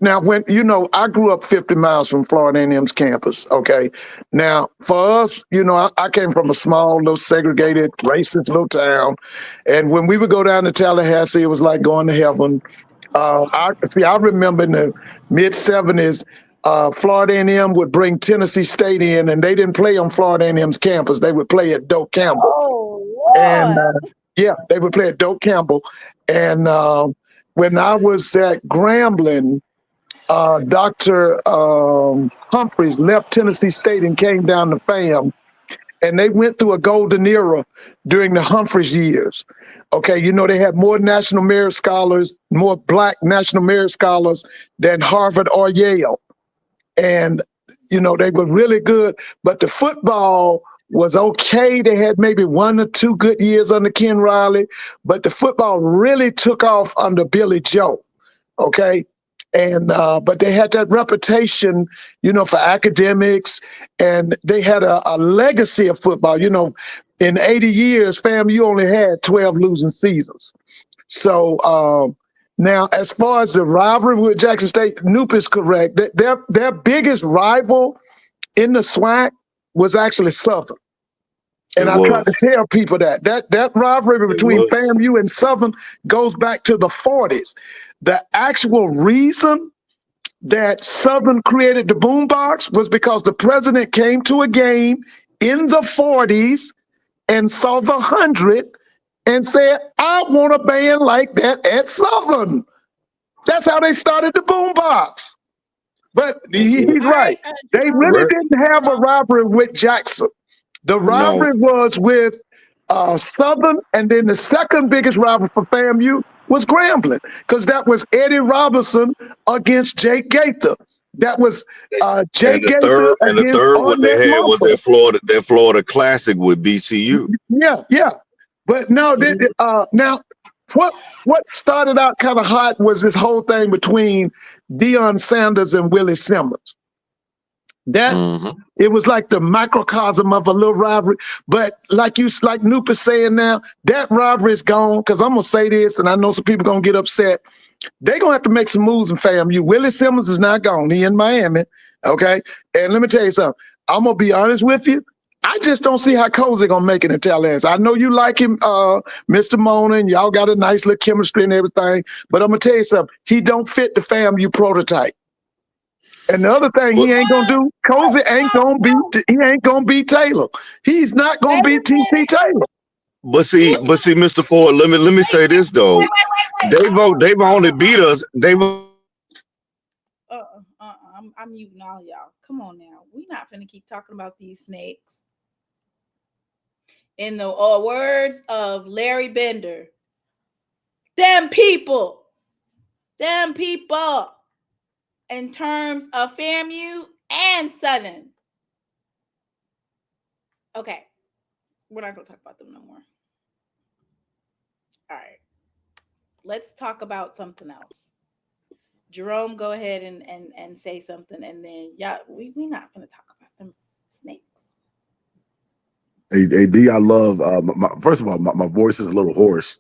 Now, when I grew up 50 miles from Florida A&M's campus. Okay, now for us, I came from a small, little segregated, racist little town, and when we would go down to Tallahassee, it was like going to heaven. I remember in the mid '70s, Florida A&M would bring Tennessee State in, and they didn't play on Florida A&M's campus. They would play at Doak Campbell. Oh, And they would play at Doak Campbell. And when I was at Grambling, Dr. Humphreys left Tennessee State and came down to FAM, and they went through a golden era during the Humphreys years. Okay, you know, they had more National Merit Scholars, more Black National Merit Scholars than Harvard or Yale. And, you know, they were really good, but the football was okay. They had maybe 1 or 2 good years under Ken Riley, but the football really took off under Billy Joe. Okay. And but they had that reputation, you know, for academics, and they had a legacy of football. You know, in 80 years, fam, you only had 12 losing seasons. So now, as far as the rivalry with Jackson State, Noop is correct. Their biggest rival in the SWAC was actually Southern. And I tried to tell people that rivalry between FAMU and Southern goes back to the 40s. The actual reason that Southern created the boombox was because the president came to a game in the 40s and saw the 100 and said, I want a band like that at Southern. That's how they started the boombox. But he's right. They really didn't have a rivalry with Jackson. The rivalry was with Southern, and then the second biggest rival for FAMU was Grambling, because that was Eddie Robinson against Jake Gaither. That was Jake Gaither. And the third one they had was their Florida Classic with BCU. Yeah. But no, now what started out kind of hot was this whole thing between Deion Sanders and Willie Simmons. That it was like the microcosm of a little rivalry. But like Noop is saying now, that rivalry is gone. Because I'm gonna say this, and I know some people gonna get upset. They're gonna have to make some moves in FAMU. Willie Simmons is not gone. He in Miami. Okay. And let me tell you something. I'm gonna be honest with you. I just don't see how Cozy gonna make it in Tallahassee. I know you like him, Mr. Mona, and y'all got a nice little chemistry and everything. But I'm gonna tell you something. He don't fit the FAMU prototype. And the other thing he ain't gonna do, Cozy ain't gonna beat Taylor. He's not gonna beat TC Taylor. But see, Mr. Ford, let me say this though. They've only beat us. I'm muting all y'all. Come on now. We not finna keep talking about these snakes. In the words of Larry Bender, them people. In terms of FAMU and Southern. Okay. We're not going to talk about them no more. All right. Let's talk about something else. Jerome, go ahead and say something, and then we not going to talk about them snakes. Hey, D, I love, first of all, my voice is a little hoarse.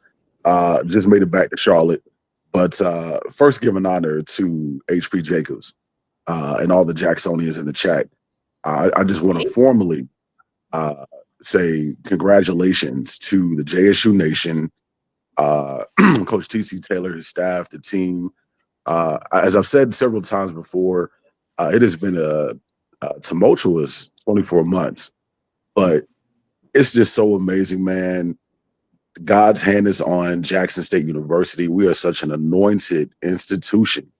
Just made it back to Charlotte. But first, give an honor to HP Jacobs and all the Jacksonians in the chat. I just want to formally say congratulations to the JSU Nation, Coach TC Taylor, his staff, the team. As I've said several times before, it has been a tumultuous 24 months, but it's just so amazing, man. God's hand is on Jackson State University. We are such an anointed institution,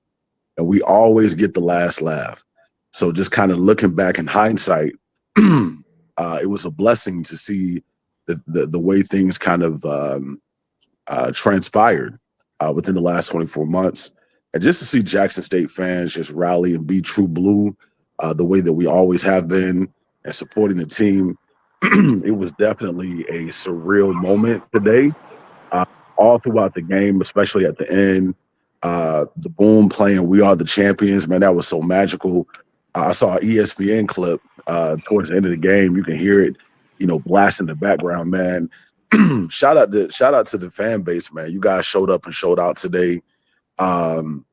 and we always get the last laugh. So just kind of looking back in hindsight, it was a blessing to see the way things kind of transpired within the last 24 months. And just to see Jackson State fans just rally and be true blue the way that we always have been and supporting the team. It was definitely a surreal moment today, all throughout the game, especially at the end. The boom playing "We Are the Champions," man, that was so magical. I saw an ESPN clip towards the end of the game. You can hear it, blast in the background, man. Shout out to the fan base, man. You guys showed up and showed out today.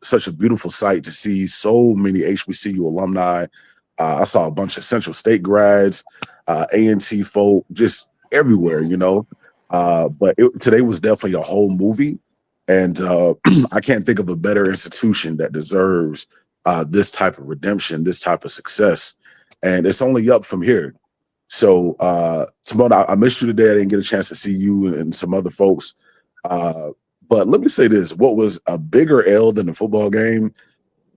Such a beautiful sight to see so many HBCU alumni. I saw a bunch of Central State grads, A&T folk, just everywhere, But today was definitely a whole movie. And I can't think of a better institution that deserves this type of redemption, this type of success. And it's only up from here. So, Simone, I missed you today. I didn't get a chance to see you and some other folks. But let me say this. What was a bigger L than the football game?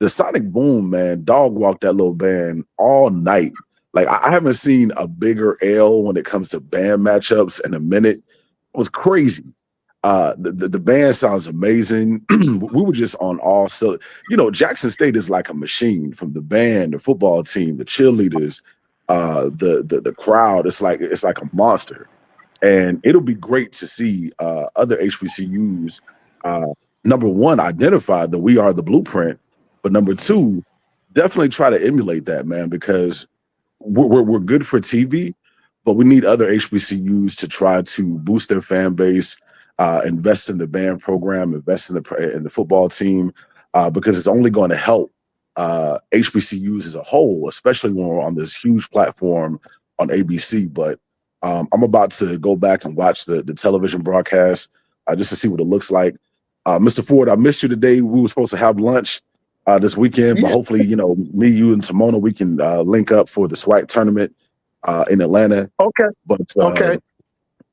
the Sonic Boom, man, dog walked that little band all night. Like I haven't seen a bigger L when it comes to band matchups in a minute. It was crazy. The band sounds amazing. We were just on all, so Jackson State is like a machine, from the band, the football team, the cheerleaders, the crowd. It's like a monster, and it'll be great to see other HBCUs. Number one, identify that we are the blueprint, but number two, definitely try to emulate that, man, because we're good for TV, but we need other HBCUs to try to boost their fan base, invest in the band program, invest in the football team, because it's only going to help HBCUs as a whole, especially when we're on this huge platform on ABC. But I'm about to go back and watch the television broadcast just to see what it looks like. Mr. Ford, I missed you today. We were supposed to have lunch this weekend, but hopefully, me, you, and Timona, we can link up for the SWAC tournament in Atlanta. Okay. But Okay.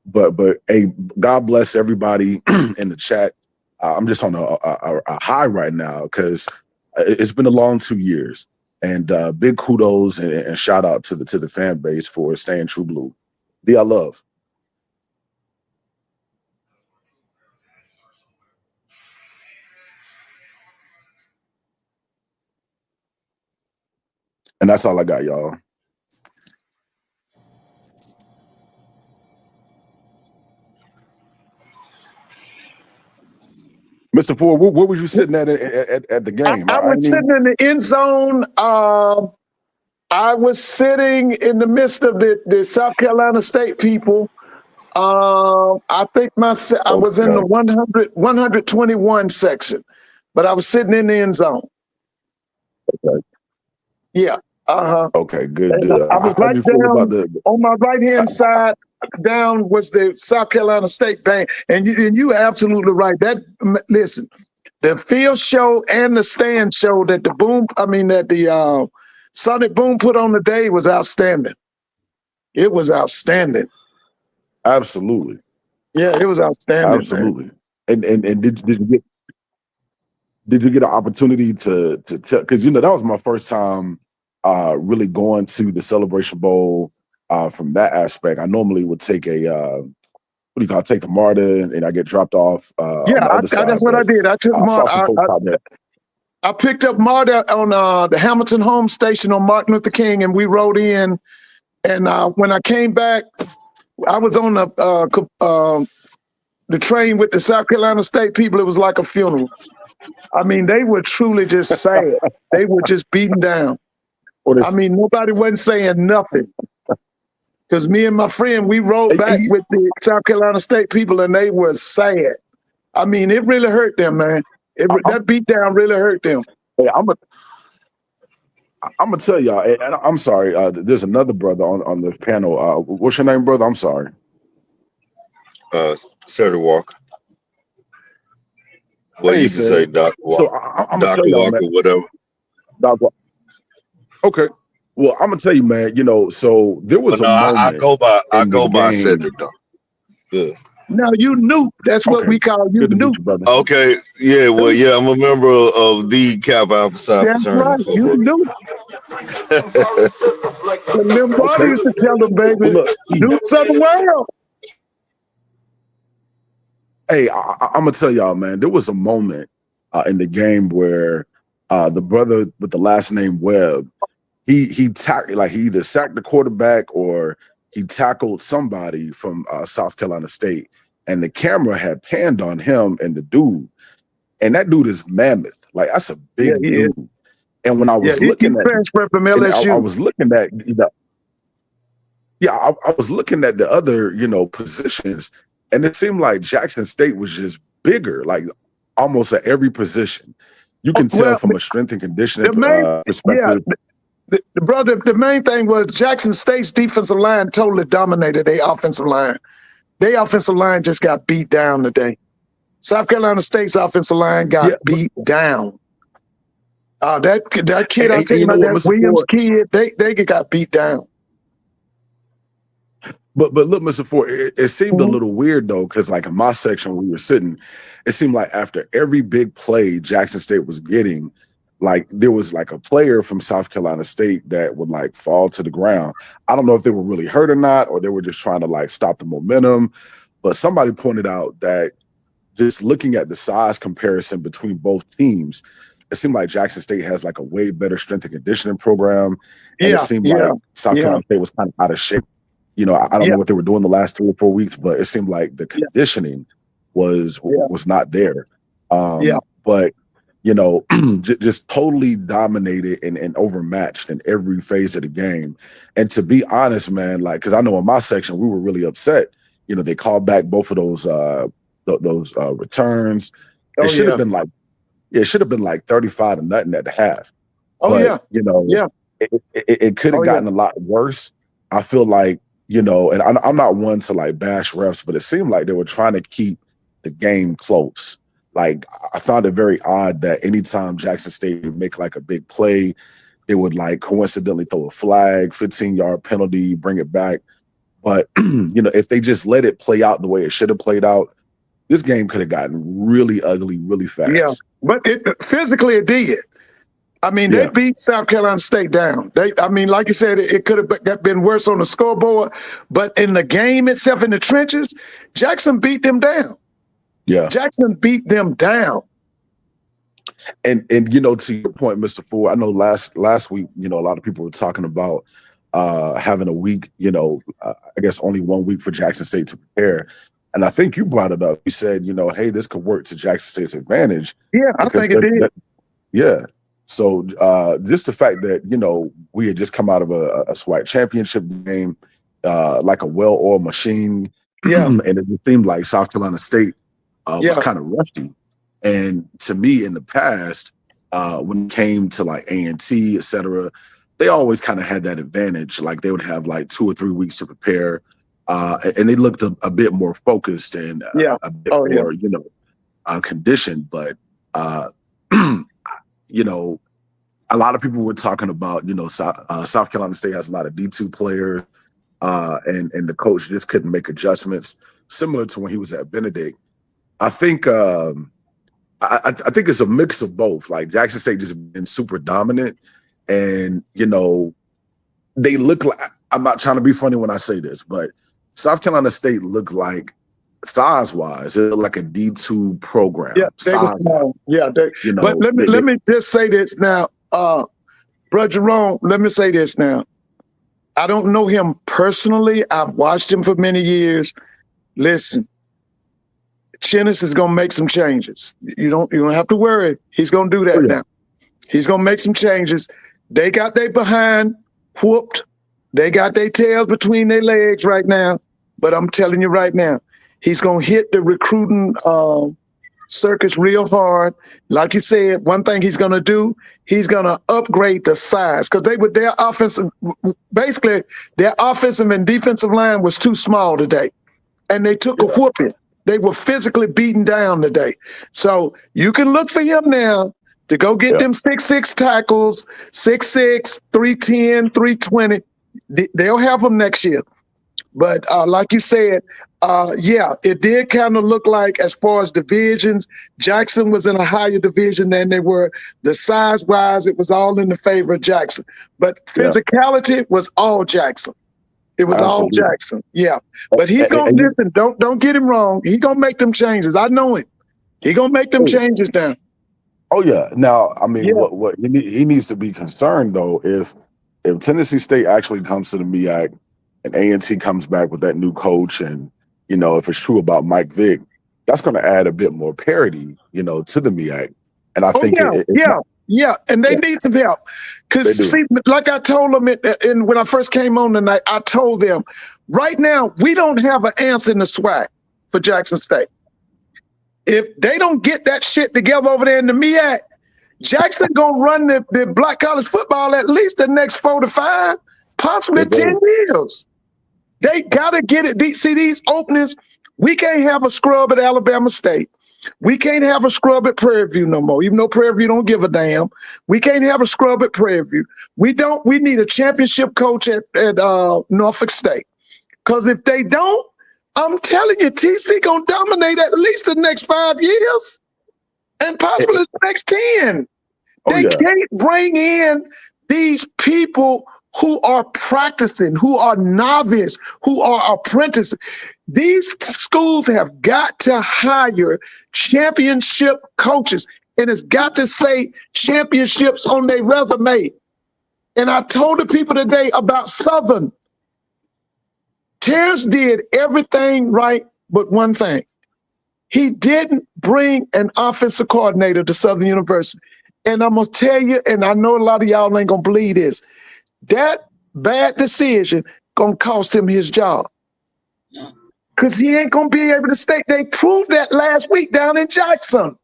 But hey, God bless everybody in the chat. I'm just on a high right now because it's been a long 2 years, and big kudos and shout out to the fan base for staying true blue. I love. And that's all I got, y'all. Mr. Ford, where was you sitting at the game? I was sitting in the end zone. I was sitting in the midst of the South Carolina State people. I think I was in the 121 section, but I was sitting in the end zone. Okay. Yeah. Okay, good. I was right down on my right-hand side. Down was the South Carolina State Bank, and you absolutely right. Listen, the field show and the stand show that the Sonic Boom put on the day was outstanding. It was outstanding. Absolutely. Yeah, it was outstanding. Absolutely. Man. And did you get an opportunity to tell? Because that was my first time really going to the Celebration Bowl from that aspect. I normally would take take the MARTA, and I get dropped off. That's what I did. I took MARTA. I picked up MARTA on the Hamilton home station on Martin Luther King, and we rode in. And when I came back, I was on the train with the South Carolina State people. It was like a funeral. I mean, they were truly just sad. They were just beaten down. I mean, nobody wasn't saying nothing. Because me and my friend, we rode back with the South Carolina State people, and they were sad. I mean, it really hurt them, man. That beat down really hurt them. Hey, I'm gonna tell y'all, and I'm sorry. There's another brother on the panel. What's your name, brother? I'm sorry. Sarah Walker. Well, you can say Dr. Walker. So I'm gonna Dr. tell y'all, Walker, man, whatever. Dr. Okay. Well, I'm gonna tell you, man. So there was a moment. I go by game. Cedric though. Good. Now you knew. That's what we call you knew. Okay. Yeah. Well, yeah. I'm a member of the Kappa Alpha Psi fraternity. Right. You knew. The little brother used to tell them, baby, do something well. Hey, I'm gonna tell y'all, man. There was a moment in the game where the brother with the last name Webb, he either sacked the quarterback or he tackled somebody from South Carolina State, and the camera had panned on him and the dude, and that dude is mammoth. Like, that's a big dude. Is. And when I was looking at, from LSU. I was looking at, I was looking at the other, positions, and it seemed like Jackson State was just bigger, like almost at every position. You can tell from a strength and conditioning perspective. The main thing was Jackson State's defensive line totally dominated their offensive line. Their offensive line just got beat down today. South Carolina State's offensive line got beat down. That kid, I'm telling you about, that Williams kid, they got beat down. But look, Mr. Ford, it seemed a little weird though, because like in my section where we were sitting, it seemed like after every big play Jackson State was getting, like there was like a player from South Carolina State that would like fall to the ground. I don't know if they were really hurt or not, or they were just trying to like stop the momentum. But somebody pointed out that just looking at the size comparison between both teams, it seemed like Jackson State has like a way better strength and conditioning program. And it seemed like South Carolina State was kind of out of shape. You know, I don't know what they were doing the last 3 or 4 weeks, but it seemed like the conditioning was not there. But you know, just totally dominated and overmatched in every phase of the game. And to be honest, man, like, because I know in my section we were really upset. You know, they called back both of those returns. It should have been like, it should have been like 35-0 at the half. You know, it could have gotten a lot worse. I feel like, you know, and I'm not one to like bash refs, but it seemed like they were trying to keep the game close. Like, I found it very odd that anytime Jackson State would make like a big play, they would like coincidentally throw a flag, 15-yard penalty, bring it back. But, you know, if they just let it play out the way it should have played out, this game could have gotten really ugly really fast. Yeah, but physically it did. I mean, they beat South Carolina State down. I mean, like you said, it could have been worse on the scoreboard, but in the game itself, in the trenches, Jackson beat them down. Yeah, Jackson beat them down. And you know, to your point, Mr. Ford, I know last week, you know, a lot of people were talking about having a week, you know, I guess only 1 week for Jackson State to prepare. And I think you brought it up. You said, you know, hey, this could work to Jackson State's advantage. Yeah, I think it did. Yeah. So just the fact that, you know, we had just come out of a SWAC championship game, like a well-oiled machine. Yeah. And it seemed like South Carolina State was kind of rusty. And to me, in the past, when it came to like A&T, et cetera, they always kind of had that advantage. Like they would have like 2 or 3 weeks to prepare. And they looked a bit more focused and a bit more, you know, conditioned. But, you know, a lot of people were talking about, you know, South Carolina State has a lot of D2 players, and the coach just couldn't make adjustments, similar to when he was at Benedict. I think I think it's a mix of both. Like Jackson State just been super dominant, and you know, they look like, I'm not trying to be funny when I say this, but South Carolina State looked like, size-wise, it looked like a D2 program. Yeah, you know, but let me just say this now, Bro Jerome. Let me say this now. I don't know him personally. I've watched him for many years. Listen, Chinnis is gonna make some changes. You don't have to worry. He's gonna do that now. He's gonna make some changes. They got their behind whooped. They got their tails between their legs right now. But I'm telling you right now, he's gonna hit the recruiting circus real hard. Like you said, one thing he's gonna do, he's gonna upgrade the size, because their offensive and defensive line was too small today, and they took a whooping. They were physically beaten down today. So you can look for him now to go get them 6'6" tackles, 6'6", 310, 320. They'll have them next year. But like you said, it did kind of look like, as far as divisions, Jackson was in a higher division than they were. The size-wise, it was all in the favor of Jackson. But physicality was all Jackson. It was all Jackson. Yeah. But he's going to listen. Don't get him wrong. He's going to make them changes. I know it. He's going to make them changes now. Oh, yeah. Now, I mean, what he needs to be concerned, though, if Tennessee State actually comes to the MEAC and A&T comes back with that new coach, and, you know, if it's true about Mike Vick, that's going to add a bit more parity, you know, to the MEAC. And I think and they need some help. Because, see, like I told them when I first came on tonight, I told them, right now, we don't have an answer in the SWAC for Jackson State. If they don't get that shit together over there in the MEAC, Jackson going to run the black college football at least the next 4 to 5, possibly 10 years. They got to get it. See, these openings, we can't have a scrub at Alabama State. We can't have a scrub at Prairie View no more, even though Prairie View don't give a damn. We can't have a scrub at Prairie View. We need a championship coach at Norfolk State. Because if they don't, I'm telling you, TC going to dominate at least the next 5 years and possibly the next 10. They can't bring in these people who are practicing, who are novice, who are apprentices. These schools have got to hire championship coaches, and it's got to say championships on their resume. And I told the people today about Southern. Terrence did everything right but one thing. He didn't bring an offensive coordinator to Southern University. And I'm going to tell you, and I know a lot of y'all ain't going to believe this, that bad decision going to cost him his job. Because he ain't going to be able to stay. They proved that last week down in Jackson.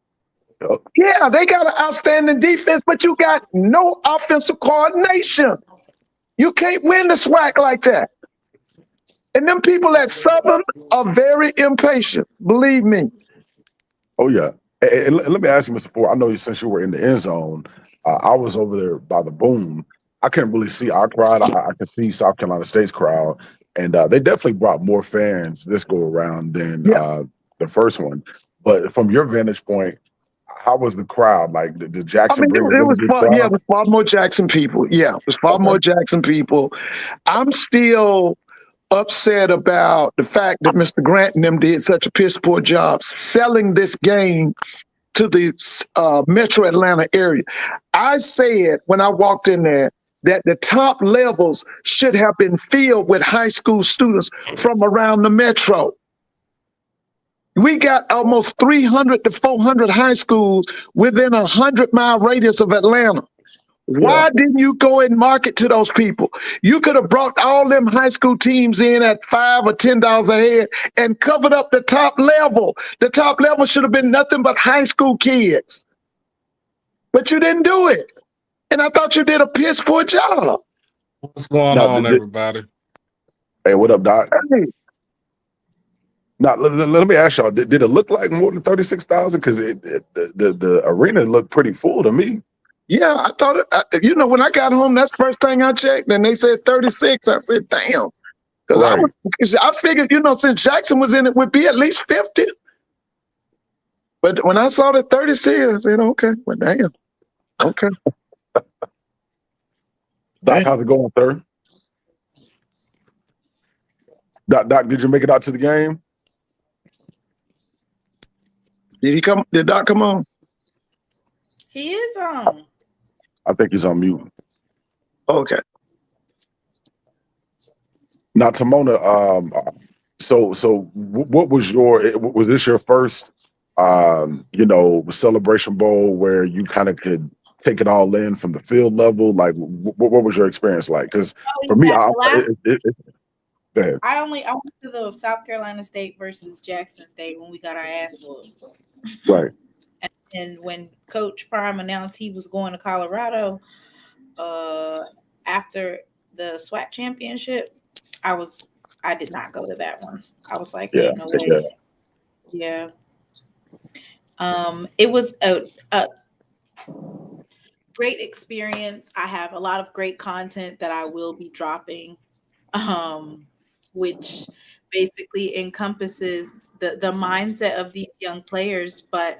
Yeah, they got an outstanding defense, but you got no offensive coordination. You can't win the SWAC like that. And them people at Southern are very impatient, believe me. Oh, yeah. And let me ask you, Mr. Ford, I know since you were in the end zone, I was over there by the boom. I couldn't really see our crowd. I could see South Carolina State's crowd. And they definitely brought more fans this go around than the first one. But from your vantage point, how was the crowd? Like, did Jackson bring a really big crowd? Yeah, it was far more Jackson people. Yeah, it was far more Jackson people. I'm still upset about the fact that Mr. Grant and them did such a piss poor job selling this game to the Metro Atlanta area. I said when I walked in there that the top levels should have been filled with high school students from around the Metro. We got almost 300 to 400 high schools within a 100-mile radius of Atlanta. Why didn't you go and market to those people? You could have brought all them high school teams in at $5 or $10 a head and covered up the top level. The top level should have been nothing but high school kids. But you didn't do it. And I thought you did a piss poor job. What's going on, everybody? Hey, what up, Doc? Hey. Now, let me ask y'all, did it look like more than 36,000? Because the arena looked pretty full to me. Yeah, I thought, when I got home, that's the first thing I checked, and they said 36. I said, damn. Because I figured, since Jackson was in it, would be at least 50. But when I saw the 36, I said, okay, well, damn. Okay. Doc, how's it going, sir? Doc, did you make it out to the game? Did Doc come on? He is on. I think he's on mute. Okay. Now, Timona, so what was this your first, celebration bowl where you kind of could take it all in from the field level? Like, what was your experience like? Because for me, go ahead. I went to the South Carolina State versus Jackson State when we got our ass whooped. Right. And when Coach Prime announced he was going to Colorado after the SWAC championship, I did not go to that one. I was like, no way. Yeah. It was a great experience. I have a lot of great content that I will be dropping, which basically encompasses the mindset of these young players. But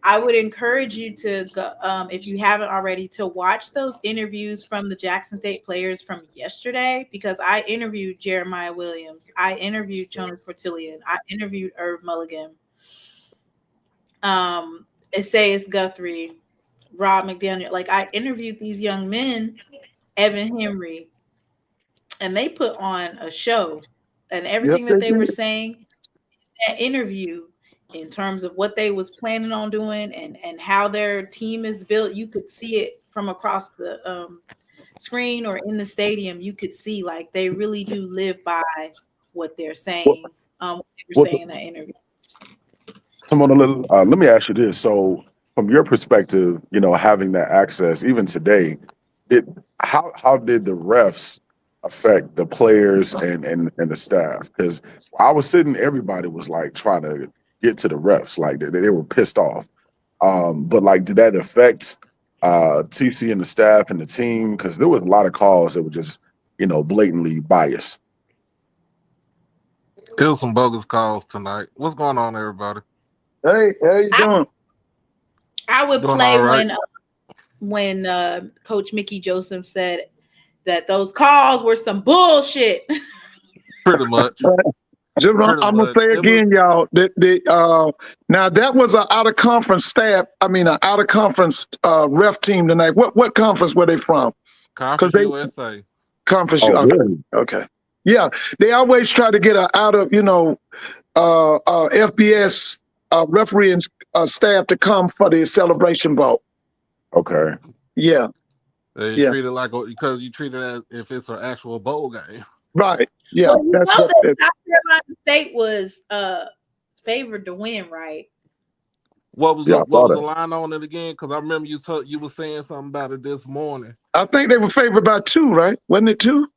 I would encourage you to go, if you haven't already, to watch those interviews from the Jackson State players from yesterday, because I interviewed Jeremiah Williams, I interviewed Jonas Fortillion, I interviewed Irv Mulligan, Isaias Guthrie, Rob McDaniel. Like, I interviewed these young men, Evan Henry, and they put on a show. And everything that they were saying in that interview, in terms of what they was planning on doing and how their team is built, you could see it from across the screen or in the stadium. You could see, like, they really do live by what they're saying. What they were saying in that interview. Let me ask you this. So from your perspective, having that access, even today, how did the refs affect the players and the staff? Because I was sitting, everybody was like trying to get to the refs, like they were pissed off. But like, did that affect TC and the staff and the team? Because there was a lot of calls that were just, blatantly biased. There was some bogus calls tonight. What's going on, everybody? Hey, how you doing? I would play when when Coach Mickey Joseph said that those calls were some bullshit. Pretty much. I'm gonna say again, y'all. Now that was an out of conference staff. I mean, an out of conference ref team tonight. What conference were they from? Conference USA. Conference. Oh, Okay. really? Okay. Yeah, they always try to get a out of FBS referee and staff to come for the Celebration Bowl. Okay. Yeah. You treat it like because you treat it as if it's an actual bowl game. Right. Yeah. Well, that's know what. that South Carolina State was favored to win, right? What was the line on it again? Because I remember you were saying something about it this morning. I think they were favored by 2, right? Wasn't it 2?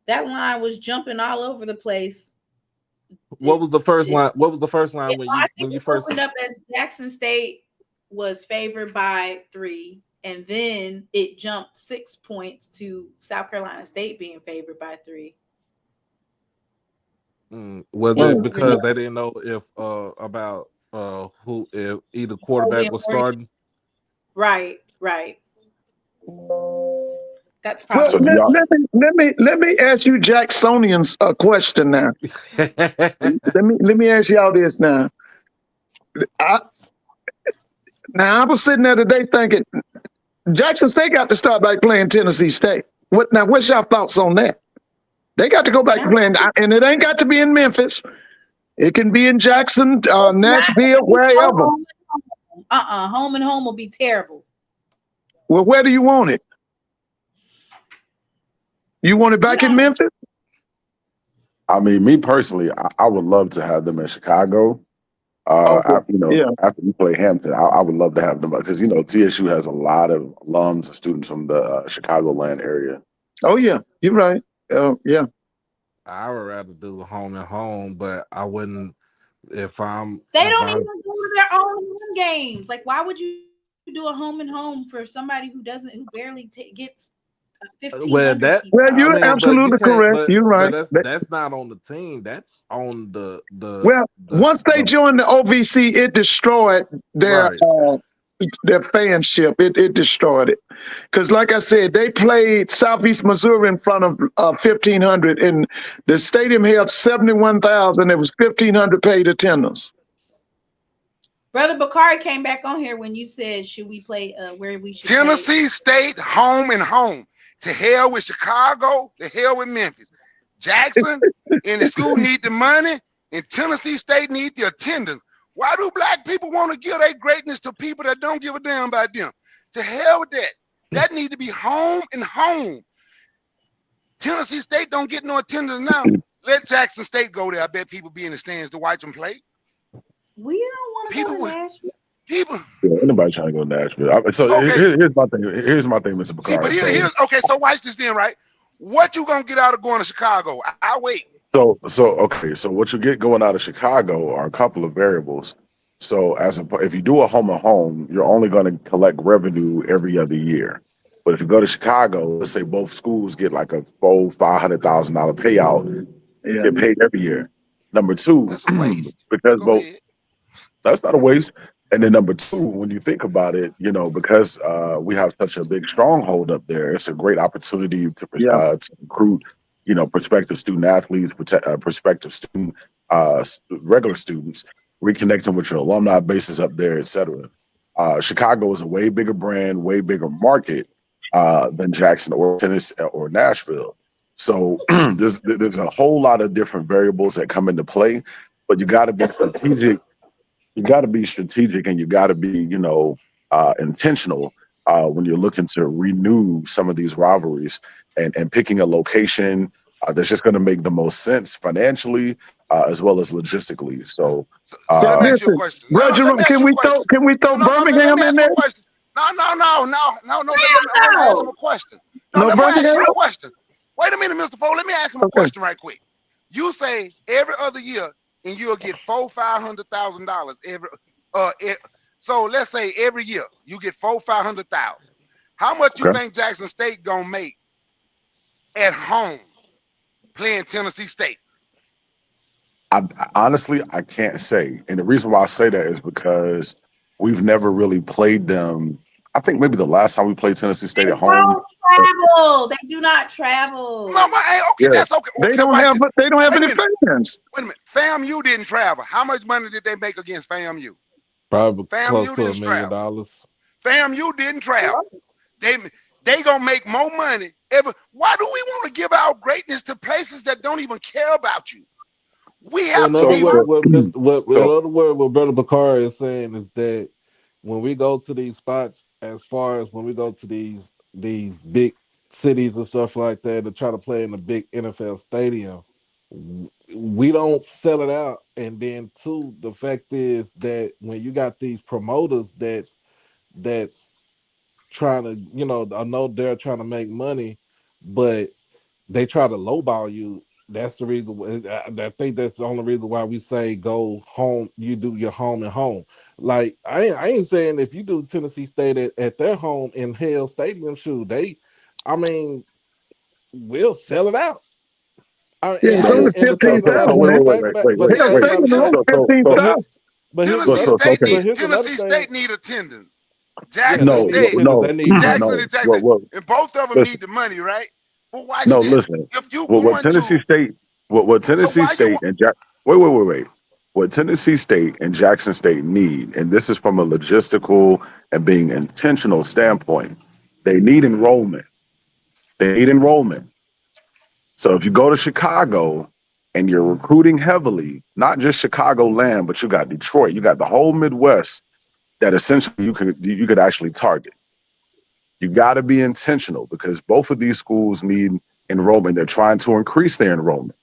That line was jumping all over the place. What was the first line? What was the first line when you first opened up as Jackson State was favored by 3, and then it jumped 6 points to South Carolina State being favored by 3. Was it because they didn't know if about if either quarterback was starting? Right. That's probably. Well, let me ask you Jacksonians a question now. let me ask y'all this now. I was sitting there today thinking Jackson State got to start by playing Tennessee State. What's your thoughts on that? They got to go back to playing, and it ain't got to be in Memphis. It can be in Jackson, Nashville, wherever. Home and home will be terrible. Well, where do you want it? You want it back in Memphis? I mean, me personally, I would love to have them in Chicago. After we play Hampton, I would love to have them because TSU has a lot of alums and students from the Chicagoland area. Oh yeah, you're right. Yeah. I would rather do home and home, but I wouldn't if I'm. They don't even go to their own home games. Like, why would you do a home and home for somebody who barely gets 15? You're absolutely correct. You're right. That's not on the team. That's on the. Once they joined the OVC, it destroyed their fanship. It destroyed it. Because, like I said, they played Southeast Missouri in front of 1,500, and the stadium held 71,000. There was 1,500 paid attendance. Brother Bakari came back on here when you said, "Should we play where we should?" Tennessee State, home and home. To hell with Chicago. To hell with Memphis. Jackson and the school need the money, and Tennessee State need the attendance. Why do black people want to give their greatness to people that don't give a damn about them? To hell with that. That need to be home and home. Tennessee State don't get no attendance now. Let Jackson State go there. I bet people be in the stands to watch them play. We don't want to go to Nashville. Anybody trying to go to Nashville? Here's my thing. Here's my thing, Mr. Bakari. Here's so watch this then, right? What you gonna get out of going to Chicago? I'll wait. So what you get going out of Chicago are a couple of variables. So if you do a home and home, you're only going to collect revenue every other year. But if you go to Chicago, let's say both schools get like a $500,000 payout, you get paid every year. Number 2, because that's not a waste. And then number 2, when you think about it, because we have such a big stronghold up there, it's a great opportunity to recruit, prospective student athletes, prospective student, regular students, reconnect them with your alumni bases up there, etc. Chicago is a way bigger brand, way bigger market than Jackson or Tennessee or Nashville. So there's a whole lot of different variables that come into play, but you got to be strategic. You got to be strategic, and you got to be, intentional when you're looking to renew some of these rivalries and picking a location that's just going to make the most sense financially as well as logistically. So, let me ask you a question. Can we throw Birmingham in there? No. Let me ask him a question. Let me ask him a question. Wait a minute, Mr. Fo. Let me ask him a question right quick. You say every other year, and you'll get $500,000 every. So let's say every year you get $500,000. How much you think Jackson State gonna make at home playing Tennessee State? Honestly, I can't say, and the reason why I say that is because we've never really played them I think maybe the last time we played Tennessee State They at home. don't travel. They do not travel. Mama, hey, okay, Yeah. that's okay. They Okay, don't watch have this. they don't have Wait a any minute. fans. Wait a minute. FAMU didn't travel. How much money did they make against FAMU? Probably close FAMU to $1 didn't million. travel. FAMU didn't travel. They gonna make more money. Why do we want to give our greatness to places that don't even care about you? We have In to other be. words, what Brother Bakari is saying is that when we go to these spots, as far as when we go to these big cities and stuff like that to try to play in a big NFL stadium, we don't sell it out. And then two, the fact is that when you got these promoters that's trying to, I know they're trying to make money, but they try to lowball you. That's the reason. I think that's the only reason why we say go home. You do your home and home. Like I ain't saying if you do Tennessee State at their home in Hale Stadium, shoot, we'll sell it out. Yeah, it's only And the thing about it, Wait, the wait, thing wait, about, wait, but wait, here's Hell the wait. thing about Stadium it. only So, 15,000. Tennessee okay. State need attendance. Yeah, Jackson they need State, attendance. They need Jackson money. and Jackson, What? and both of them Listen, need the money, right? But watch no, this. listen. If you What going Tennessee to, State? What so Tennessee why you? State and wait. What Tennessee State and Jackson State need, and this is from a logistical and being intentional standpoint, they need enrollment. They need enrollment. So if you go to Chicago and you're recruiting heavily, not just Chicago land, but you got Detroit, you got the whole Midwest that essentially you could actually target. You got to be intentional because both of these schools need enrollment. They're trying to increase their enrollment.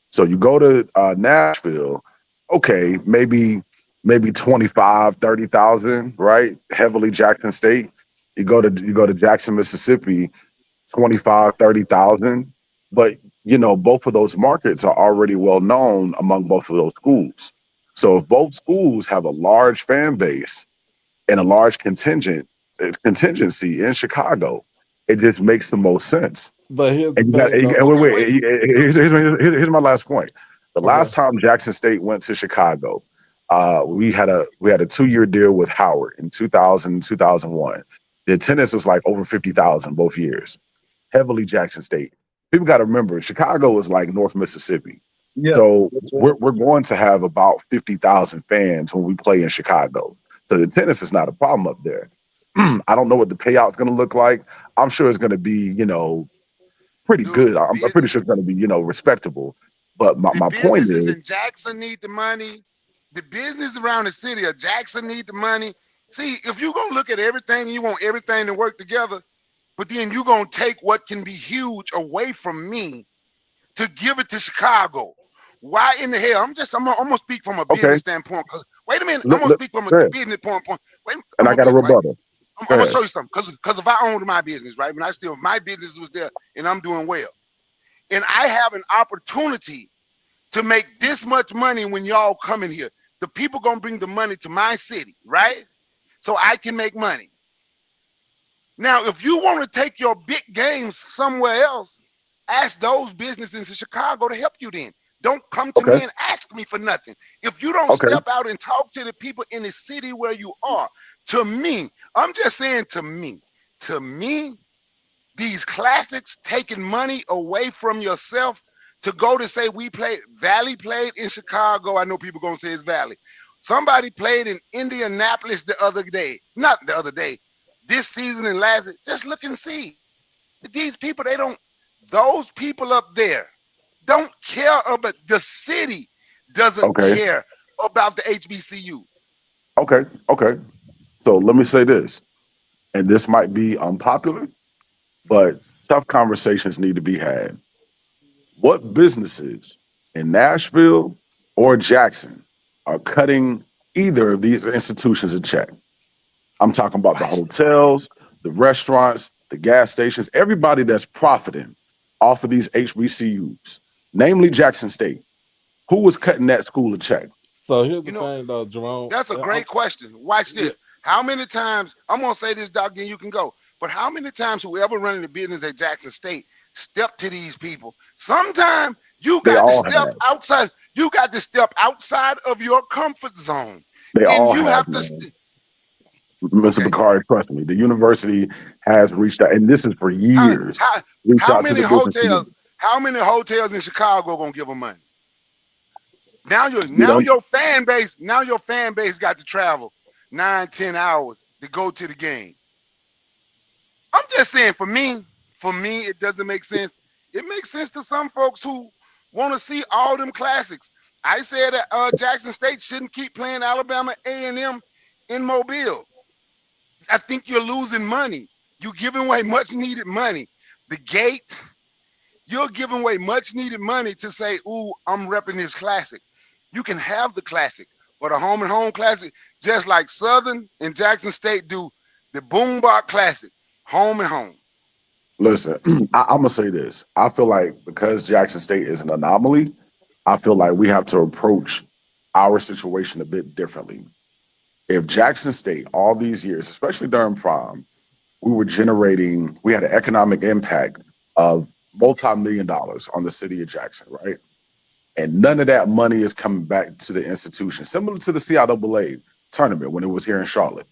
So you go to Nashville, okay, maybe 25, 30,000, right? Heavily Jackson State. You go to Jackson, Mississippi, 25, 30,000. But both of those markets are already well known among both of those schools. So if both schools have a large fan base and a large contingency in Chicago, it just makes the most sense. But here's the And you got thing, though. and wait. Here's my last point. The Okay. last time Jackson State went to Chicago, we had a 2-year deal with Howard in 2000 2001. The attendance was like over 50,000 both years. Heavily Jackson State. People got to remember, Chicago is like North Mississippi. Yeah, So that's right. we're going to have about 50,000 fans when we play in Chicago. So the attendance is not a problem up there. I don't know what the payout's going to look like. I'm sure it's going to be, pretty good. I'm pretty sure it's going to be, respectable. But my point businesses is, in Jackson need the money. The business around the city of Jackson need the money. See, if you're gonna look at everything, you want everything to work together, but then you're gonna take what can be huge away from me to give it to Chicago. Why in the hell? I'm gonna speak from a okay, business standpoint. Cause wait a minute, I'm gonna speak from a go ahead. business point. Wait, And I'm I gonna got a be right. rebuttal. I'm Go gonna ahead. show you something. Cause if I owned my business, right, when my business was there and I'm doing well, and I have an opportunity to make this much money when y'all come in here. The people gonna bring the money to my city, right? So I can make money. Now, if you want to take your big games somewhere else, ask those businesses in Chicago to help you then. Don't come to Okay. me and ask me for nothing. If you don't Okay. step out and talk to the people in the city where you are, to me, I'm just saying to me, these classics taking money away from yourself to go to say Valley played in Chicago. I know people gonna say it's Valley. Somebody played in Indianapolis the other day. Not the other day. This season and last, just look and see. These people, those people up there don't care about the city, doesn't Okay. care about the HBCU. Okay. So let me say this, and this might be unpopular, but tough conversations need to be had. What businesses in Nashville or Jackson are cutting either of these institutions a check? I'm talking about the hotels, the restaurants, the gas stations, everybody that's profiting off of these HBCUs, namely Jackson State. Who was cutting that school a check? So here's the You know, thing, though, Jerome. that's a great question. Watch this. How many times, I'm going to say this, Doc, then you can go. But how many times whoever running the business at Jackson State step to these people? Sometimes you They got to all step have. outside. You got to step outside of your comfort zone. They And all you have, have to, man. Mr. Bakari, trust me, the university has reached out, and this is for How years. how Reached how out to many the business community. hotels? How many hotels in Chicago gonna give them money? Now We don't. your fan base got to travel 9-10 hours to go to the game. I'm just saying, for me, it doesn't make sense. It makes sense to some folks who want to see all them classics. I said that Jackson State shouldn't keep playing Alabama A&M in Mobile. I think you're losing money. You're giving away much needed money. The gate, you're giving away much needed money to say, ooh, I'm repping this classic. You can have the classic, but a home and home classic, just like Southern and Jackson State do the Boombox Classic, home and home. Listen, I'm gonna say this. I feel like because Jackson State is an anomaly, I feel like we have to approach our situation a bit differently. If Jackson State, all these years, especially during prime, we had an economic impact of multi-million dollars on the city of Jackson, right? And none of that money is coming back to the institution, similar to the CIAA tournament when it was here in Charlotte.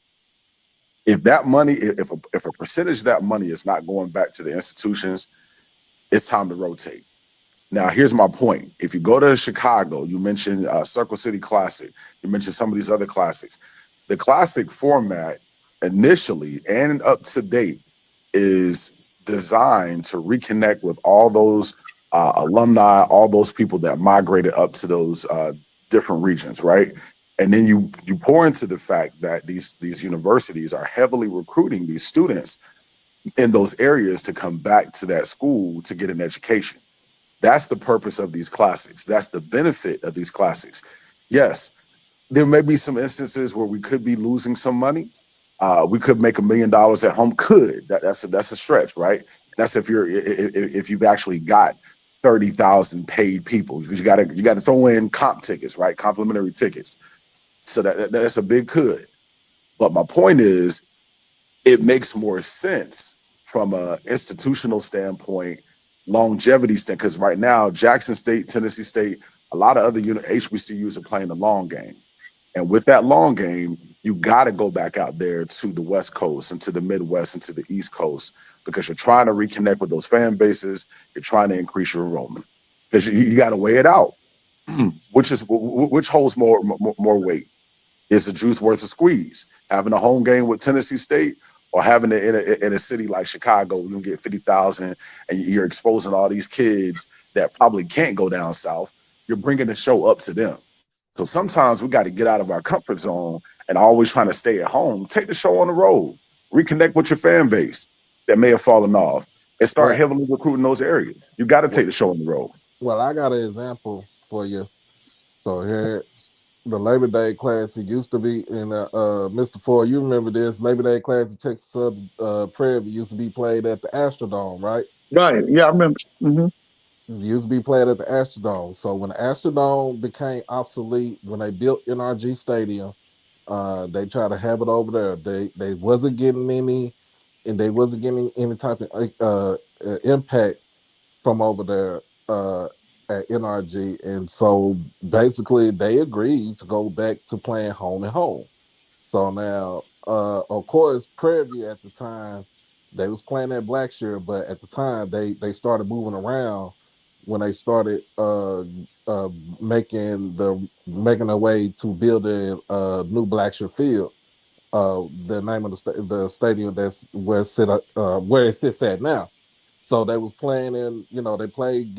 If that money, if a percentage of that money is not going back to the institutions, it's time to rotate. Now, here's my point. If you go to Chicago, you mentioned Circle City Classic, you mentioned some of these other classics. The classic format initially and up to date is designed to reconnect with all those alumni, all those people that migrated up to those different regions, right? And then you pour into the fact that these universities are heavily recruiting these students in those areas to come back to that school to get an education. That's the purpose of these classics. That's the benefit of these classics. Yes, there may be some instances where we could be losing some money. We could make $1 million at home. That's a stretch, right? That's if you've actually got 30,000 paid people. You got to throw in comp tickets, right? Complimentary tickets. So that's a big could. But my point is, it makes more sense from a institutional standpoint, longevity standpoint, because right now Jackson State, Tennessee State, a lot of other HBCUs are playing the long game. And with that long game, you got to go back out there to the West Coast and to the Midwest and to the East Coast because you're trying to reconnect with those fan bases. You're trying to increase your enrollment because you got to weigh it out. Which holds more weight? Is the juice worth a squeeze? Having a home game with Tennessee State or having it in a city like Chicago, you can get 50,000 and you're exposing all these kids that probably can't go down south. You're bringing the show up to them. So sometimes we got to get out of our comfort zone and always trying to stay at home. Take the show on the road. Reconnect with your fan base that may have fallen off and start Well, heavily recruiting those areas. You got to well, take the show on the road. well, I got an example for you. So here, the Labor Day class, it used to be in Mr. Ford, you remember this Labor Day class at Texas Southern Prairie used to be played at the Astrodome, right? Right. Yeah, I remember. It used to be played at the Astrodome. So when the Astrodome became obsolete, when they built NRG Stadium, they tried to have it over there. They wasn't getting any, and they wasn't getting any type of impact from over there at NRG, and so basically they agreed to go back to playing home and home. So now, of course, Prairie View at the time they was playing at Blackshear, but at the time they started moving around when they started uh, making their way to building new Blackshear Field, the name of the stadium that's where it sits at now. So they was playing in, they played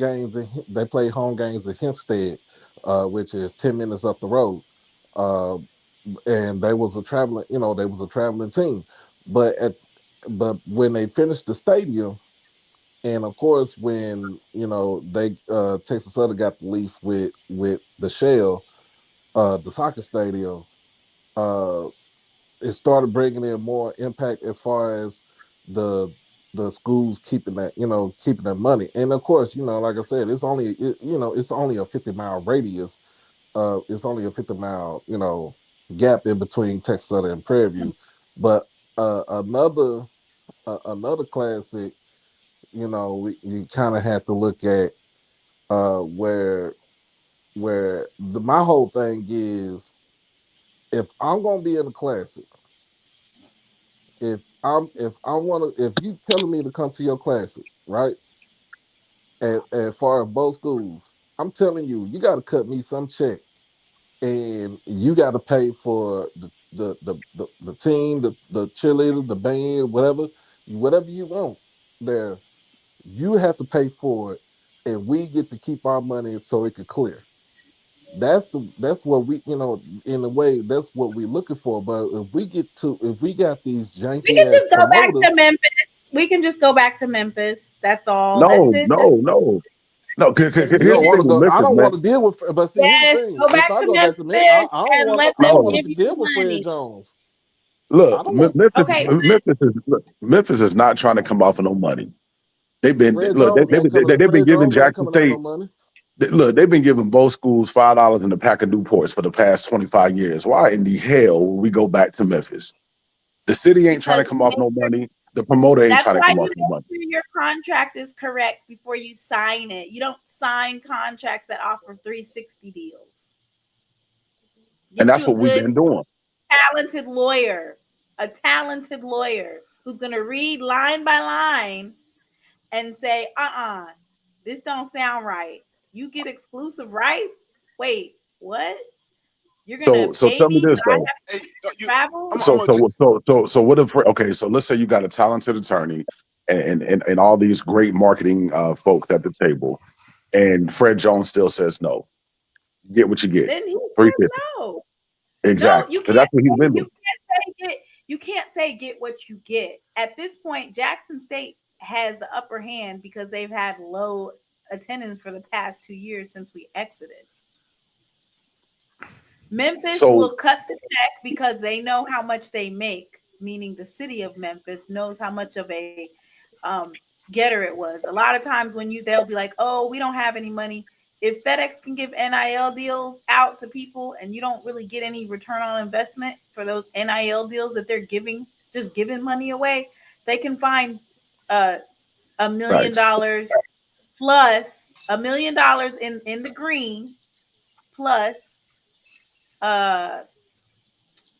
they played home games in Hempstead, which is 10 minutes up the road. Uh, and they was a traveling team. But when they finished the stadium, and of course when they Texas Southern got the lease with the Shell, the soccer stadium. Uh, it started bringing in more impact as far as the schools keeping that money. And of course, like I said, it's only a 50-mile radius. It's only a 50-mile gap in between Texas Southern and Prairie View. But another classic, you kind of have to look at my whole thing is, if I'm gonna be in a classic, if you telling me to come to your classes, right? As far as both schools, I'm telling you, you got to cut me some check, and you got to pay for the team, the cheerleaders, the band, whatever you want there. You have to pay for it, and we get to keep our money so it could clear. That's what we, in a way, that's what we're looking for. But if we got these We janky can ass just go back to promoters, Memphis. We can just go back to Memphis. That's all. That's No, it. no, no, no. you Here's don't the want thing to with go. I Memphis, don't want man. to deal with. But see, here's the Yes, thing: go if back I to go back to Memphis, Memphis and I let don't them want give to you deal with Fred money. Jones. I Look, don't want Memphis, Okay, Memphis is not trying to come off of no money. They've been Fred look, Jones ain't coming. they've been Fred giving Jones ain't Jackson coming off no State. money. Look, they've been giving both schools $5 in a pack of Newports for the past 25 years. Why in the hell would we go back to Memphis? The city ain't trying to because come off no money. The promoter ain't that's trying to why come you off no make money. sure your contract is correct before you sign it. You don't sign contracts that offer 360 deals. And Get that's you a what we've good, been doing. talented lawyer, a talented lawyer who's going to read line by line and say, this don't sound right. You get exclusive rights? Wait, what? You're going to So pay tell me me, this but I though. have to travel? So what if okay, so let's say you got a talented attorney and all these great marketing folks at the table, and Fred Jones still says no. You get what you get. Then he says 350. no. No, Exactly. you Because can't that's what he's say been doing. you can't say get what you get. At this point, Jackson State has the upper hand because they've had low attendance for the past 2 years since we exited. Memphis So will cut the check because they know how much they make, meaning the city of Memphis knows how much of a getter it was. A lot of times when they'll be like, "Oh, we don't have any money." If FedEx can give NIL deals out to people and you don't really get any return on investment for those NIL deals that they're just giving money away, they can find $1 million right. plus $1 million in the green plus uh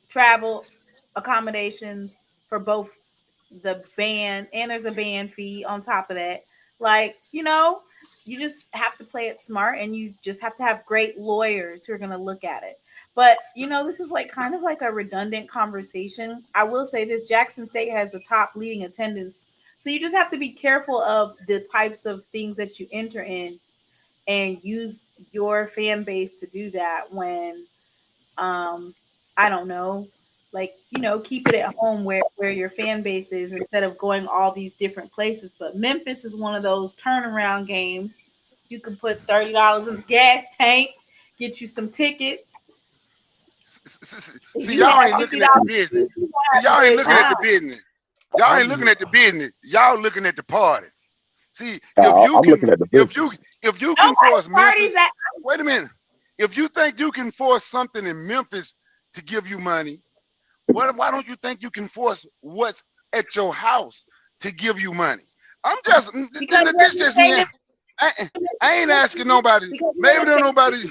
travel accommodations for both the band, and there's a band fee on top of that. Like, you just have to play it smart, and you just have to have great lawyers who are going to look at it. But this is like kind of like a redundant conversation. I will say this: Jackson State has the top leading attendance, so you just have to be careful of the types of things that you enter in, and use your fan base to do that when I don't know, like, keep it at home where your fan base is instead of going all these different places. But Memphis is one of those turnaround games. You can put $30 in the gas tank, get you some tickets. See, You y'all have ain't looking at the $50. business. You See, have a y'all ain't good looking at time. the business. Y'all ain't looking at the business. Y'all looking at the party. See, I'm looking at the business. if you can Nobody force parties Memphis, at. wait a minute. If you think you can force something in Memphis to give you money, why don't you think you can force what's at your house to give you money? I'm just Because this just me. I ain't asking nobody. because Maybe there's nobody.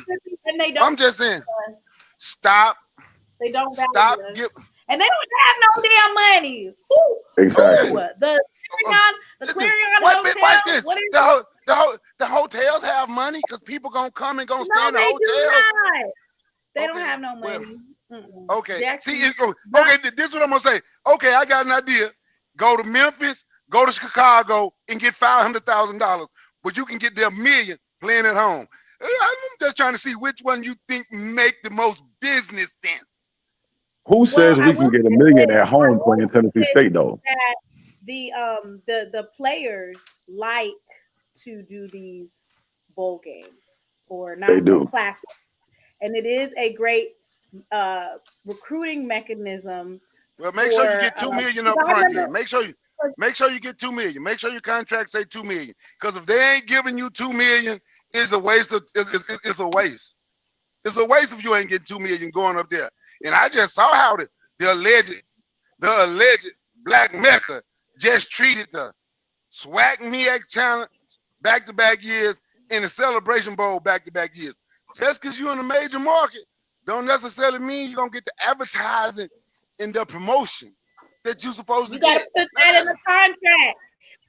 and they don't I'm just saying, value us. stop, They don't stop, value us. give. And they don't have no damn money. Who? Okay. The Clarion Watch Hotel. this. What is it? The hotels have money because people gonna come and gonna stay No, in the they do hotels. not. They don't have no Well, money. okay. Jackson, See, okay. This is what I'm gonna say. Okay, I got an idea. Go to Memphis, go to Chicago, and get $500,000. But you can get there $1 million playing at home. I'm just trying to see which one you think make the most business sense. Who says I we can will get $1 say million this. at home playing Tennessee State though? That the players like to do these bowl games, or They not do. classic, and it is a great recruiting mechanism. Well, make sure you get $2 million up front. Then make sure you get $2 million. Make sure your contract say $2 million. Because if they ain't giving you $2 million, it's a waste of it's a waste. It's a waste if you ain't getting $2 million going up there. And I just saw how the alleged Black Mecca just treated the SWAC MEAC challenge back-to-back years and the Celebration Bowl back-to-back years. Just because you're in a major market don't necessarily mean you're gonna get the advertising and the promotion. that you're supposed to You got get. to put that in the contract.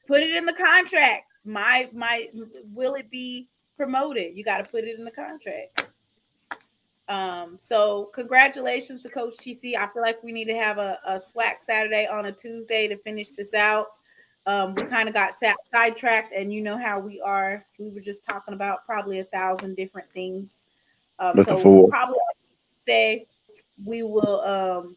Put it in the contract. My will it be promoted? You got to put it in the contract. So congratulations to Coach TC. I feel like we need to have a SWAC Saturday on a Tuesday to finish this out. We kind of got sidetracked, and you know how we are. We were just talking about probably 1,000 different things. So probably on Tuesday we will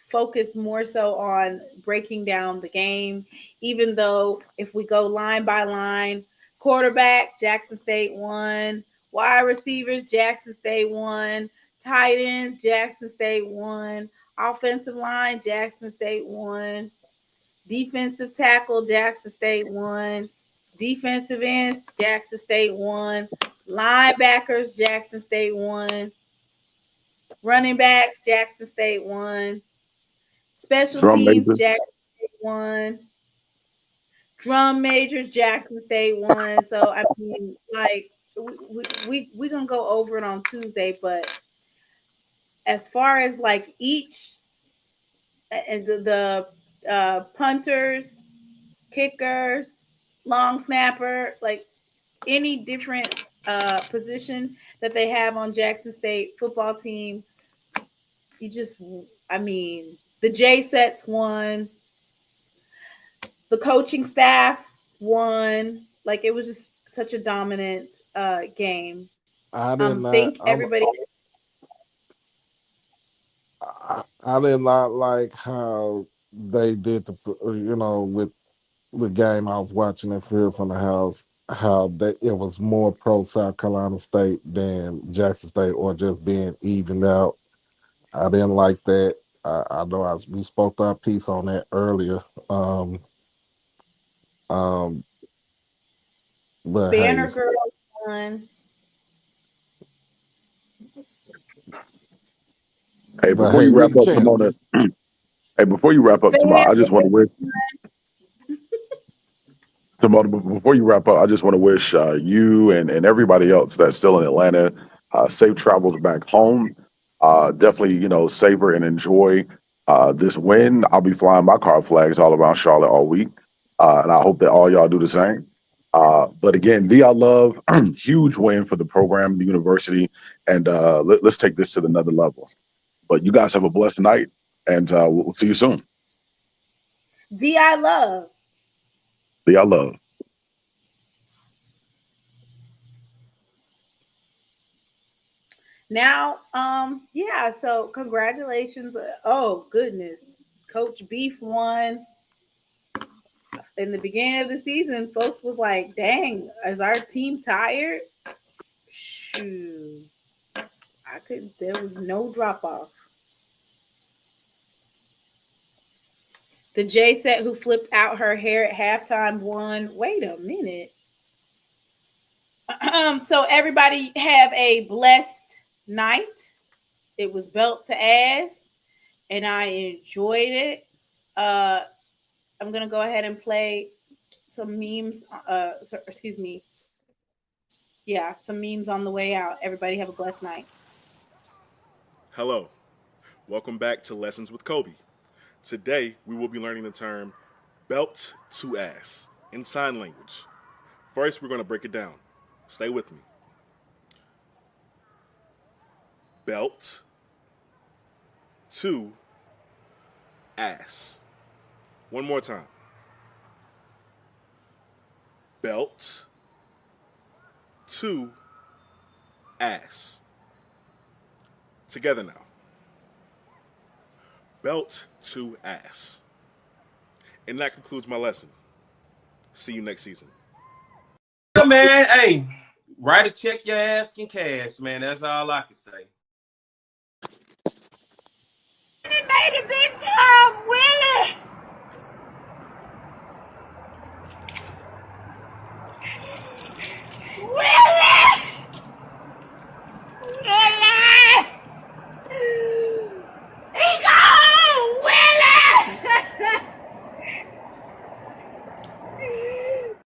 focus more so on breaking down the game. Even though if we go line by line, quarterback Jackson State won. Wide receivers, Jackson State won. Tight ends, Jackson State won. Offensive line, Jackson State won. Defensive tackle, Jackson State won. Defensive ends, Jackson State won. Linebackers, Jackson State won. Running backs, Jackson State won. Special teams, Jackson State won. Drum majors, Jackson State won. So I mean, like we gonna go over it on Tuesday, but as far as like each and the punters, kickers, long snapper, like any different position that they have on Jackson State football team, I mean, the J sets won. The coaching staff won. Like it was just such a dominant game. I did not. Thank everybody. I did not like how they did with game I was watching in Field from the House. How it was more pro South Carolina State than Jackson State, or just being evened out. I didn't like that. I know we spoke our piece on that earlier. But Banner Girls won. Hey, before you wrap up, Timona. Hey, before you wrap up, Timona, I just want to wish. Timona, before you wrap up, I just want to wish you and everybody else that's still in Atlanta safe travels back home. Definitely, savor and enjoy this win. I'll be flying my car flags all around Charlotte all week, and I hope that all y'all do the same. But again, I love huge win for the program, the university, and let's take this to another level. But you guys have a blessed night, and we'll see you soon. I love. I love. Now, yeah, so congratulations. Oh, goodness. Coach Beef won. In the beginning of the season, folks was like, dang, is our team tired? Shoot. There was no drop off. The J set who flipped out her hair at halftime won. Wait a minute. So everybody have a blessed night. It was belt to ass, and I enjoyed it. I'm gonna go ahead and play some memes. Excuse me. Yeah, some memes on the way out. Everybody have a blessed night. Hello. Welcome back to Lessons with Kobe. Today, we will be learning the term belt to ass in sign language. First, we're going to break it down. Stay with me. Belt to ass. One more time. Belt to ass. Together now. Belt to ass. And that concludes my lesson. See you next season. Yeah, man, hey, write a check your ass in cash, man. That's all I can say. He made it big time, Willie!